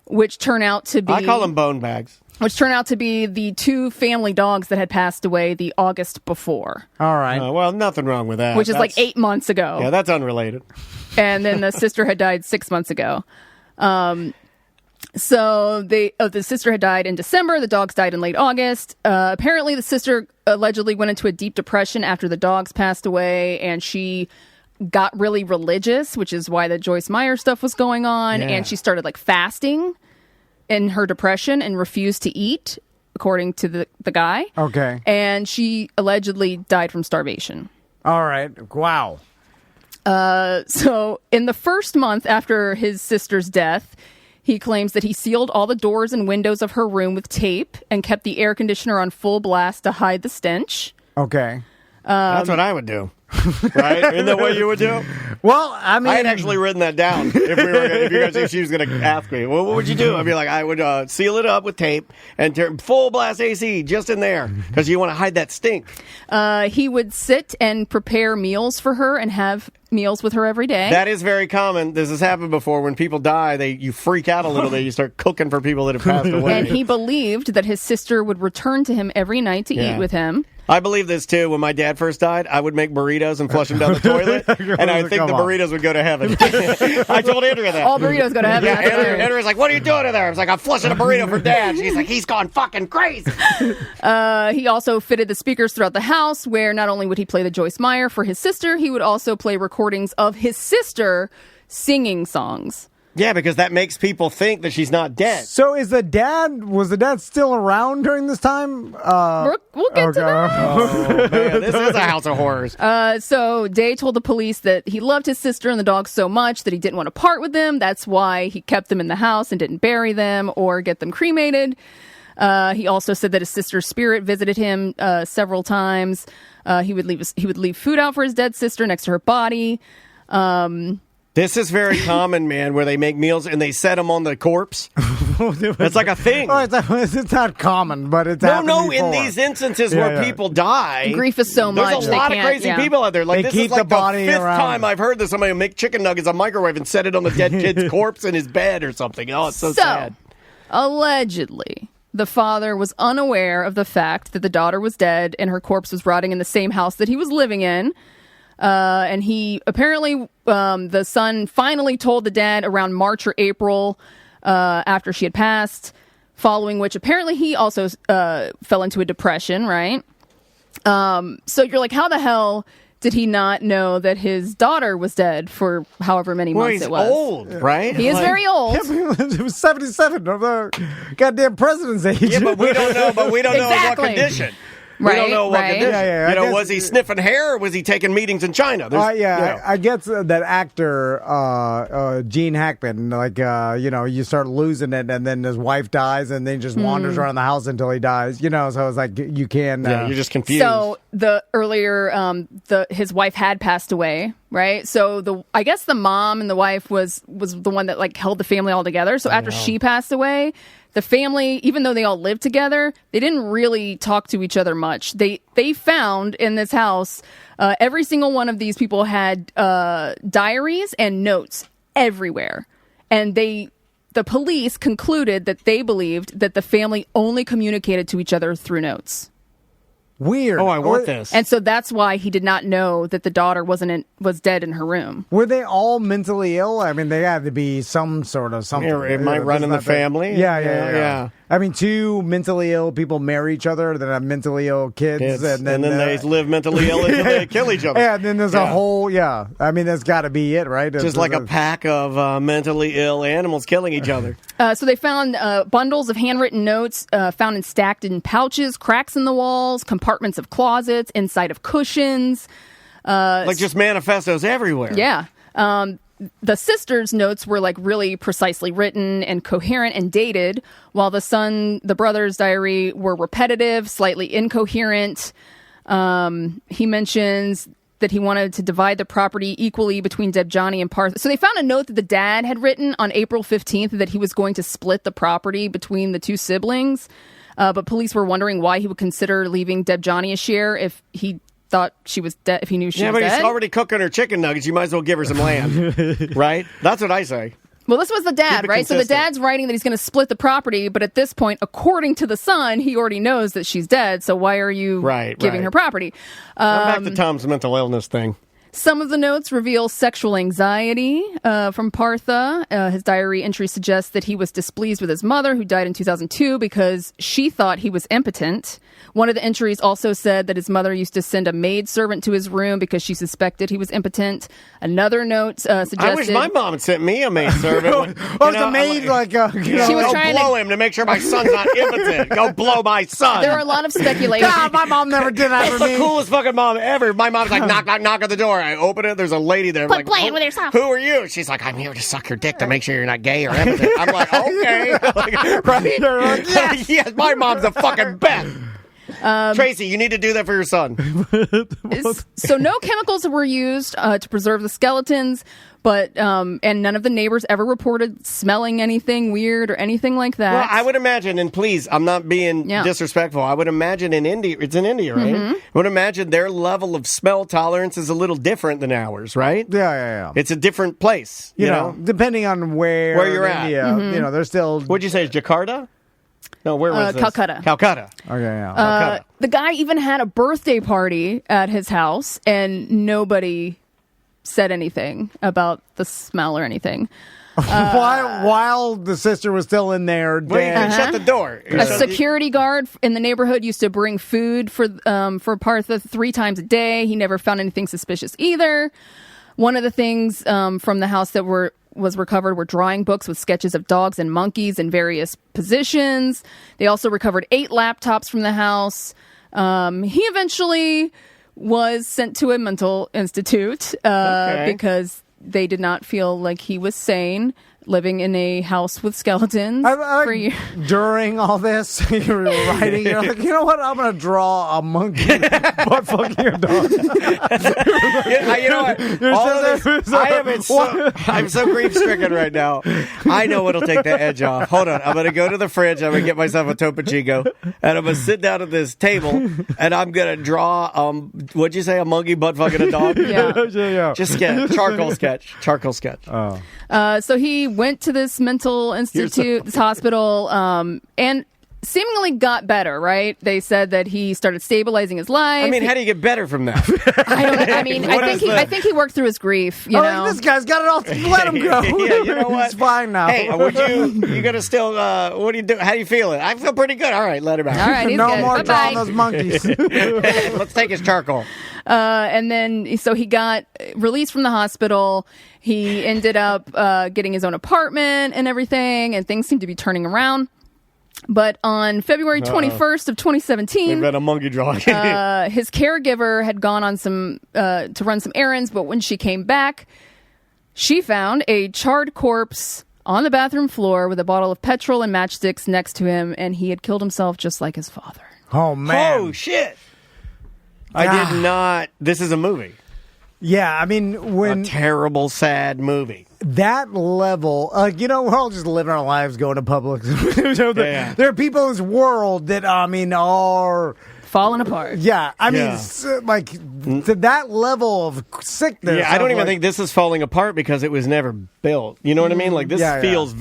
which turn out to be... I call them bone bags. Which turn out to be the 2 family dogs that had passed away the August before. All right. Well, nothing wrong with that. Which is like 8 months ago. Yeah, that's unrelated. And then the sister had died 6 months ago. So the sister had died in December. The dogs died in late August. Apparently, the sister allegedly went into a deep depression after the dogs passed away, and she got really religious, which is why the Joyce Meyer stuff was going on. Yeah. And she started like fasting in her depression and refused to eat, according to the guy. Okay. And she allegedly died from starvation. All right. Wow. So in the first month after his sister's death, he claims that he sealed all the doors and windows of her room with tape and kept the air conditioner on full blast to hide the stench. Okay. That's what I would do. Right? Isn't that what you would do? Well, I mean, I had actually written that down. If she was going to ask me, well, what would you do? I'd be like, I would seal it up with tape and turn full blast AC just in there because you want to hide that stink. He would sit and prepare meals for her and have meals with her every day. That is very common. This has happened before. When people die, you freak out a little bit. You start cooking for people that have passed away. And he believed that his sister would return to him every night to eat with him. I believe this too. When my dad first died, I would make burritos and flush them down the toilet, and I think the burritos would go to heven. I told Andrea that. All burritos go to heaven. Yeah, Andrea's like, "What are you doing in there?" I was like, "I'm flushing a burrito for Dad." She's like, "He's gone fucking crazy." He also fitted the speakers throughout the house, where not only would he play the Joyce Meyer for his sister, he would also play recordings of his sister singing songs. Yeah, because that makes people think that she's not dead. So was the dad still around during this time? We'll get to that. Oh, man, this is a house of horrors. So Day told the police that he loved his sister and the dog so much that he didn't want to part with them. That's why he kept them in the house and didn't bury them or get them cremated. He also said that his sister's spirit visited him several times. He would leave food out for his dead sister next to her body. This is very common, man, where they make meals and they set them on the corpse. It's like a thing. Oh, it's not common, but it's happened before. In these instances where people die, grief is so much. There's a lot of crazy people out there. Like, they this keep is like the body the fifth around. time I've heard that somebody will make chicken nuggets on microwave and set it on the dead kid's corpse in his bed or something. Oh, it's so sad. Allegedly, the father was unaware of the fact that the daughter was dead and her corpse was rotting in the same house that he was living in. And he apparently, the son finally told the dad around March or April after she had passed, following which apparently he also fell into a depression, right? So you're like, how the hell did he not know that his daughter was dead for however many months it was? He's old, right? He is very old. It was 77 of the goddamn president's age. Yeah, but we don't know. But we don't know in what condition. We don't know what condition. Yeah, was he sniffing hair or was he taking meetings in China? I guess that actor, Gene Hackman, you start losing it and then his wife dies and then he just wanders around the house until he dies, so it's like you can... you're just confused. So the earlier, his wife had passed away, right? So I guess the mom and the wife was the one that held the family all together. So after she passed away, the family, even though they all lived together, they didn't really talk to each other much. They found in this house, every single one of these people had diaries and notes everywhere. And the police concluded that they believed that the family only communicated to each other through notes. Weird. Oh, I want this. And so that's why he did not know that the daughter was dead in her room. Were they all mentally ill? I mean, they had to be some sort of something. It might run in the family. Yeah. I mean, two mentally ill people marry each other, then have mentally ill kids. And then they live mentally ill until they kill each other. Yeah, and then there's a whole, I mean, that's got to be it, right? Just like a pack of mentally ill animals killing each other. So they found bundles of handwritten notes found and stacked in pouches, cracks in the walls, compartments of closets, inside of cushions. Like just manifestos everywhere. Yeah. The sister's notes were really precisely written and coherent and dated, while the brother's diary were repetitive, slightly incoherent. He mentions that he wanted to divide the property equally between Debjani and Partha. So they found a note that the dad had written on April 15th that he was going to split the property between the two siblings. But police were wondering why he would consider leaving Debjani a share if he thought she was dead, if he knew she was dead. Yeah, but he's already cooking her chicken nuggets. You might as well give her some land, right? That's what I say. Well, this was the dad, right? So the dad's writing that he's going to split the property, but at this point, according to the son, he already knows that she's dead, so why are you giving her property? Back to Tom's mental illness thing. Some of the notes reveal sexual anxiety from Partha. His diary entry suggests that he was displeased with his mother, who died in 2002, because she thought he was impotent. One of the entries also said that his mother used to send a maidservant to his room because she suspected he was impotent. Another note suggested... I wish my mom had sent me a maidservant. The maid, she was trying blow him to make sure my son's not impotent. Go blow my son. There are a lot of speculation. God, my mom never did that for me. That's the coolest fucking mom ever. My mom's like, knock, knock, knock at the door. I open it. There's a lady there. Quit playing with yourself. Who are you? She's like, I'm here to suck your dick to make sure you're not gay or impotent. I'm like, okay. Right? Yes. Yes, my mom's the fucking best. Tracy, you need to do that for your son. So no chemicals were used to preserve the skeletons, but and none of the neighbors ever reported smelling anything weird or anything like that. Well, I would imagine, and please, I'm not being disrespectful. I would imagine in India, it's in India, right? I would imagine their level of smell tolerance is a little different than ours, right? Yeah. It's a different place, you know? Depending on where you're in India, at. They're still. What'd you say? Is Jakarta? No, where was this? Calcutta. Calcutta. Okay, yeah. Calcutta. The guy even had a birthday party at his house, and nobody said anything about the smell or anything. While the sister was still in there, dead. Shut the door. A security guard in the neighborhood used to bring food for Partha 3 times a day. He never found anything suspicious either. One of the things from the house that was recovered were drawing books with sketches of dogs and monkeys in various positions. They also recovered 8 laptops from the house. He eventually was sent to a mental institute because they did not feel like he was sane, living in a house with skeletons for years. During all this, you were writing, you're like, you know what? I'm going to draw a monkey butt fucking a dog. You know what? I'm so grief-stricken right now. I know what'll take the edge off. Hold on. I'm going to go to the fridge. I'm going to get myself a Topo Chico, and I'm going to sit down at this table, and I'm going to draw, what'd you say, a monkey butt fucking a dog? Yeah. Just charcoal sketch. Oh. So he went to this mental institute, this hospital, and seemingly got better, right? They said that he started stabilizing his life. I mean, how do you get better from that? I think he worked through his grief, you know? This guy's got it all. Let him go. Yeah, you know what? He's fine now. Hey, you gonna still, what do you do? How do you feel it? I feel pretty good. All right, let him out. All right, he's no good. more Bye-bye. drawing those monkeys. Let's take his charcoal. And then, so he got released from the hospital. He ended up getting his own apartment and everything, and things seemed to be turning around. But on February 21st of 2017, we've got a monkey drawing. His caregiver had gone on to run some errands, but when she came back, she found a charred corpse on the bathroom floor with a bottle of petrol and matchsticks next to him, and he had killed himself just like his father. Oh, man. Oh, shit. I did not. This is a movie. Yeah, I mean, a terrible, sad movie. That level, we're all just living our lives, going to public. There are people in this world that, are falling apart. Yeah, I mean, to that level of sickness. Yeah, I don't even think this is falling apart because it was never built. You know what I mean? Like, this feels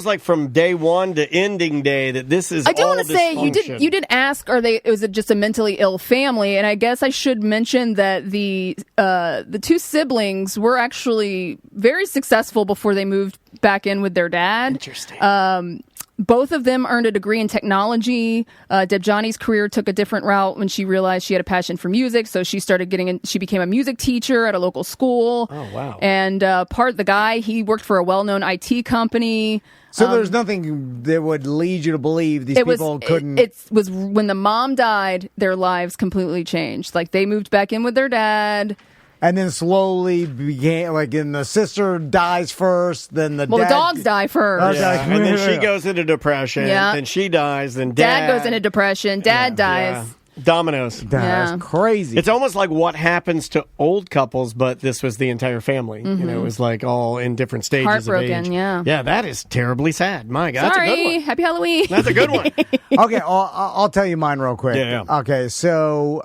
like from day one to ending day that this is. I do want to say you did ask, was it just a mentally ill family? And I guess I should mention that the 2 siblings were actually very successful before they moved back in with their dad. Interesting. Both of them earned a degree in technology. Debjani's career took a different route when she realized she had a passion for music, so she she became a music teacher at a local school. Oh, wow. And the guy, he worked for a well-known IT company. So there's nothing that would lead you to believe these people couldn't... It was when the mom died, their lives completely changed. Like, they moved back in with their dad. And then slowly began, and the sister dies first, then the dad... the dogs die first. Yeah. And then she goes into depression. Yeah. Then she dies. Then Dad goes into depression. Dad dies. Yeah. Dominoes. That's crazy. It's almost like what happens to old couples, but this was the entire family. Mm-hmm. It was like all in different stages Heartbroken, of age. Yeah, that is terribly sad. My God, Sorry. that's a good one. Happy Halloween. That's a good one. Okay, I'll tell you mine real quick. Yeah. Okay, so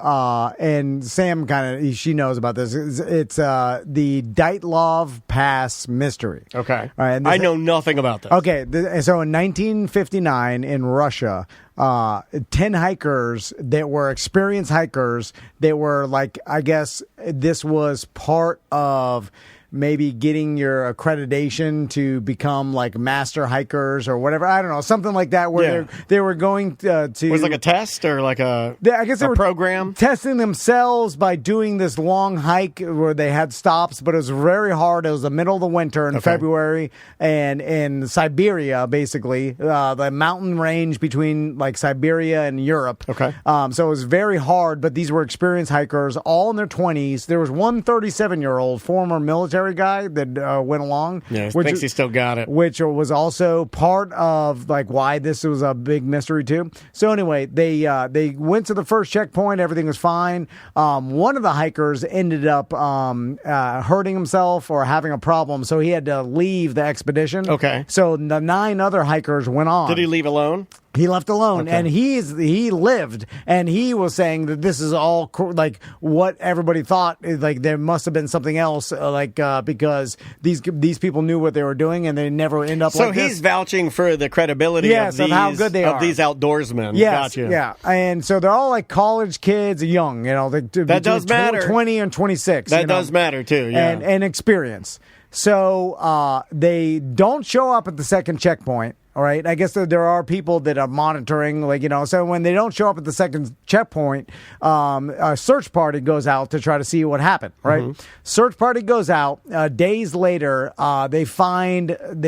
and Sam she knows about this. It's the Dyatlov Pass mystery. Okay, all right, I know nothing about this. Okay, so in 1959 in Russia, 10 hikers that were experienced hikers that were I guess this was part of maybe getting your accreditation to become master hikers or whatever. I don't know, something like that where they were going to... Was it like a test or I guess they were program? Testing themselves by doing this long hike where they had stops, but it was very hard. It was the middle of the winter in February and in Siberia, basically, the mountain range between Siberia and Europe. Okay. So it was very hard, but these were experienced hikers, all in their 20s. There was one 37-year-old former military military guy that went along. Yeah, thinks he still got it. Which was also part of like why this was a big mystery too. So anyway, they went to the first checkpoint. Everything was fine. One of the hikers ended up hurting himself or having a problem, so he had to leave the expedition. Okay. So the 9 other hikers went on. Did he leave alone? He left alone, Okay. and he lived, and he was saying that this is all like what everybody thought. Like there must have been something else, because these people knew what they were doing, and they never end up. So like he's this. vouching for the credibility of how good they are. these outdoorsmen. Yes, Gotcha. yeah, and so they're all like college kids, young. That does matter. 20 and 26. That does matter too. Yeah. and experience. So they don't show up at the second checkpoint. All right. I guess there are people that are monitoring, so when they don't show up at the second checkpoint, a search party goes out to try to see what happened. Right. Mm-hmm. Search party goes out. Days later, they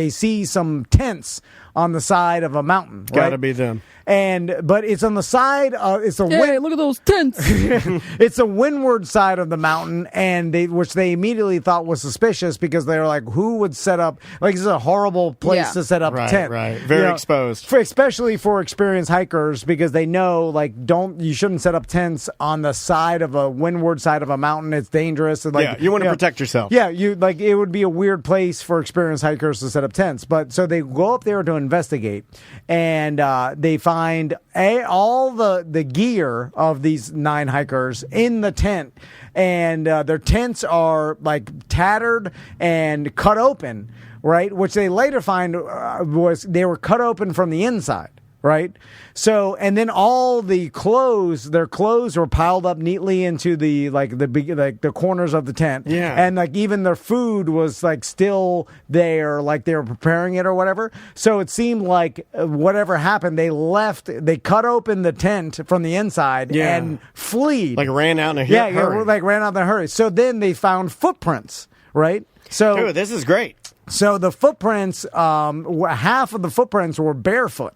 see some tents on the side of a mountain. Got to right? be them. But it's on the side. Hey, look at those tents. It's a windward side of the mountain, which they immediately thought was suspicious because they were like, "Who would set up? Like, this is a horrible place to set up a tent, right? Very exposed, especially for experienced hikers because they know, you shouldn't set up tents on the side of a windward side of a mountain. It's dangerous. And, you want to protect yourself. Yeah, it would be a weird place for experienced hikers to set up tents. But so they go up there to investigate, and they find all the gear of these 9 hikers in the tent, and their tents are like tattered and cut open, right? Which they later find was they were cut open from the inside. Right. So, and then all their clothes were piled up neatly into the corners of the tent. Yeah. And even their food was still there, like they were preparing it or whatever. So it seemed like whatever happened, they cut open the tent from the inside and fled. Like ran out in a hurry. Yeah, ran out in a hurry. So then they found footprints, right? So dude, this is great. So the footprints, half of the footprints were barefoot.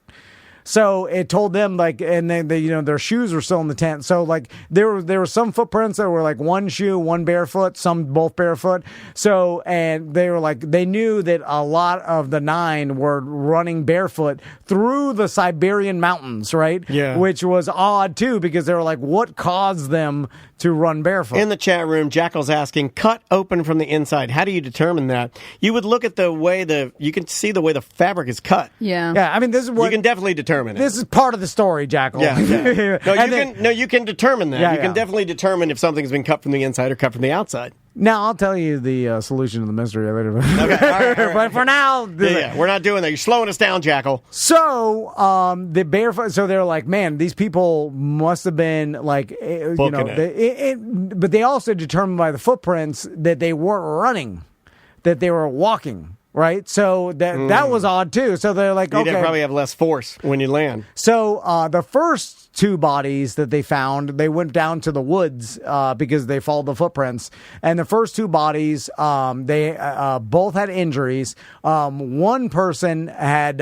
So it told them and then their shoes were still in the tent. So there were some footprints that were one shoe, one barefoot, some both barefoot. So and they were they knew that a lot of the 9 were running barefoot through the Siberian mountains, right? Yeah. Which was odd too because they were what caused them to run barefoot? In the chat room, Jackal's asking, cut open from the inside. How do you determine that? You would look at you can see the way the fabric is cut. Yeah. Yeah, I mean, this is what... You can definitely determine it. This is part of the story, Jackal. Yeah. You can determine that. Yeah, you can definitely determine if something's been cut from the inside or cut from the outside. Now, I'll tell you the solution to the mystery later. Okay, all right. But for now... we're not doing that. You're slowing us down, Jackal. So, the barefoot... So they're like, man, these people must have been but they also determined by the footprints that they weren't running, that they were walking. Right, so that was odd too. So they're like, You'd okay, probably have less force when you land. So the first 2 bodies that they found, they went down to the woods because they followed the footprints. And the first 2 bodies, they both had injuries. One person had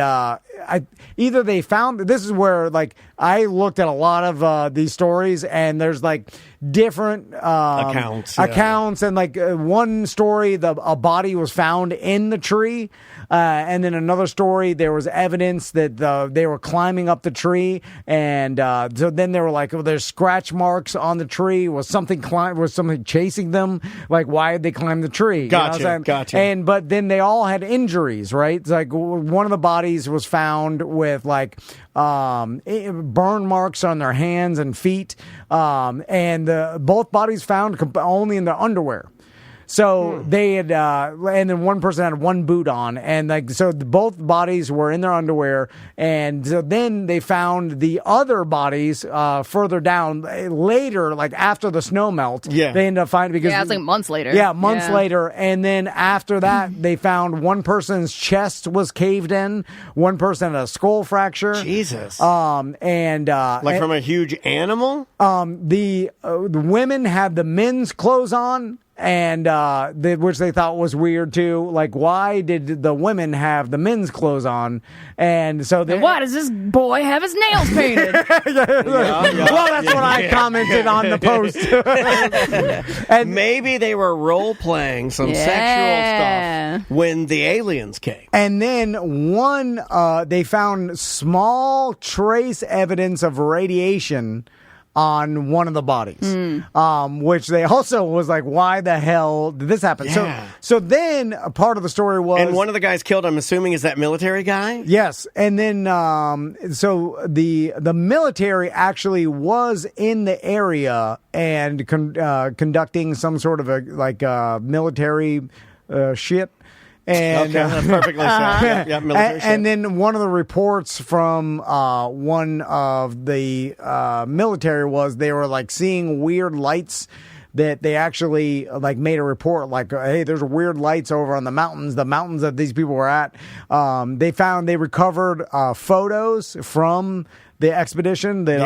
either they found. This is where I looked at a lot of these stories, and there's different accounts, and one story, a body was found in the tree, and then another story there was evidence that they were climbing up the tree, and so then they were there's scratch marks on the tree. Was something chasing them? Why did they climb the tree? Gotcha. But then they all had injuries, right? It's one of the bodies was found with burn marks on their hands and feet, and both bodies found only in their underwear. So they had, and then one person had one boot on, and so both bodies were in their underwear, and so then they found the other bodies further down later, after the snow melt. Yeah, they ended up finding because it's months later. Yeah, months later, and then after that, they found one person's chest was caved in, one person had a skull fracture. Jesus. From a huge animal. The women had the men's clothes on. and which they thought was weird too. Like, why did the women have the men's clothes on? And so And why does this boy have his nails painted? Well, that's what I commented on the post. And maybe they were role playing some sexual stuff when the aliens came. And then they found small trace evidence of radiation on one of the bodies, which they also was like, why the hell did this happen? Yeah. So then a part of the story was, and one of the guys killed, I'm assuming, is that military guy? yes, and then so the military actually was in the area and conducting some sort of a military shit. And, okay, that's perfectly sound. Yeah, military shit. and then one of the reports from one of the military was they were like seeing weird lights that they actually like made a report like, hey, there's weird lights over on the mountains that these people were at. They recovered photos from the expedition that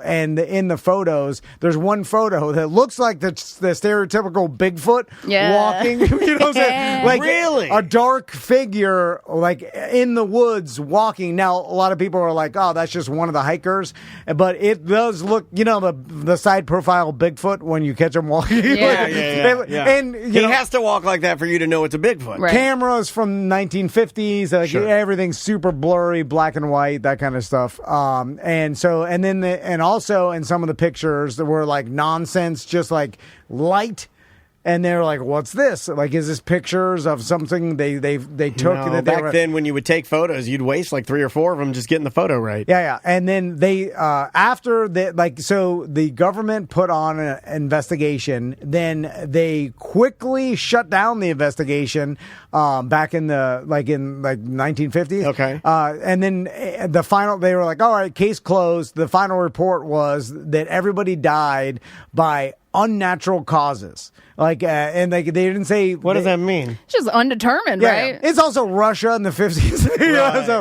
and in the photos there's one photo that looks like the stereotypical Bigfoot walking, you know what I'm saying? Like really a dark figure like in the woods walking. Now a lot of people are like, oh, that's just one of the hikers, but it does look, the side profile Bigfoot when you catch him walking. And he has to walk like that for you to know it's a Bigfoot. Right. Cameras from 1950s, like everything's super blurry, black and white, that kind of stuff. And also in some of the pictures there were like nonsense, just like light. And they're like, what's this? Like, is this pictures of something they took? No, that back then, when you would take photos, you'd waste like 3 or 4 of them just getting the photo right. Yeah. And then they, after that, so the government put on an investigation. Then they quickly shut down the investigation back in the 1950s. Okay. And then they were like, all right, case closed. The final report was that everybody died by unnatural causes. And they didn't say. What does that mean? It's just undetermined, right? It's also Russia in the 50s.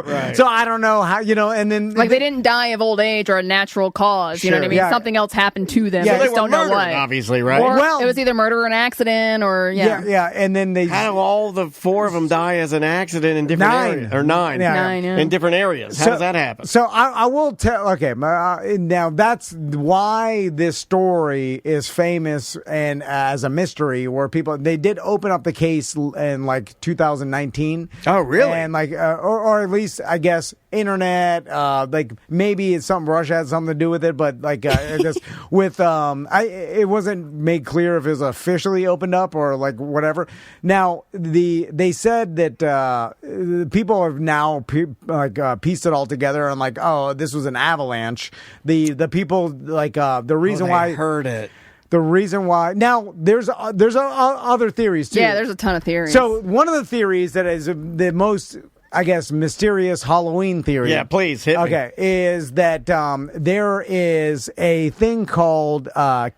Right. So I don't know how, and then. Like they didn't die of old age or a natural cause. You know what I mean? Yeah. Something else happened to them. Yeah, They just don't know what. Obviously, right? Or it was either murder or an accident or, Yeah. And then they. How do all the 4 of them die as an accident in different areas? Or 9. Yeah. 9, yeah. In different areas. How does that happen? So I will tell. Okay, now that's why this story is famous and as a mystery, where they did open up the case in like 2019. Oh, really? And or at least I guess internet, like maybe it's something Russia had something to do with it, but like just with it wasn't made clear if it was officially opened up or like whatever. Now they said that people have now pieced it all together and like, oh, this was an avalanche. The people like the reason why heard it. The reason why now there's other theories too. Yeah, there's a ton of theories. So one of the theories that is the most, I guess, mysterious Halloween theory. Yeah, please hit me. Okay, is that there is a thing called what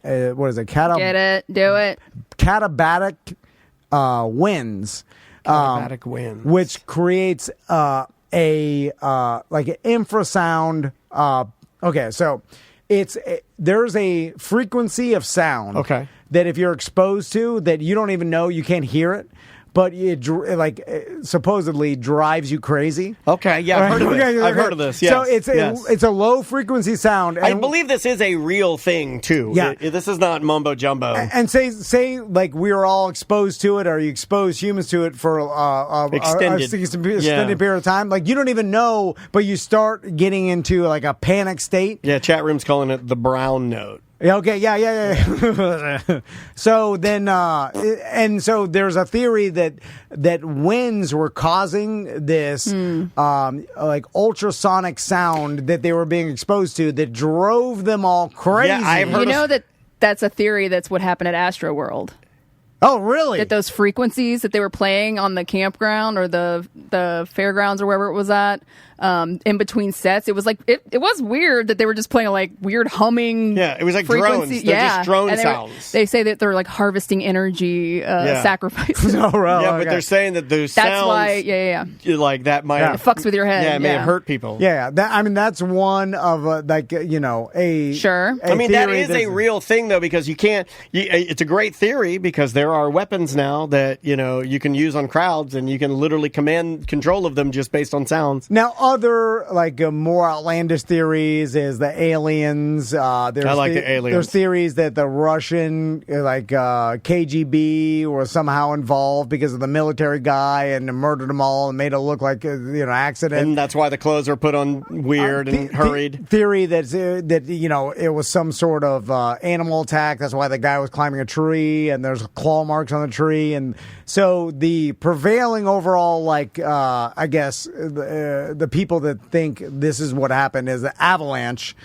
is it? Get it? Do it. Katabatic winds. Katabatic winds, which creates like an infrasound. Okay, so. There's a frequency of sound that if you're exposed to that you don't even know, you can't hear it, but it supposedly drives you crazy. Okay, yeah, I've heard of this. I've heard of this. Yes. So it's a low frequency sound. I believe this is a real thing too. Yeah, this is not mumbo jumbo. And say like we were all exposed to it, or you exposed humans to it for extended period of time. Like you don't even know, but you start getting into like a panic state. Yeah, chat room's calling it the brown note. Okay, yeah. So then, and so there's a theory that winds were causing this like ultrasonic sound that they were being exposed to that drove them all crazy. Yeah, I've heard that's a theory. That's what happened at Astroworld. Oh, really? That those frequencies that they were playing on the campground or the fairgrounds or wherever it was at, in between sets. It was like it was weird that they were just playing like weird humming. Yeah, it was like frequency. drones. They're just drone And sounds. They say that they're like harvesting energy sacrifices. Oh, right. Yeah, but they're saying that those sounds. That's why. Yeah. Like that might It fucks with your head. Yeah, it may have hurt people. Yeah, that's one of a Sure. I mean, that theory is a real thing, though, because you can't. It's a great theory because there are weapons now that you can use on crowds, and you can literally command control of them just based on sounds. Now, other more outlandish theories is the aliens. There's I like the aliens. There's theories that the Russian KGB was somehow involved because of the military guy and murdered them all and made it look like accident. And that's why the clothes are put on weird and hurried. Theory that it was some sort of animal attack. That's why the guy was climbing a tree and there's claw marks on the tree. And so the prevailing overall, I guess, the people that think this is what happened is the avalanche.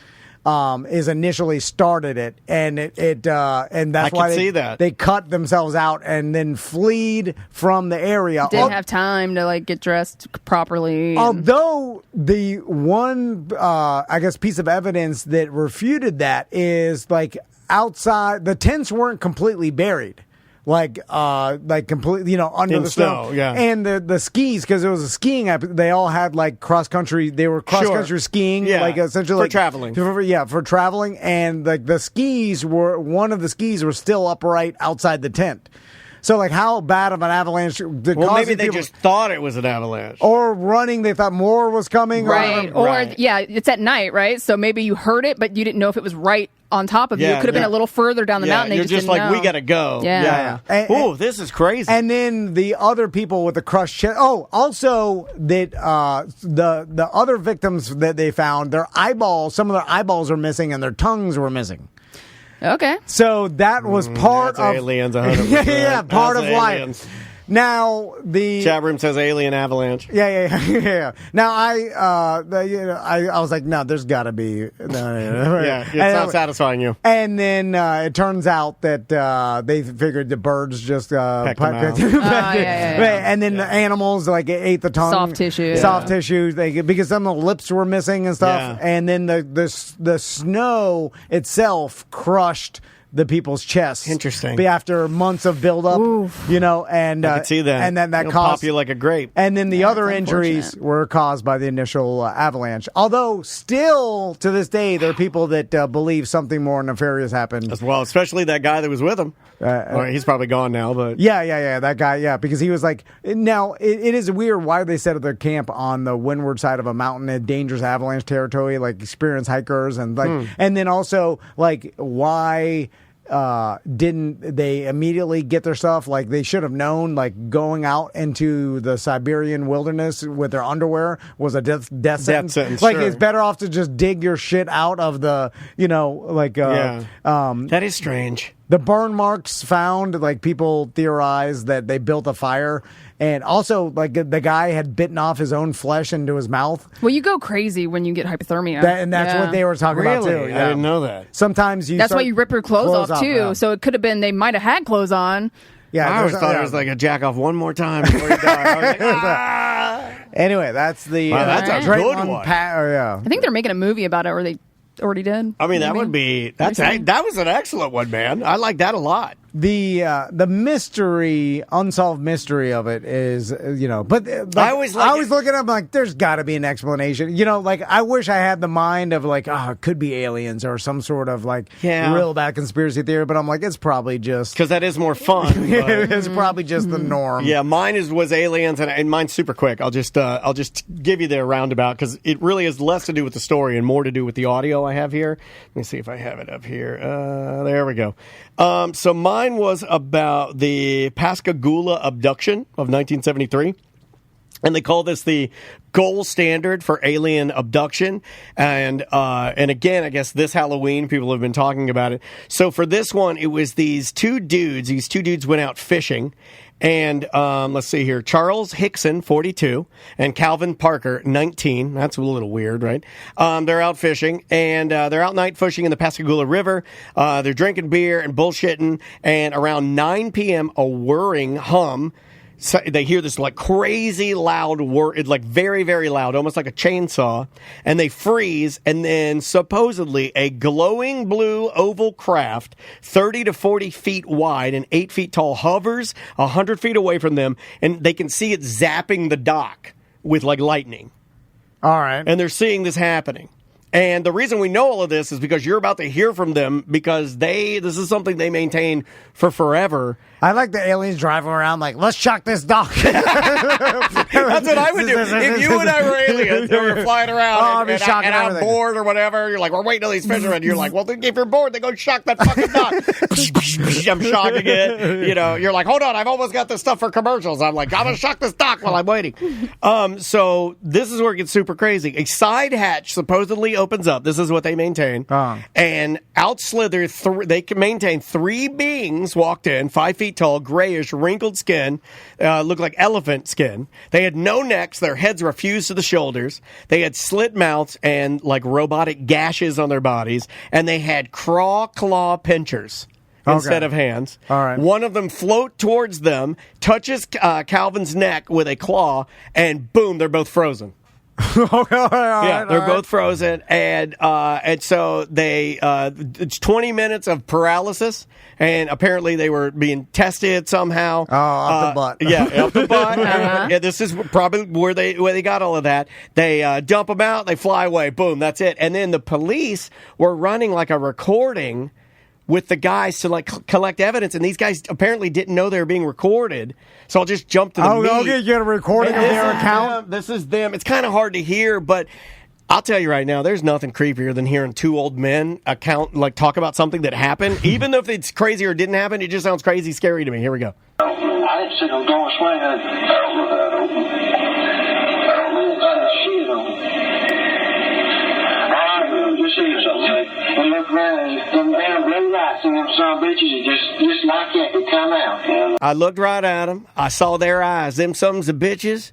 Is initially started it, and and that's why they cut themselves out and then fled from the area. Didn't have time to get dressed properly. Although the one, piece of evidence that refuted that is outside the tents weren't completely buried. Completely, under in the snow. Yeah. And the skis, because it was a skiing they all had cross country. They were cross country skiing, essentially for traveling. For traveling, and the skis one of the skis was still upright outside the tent. So, how bad of an avalanche? Maybe they just thought it was an avalanche. Or running, they thought more was coming. Right. It's at night, right? So maybe you heard it, but you didn't know if it was right on top of you. It could have been a little further down the mountain. They you're just like, didn't know. we got to go. Yeah. Oh, this is crazy. And then the other people with the crushed chest. Oh, also that the other victims that they found, some of their eyeballs are missing and their tongues were missing. Okay. So that was part of aliens. 100%. Part of aliens. life. Now the chat room says alien avalanche. Yeah. Now I was like, no, there's got to be. It's not satisfying you. And then it turns out that they figured the birds just pecked them out. And then the animals ate the tongue, soft tissue, because some of the lips were missing and stuff. Yeah. And then the snow itself crushed the people's chests. Interesting. After months of buildup, and I could see that. And then that It'll caused pop you like a grape. And then the other injuries were caused by the initial avalanche. Although, still to this day, there are people that believe something more nefarious happened as well. Especially that guy that was with him. He's probably gone now, but that guy, because he was now it is weird why they set up their camp on the windward side of a mountain in dangerous avalanche territory, experienced hikers and and then also why didn't they immediately get their stuff? They should have known, going out into the Siberian wilderness with their underwear was a death sentence. Sure. It's better off to just dig your shit out of the, that is strange. The burn marks found, people theorize that they built a fire. And also, the guy had bitten off his own flesh into his mouth. Well, you go crazy when you get hypothermia. And that's what they were talking about, too. Yeah. I didn't know that. Sometimes that's why you rip your clothes off, too. Yeah. So it could have been they might have had clothes on. Yeah, I always thought it was a jack off one more time before you die. Anyway, that's the that's a good one. I think they're making a movie about it, or they already did. I mean, that was an excellent one, man. I like that a lot. The unsolved mystery of it is, but I always look at it, I'm like, there's got to be an explanation. I wish I had the mind of it could be aliens or some sort of real bad conspiracy theory, but I'm like, it's probably just because that is more fun. It's probably just the norm. Yeah, mine was aliens, and mine's super quick. I'll just give you the roundabout because it really has less to do with the story and more to do with the audio I have here. Let me see if I have it up here. There we go. So mine was about the Pascagoula abduction of 1973. And they call this the gold standard for alien abduction. And again, I guess this Halloween, people have been talking about it. So for this one, it was these two dudes. These two dudes went out fishing. And let's see here. Charles Hickson, 42, and Calvin Parker, 19. That's a little weird, right? They're out fishing, and they're out night fishing in the Pascagoula River. They're drinking beer and bullshitting, and around 9 p.m., a whirring hum So they hear this like crazy loud word, like very, very loud, almost like a chainsaw, and they freeze, and then supposedly a glowing blue oval craft, 30 to 40 feet wide and 8 feet tall, hovers 100 feet away from them, and they can see it zapping the dock with like lightning. All right. And they're seeing this happening. And the reason we know all of this is because you're about to hear from them, because this is something they maintain for forever. I like the aliens driving around like, let's shock this dock. That's what I would do. If you and I were aliens and we were flying around and I'm bored or whatever, you're like, we're waiting till these fishermen. You're like, well, if you're bored, then go shock that fucking dock. I'm shocking it. You know, you're like, hold on, I've almost got this stuff for commercials. I'm like, I'm going to shock this dock while I'm waiting. So this is where it gets super crazy. A side hatch supposedly opens up. This is what they maintain. And out slither, they can maintain 3 beings walked in, 5 feet tall, grayish, wrinkled skin, looked like elephant skin. They had no necks. Their heads were fused to the shoulders. They had slit mouths and like robotic gashes on their bodies. And they had claw pinchers instead of hands. All right. One of them float towards them, touches Calvin's neck with a claw, and boom, they're both frozen. They're both frozen, and so they it's 20 minutes of paralysis, and apparently they were being tested somehow. Up the butt. Up the butt. Yeah, this is probably where they got all of that. They dump them out, they fly away, boom, that's it. And then the police were running like a recording with the guys to like collect evidence, and these guys apparently didn't know they were being recorded. So I'll just jump to the meat. Okay, you get a recording of their account? This is them. It's kind of hard to hear, but I'll tell you right now, there's nothing creepier than hearing 2 old men talk about something that happened. Even if it's crazy or didn't happen, it just sounds crazy scary to me. Here we go. I didn't see no door swing. I don't know that open. I don't know what kind of shit on it. I don't know, just see something. And look around, them damn blue lights and them son bitches, just like that, they come out. I looked right at them. I saw their eyes. Them sons of bitches.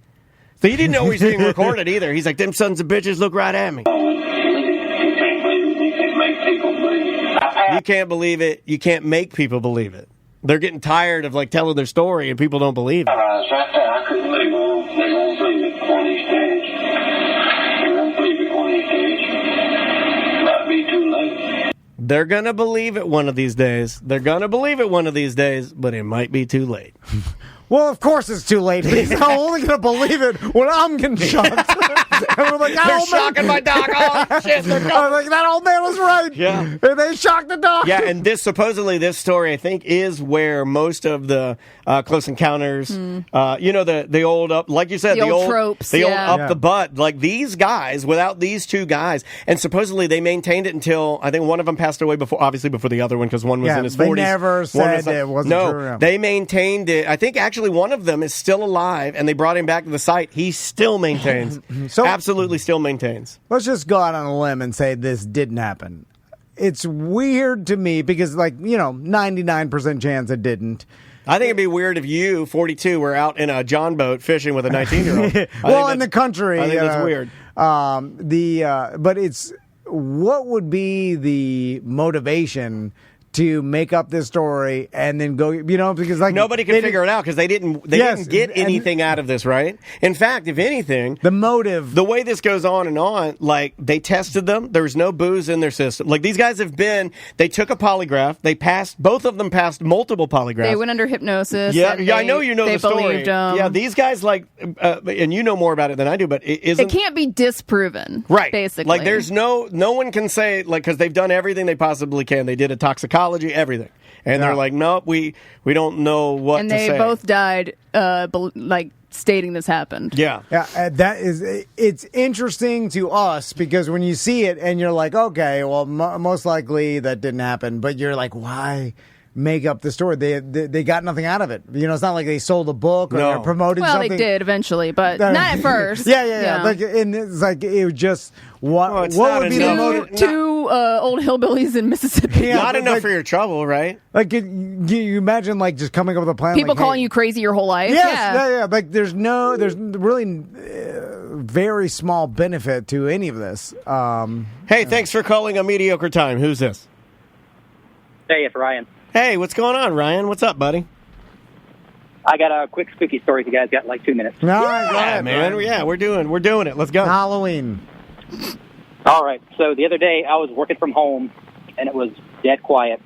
So he didn't know he was being recorded either. He's like, them sons of bitches look right at me. You can't believe it. You can make people believe it. You can't believe it. You can't make people believe it. They're getting tired of like telling their story and people don't believe it. Right there. I couldn't believe it. They won't believe it one of these days. They won't believe it one of these days. Might be too late. They're going to believe it one of these days. They're going to believe it one of these days, but it might be too late. Well, of course it's too late. He's only going to believe it when I'm getting shot. And we're like, they're shocking my dog. Oh, shit, they're coming. Like, that old man was right. Yeah. And they shocked the dog. Yeah, and this story, I think, is where most of the Close Encounters, the old up, like you said, the old tropes, old up the butt. Like these guys, without these 2 guys, and supposedly they maintained it until, I think one of them passed away before the other one, because one was in his 40s. They never said it wasn't true. No, they maintained it. I think actually one of them is still alive, and they brought him back to the site. He still maintains. Absolutely still maintains. Let's just go out on a limb and say this didn't happen. It's weird to me because, 99% chance it didn't. I think it'd be weird if you, 42, were out in a John boat fishing with a 19-year-old. Well, in the country. I think that's weird. But it's what would be the motivation to make up this story and then go, because nobody can figure it out because they didn't get anything out of this, right? In fact, if anything, the motive, the way this goes on and on, like they tested them, there was no booze in their system. Like these guys they took a polygraph, both of them passed multiple polygraphs. They went under hypnosis. Yeah, I know you know the story. Believed them. Yeah, these guys and you know more about it than I do, but it can't be disproven, right? Basically, like there's no one can say because they've done everything they possibly can. They did a toxicology. Everything, and they're like, nope, we don't know what to say. And they both died, stating this happened. Yeah. It's interesting to us because when you see it and you're like, okay, well, most likely that didn't happen, but you're like, why make up the story? They got nothing out of it. It's not like they sold a book or they're promoting something. Well, they did eventually, but not at first. Yeah. And it's like it was just what would be the motive? Two old hillbillies in Mississippi. Yeah, not enough for your trouble, right? Like you imagine just coming up with a plan. People calling you crazy your whole life. Yes, yeah. Like there's really very small benefit to any of this. Hey, thanks for calling A Mediocre Time. Who's this? Hey, it's Ryan. Hey, what's going on, Ryan? What's up, buddy? I got a quick spooky story if you guys got like 2 minutes. All right, go ahead, man. Yeah, we're doing it. Let's go. Halloween. All right. So the other day I was working from home, and it was dead quiet,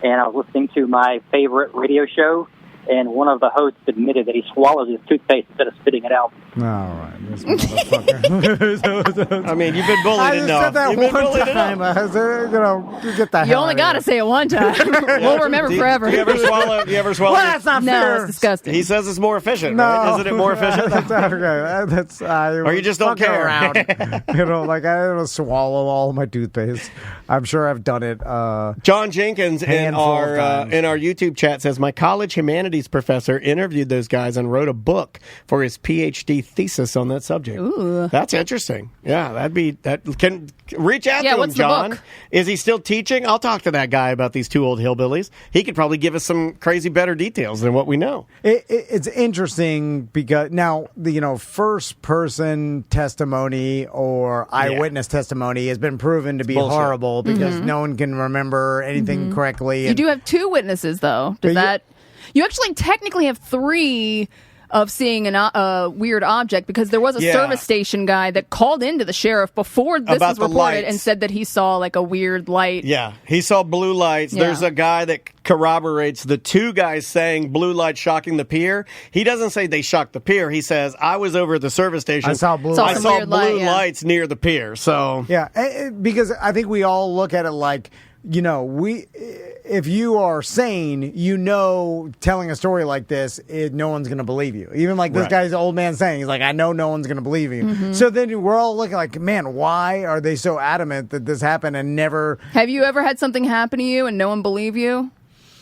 and I was listening to my favorite radio show, and one of the hosts admitted that he swallows his toothpaste instead of spitting it out. All right, this motherfucker. I mean, you've been bullied I just enough. said that You've been one bullied time. enough. You get the You hell only out got to of say it one time. We'll remember forever. Do you ever swallow? Well, that's not No, fair. it's disgusting. He says it's more efficient, No. right? Isn't it more efficient? That's okay. That's Or you just don't fucking care. around. Like I don't swallow all my toothpaste. I'm sure I've done it. John Jenkins in Handful of our times. YouTube chat says my college humanities professor interviewed those guys and wrote a book for his PhD thesis on that subject. Ooh. That's interesting. Yeah, that can reach out to him, what's the John. book? Is he still teaching? I'll talk to that guy about these two old hillbillies. He could probably give us some crazy better details than what we know. It's interesting because now the first person testimony or eyewitness testimony has been proven to be bullshit. horrible because no one can remember anything correctly. You do have 2 witnesses, though. You actually technically have 3 of seeing a weird object because there was a service station guy that called into the sheriff before this About was the reported lights. and said that he saw like a weird light. Yeah, he saw blue lights. Yeah. There's a guy that corroborates the 2 guys saying blue lights shocking the pier. He doesn't say they shocked the pier. He says, I was over at the service station. I saw blue Saw lights. some I saw weird blue light, yeah. lights near the pier. So Yeah, because I think we all look at it like, if you are sane, telling a story like this, no one's going to believe you. Even like this Right. guy's old man saying, he's like, I know no one's going to believe you. So then we're all looking like, man, why are they so adamant that this happened and never... Have you ever had something happen to you and no one believe you?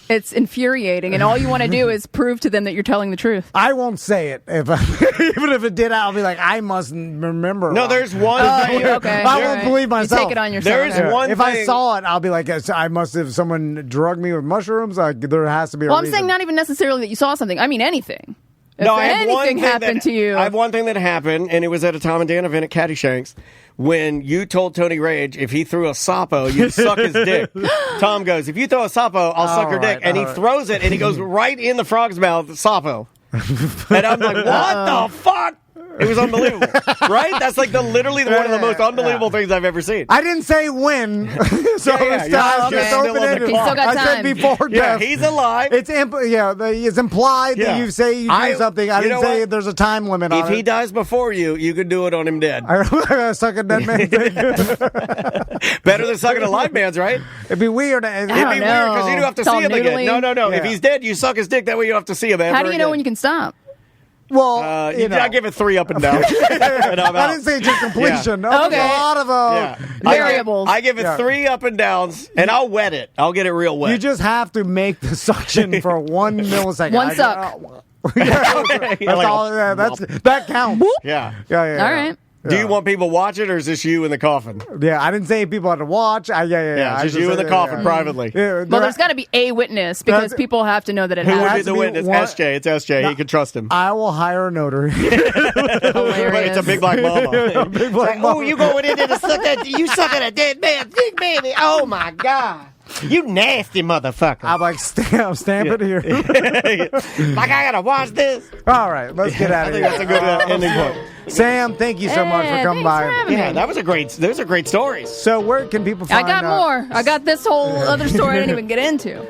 It's infuriating, and all you want to do is prove to them that you're telling the truth. I won't say it. Even if it did, I'll be like, I must remember. No, wrong. there's one thing. Okay. I won't believe myself. You take it on yourself. There's Okay. one If I thing- saw it, I'll be like, I must have someone drugged me with mushrooms. There has to be a Well, I'm reason. saying not even necessarily that you saw something. I mean anything. No, if I have one anything thing happened to you. I have one thing that happened, and it was at a Tom and Dan event at Caddyshanks when you told Tony Rage if he threw a Sapo, you'd suck his dick. Tom goes, if you throw a Sapo, I'll suck your dick. And he throws it, and he goes right in the frog's mouth, Sapo. And I'm like, what the fuck? It was unbelievable, right? That's like literally one of the most unbelievable things I've ever seen. I didn't say when, so Yeah, it's yeah. just Okay. Still on the open-ended. He's still got I said time. before Yeah, death. he's alive. It's it's implied that you say you do something. I you didn't know say what? there's a time limit on If he it. dies before you could do it on him dead. I suck a dead man's dick. Better than sucking a live man's, right? It'd be weird. It'd don't be weird know. because you don't have to It's all see him again. noodly. No. Yeah. If he's dead, you suck his dick. That way you don't have to see him ever How do you know again. when you can stop? Well, I give it 3 up and down. And I'm I out. didn't say to completion. Yeah. No, Okay. There's a lot of Variables. I give it 3 up and downs, and I'll wet it. I'll get it real wet. You just have to make the suction for 1 millisecond. One suck. That's all. Yeah, that counts. Yeah. Yeah. All right. Do you want people to watch it, or is this you in the coffin? Yeah, I didn't say people had to watch. Yeah, I it's just you in the coffin privately. Yeah, Well, there's got to be a witness because That's- people have to know that it Who would be happened. the be witness? one- SJ. It's SJ. He can trust him. I will hire a notary. Hilarious. It's a big black mama. Big black Oh, you going in there to suck that? You sucking a dead man's dick, baby? Oh my god! You nasty motherfucker! I'm like, stamp it here. Like I gotta watch this. All right, let's get out I of think here. that's a good ending point. Sam, thank you so much for coming by. Yeah, that was a great. Those are great stories. So where can people I find got more. I got this whole other story I didn't even get into.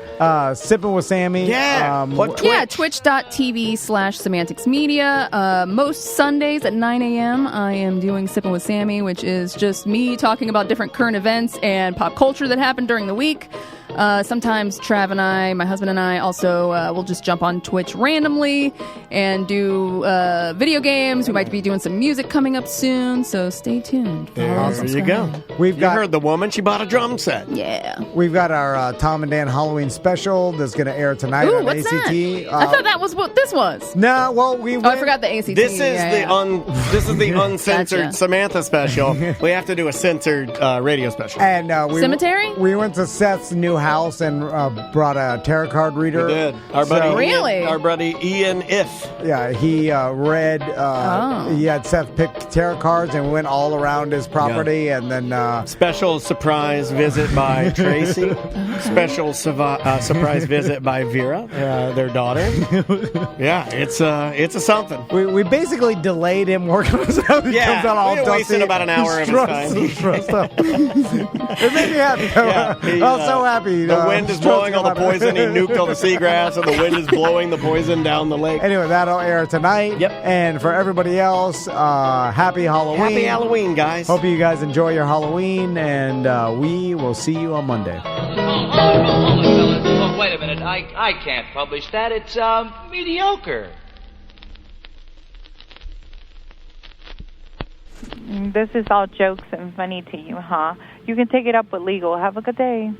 Sipping with Sammy? Yeah. What Yeah, twitch.tv/semantics media. Most Sundays at 9 a.m. I am doing Sipping with Sammy, which is just me talking about different current events and pop culture that happened during the week. Sometimes Trav and I, my husband and I, also will just jump on Twitch randomly and do video games. We might be doing some music coming up soon, so stay tuned. There you go. We've You heard the woman. She bought a drum set. Yeah. We've got our Tom and Dan Halloween special that's going to air tonight Ooh, on what's ACT. that? I thought that was what this was. No, well, we. Oh, I forgot the ACT. This is yeah. this is the uncensored Gotcha. Samantha special. We have to do a censored radio special. And Cemetery? We went to Seth's new house. house and brought a tarot card reader. We did. Our buddy, Really? Our buddy Ian If. Yeah, he read. He had Seth pick tarot cards and went all around his property, and then special surprise visit by Tracy. Special surprise visit by Vera, their daughter. Yeah, it's a something. We basically delayed him working on his house. He comes out all we wasted dusty. about an hour of his time. He's stressed out. It made me happy. I was so happy. The wind is blowing all the poison. He nuked all the seagrass, and the wind is blowing the poison down the lake. Anyway, that'll air tonight. Yep. And for everybody else, happy Halloween. Happy Halloween, guys. Hope you guys enjoy your Halloween, and we will see you on Monday. Hold it, fellas. Oh, wait a minute. I can't publish that. It's mediocre. This is all jokes and funny to you, huh? You can take it up with legal. Have a good day.